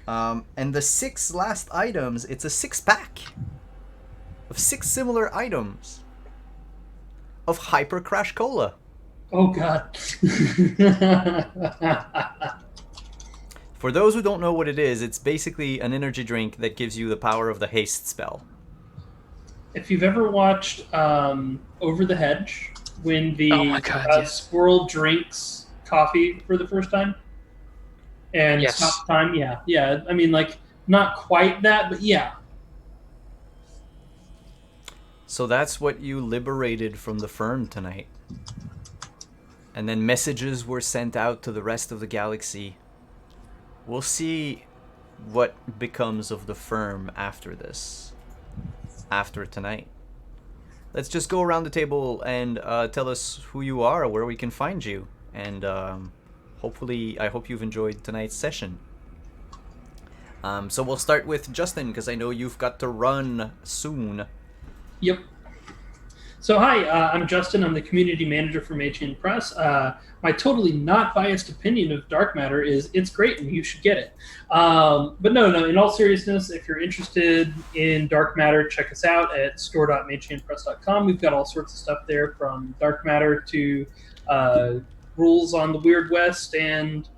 Speaker 1: And the 6 last items, it's a 6-pack of 6 similar items of Hyper Crash Cola.
Speaker 2: Oh God.
Speaker 1: For those who don't know what it is, it's basically an energy drink that gives you the power of the haste spell.
Speaker 2: If you've ever watched Over the Hedge, when the
Speaker 3: Oh my God, yes.
Speaker 2: squirrel drinks coffee for the first time, and
Speaker 3: Yes.
Speaker 2: stops time, yeah. I mean, like, not quite that, but yeah.
Speaker 1: So that's what you liberated from the firm tonight. And then messages were sent out to the rest of the galaxy. We'll see what becomes of the firm after this. After tonight. Let's just go around the table and tell us who you are, where we can find you. And hopefully, I hope you've enjoyed tonight's session. So we'll start with Justin, because I know you've got to run soon.
Speaker 2: Yep. So hi, I'm Justin. I'm the community manager for Mage Press. My totally not biased opinion of Dark Matter is it's great and you should get it. But no, in all seriousness, if you're interested in Dark Matter, check us out at store.magepress.com. We've got all sorts of stuff there, from Dark Matter to rules on the Weird West and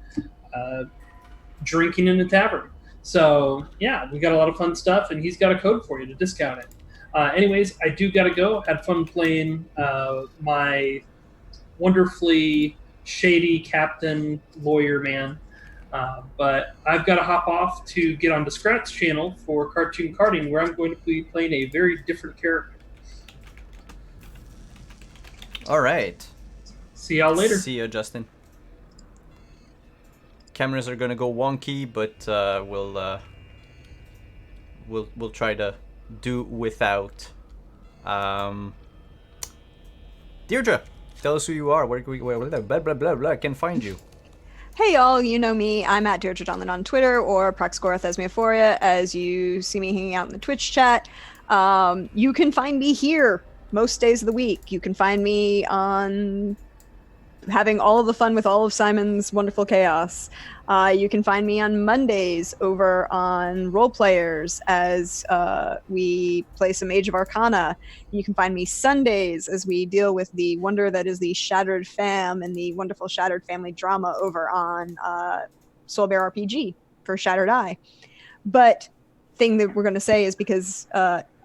Speaker 2: drinking in a tavern. So yeah, we got a lot of fun stuff, and he's got a code for you to discount it. Anyways, I do gotta go. Had fun playing my wonderfully shady captain lawyer man. But I've got to hop off to get on Scrat's channel for Cartoon Carding, where I'm going to be playing a very different character.
Speaker 1: All right.
Speaker 2: See y'all later.
Speaker 1: See you, Justin. Cameras are gonna go wonky, but we'll try to do without. Deirdre, tell us who you are. Where can find you?
Speaker 4: Hey y'all, you know me. I'm at Deirdre Donlin on Twitter or Proxgora Thesmophoria as you see me hanging out in the Twitch chat. You can find me here most days of the week. You can find me on having all of the fun with all of Simon's wonderful chaos. You can find me on Mondays over on Role Players as we play some Age of Arcana. You can find me Sundays as we deal with the wonder that is the Shattered Fam and the wonderful Shattered Family drama over on Soul Bear RPG for Shattered Eye. But thing that we're going to say is because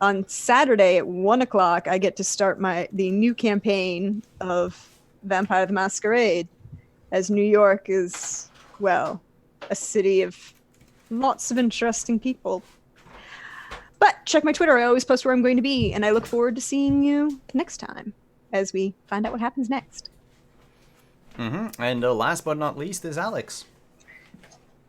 Speaker 4: on Saturday at 1 o'clock, I get to start the new campaign of Vampire the Masquerade, as New York is, well, a city of lots of interesting people. But check my Twitter. I always post where I'm going to be, and I look forward to seeing you next time as we find out what happens next.
Speaker 1: And last but not least is Alex.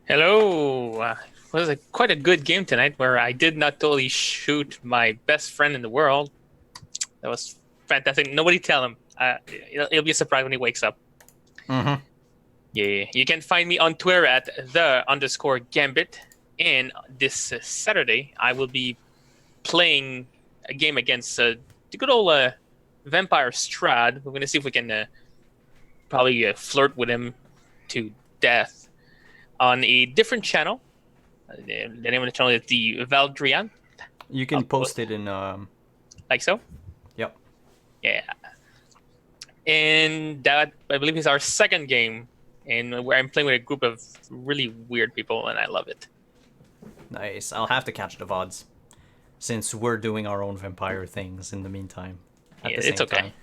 Speaker 3: Hello. It was quite a good game tonight where I did not totally shoot my best friend in the world. That was fantastic. Nobody tell him. It'll be a surprise when he wakes up. Yeah. You can find me on Twitter at _Gambit. And this Saturday, I will be playing a game against the good old Vampire Strahd. We're going to see if we can probably flirt with him to death on a different channel. The name of the channel is the Valdrian.
Speaker 1: You can post it in...
Speaker 3: Like so?
Speaker 1: Yep.
Speaker 3: Yeah. And that, I believe, is our second game, and where I'm playing with a group of really weird people, and I love it.
Speaker 1: Nice. I'll have to catch the VODs, since we're doing our own vampire things in the meantime.
Speaker 3: It's okay.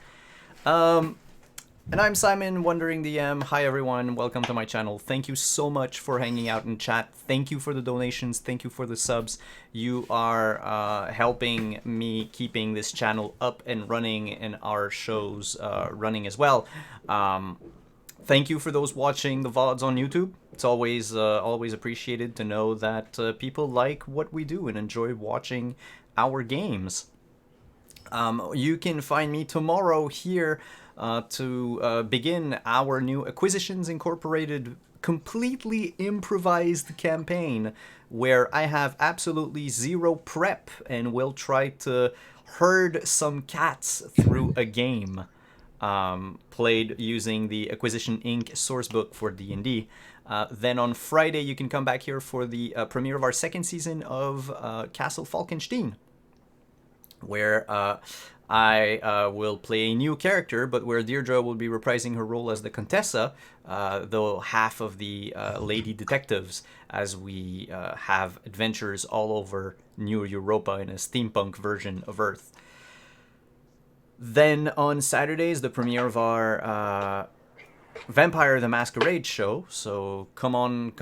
Speaker 1: And I'm Simon, Wandering DM. Hi everyone, welcome to my channel. Thank you so much for hanging out in chat. Thank you for the donations. Thank you for the subs. You are helping me keeping this channel up and running and our shows running as well. Thank you for those watching the VODs on YouTube. It's always appreciated to know that people like what we do and enjoy watching our games. You can find me tomorrow here to begin our new Acquisitions Incorporated completely improvised campaign where I have absolutely zero prep and will try to herd some cats through a game played using the Acquisition Inc. sourcebook for D&D. Then on Friday you can come back here for the premiere of our second season of Castle Falkenstein, where I will play a new character, but where Deirdre will be reprising her role as the Contessa, though half of the lady detectives, as we have adventures all over New Europa in a steampunk version of Earth. Then on Saturdays, the premiere of our Vampire the Masquerade show, so come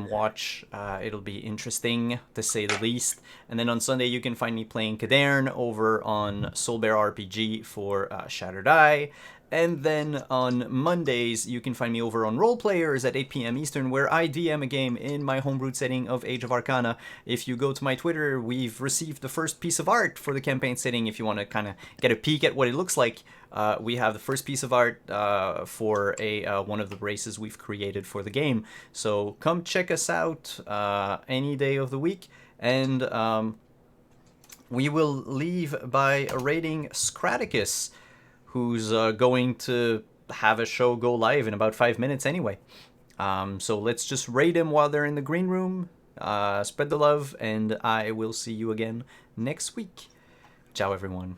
Speaker 1: watch. It'll be interesting to say the least. And then on Sunday you can find me playing Kadern over on Soul Bear RPG for Shattered Eye. And then on Mondays you can find me over on Role Players at 8 p.m. Eastern, where I DM a game in my homebrewed setting of Age of Arcana. If you go to my Twitter, we've received the first piece of art for the campaign setting. If you want to kind of get a peek at what it looks like, we have the first piece of art for one of the races we've created for the game. So come check us out any day of the week. And we will leave by rating Scraticus, who's going to have a show go live in about 5 minutes anyway. So let's just raid him while they're in the green room. Spread the love, and I will see you again next week. Ciao, everyone.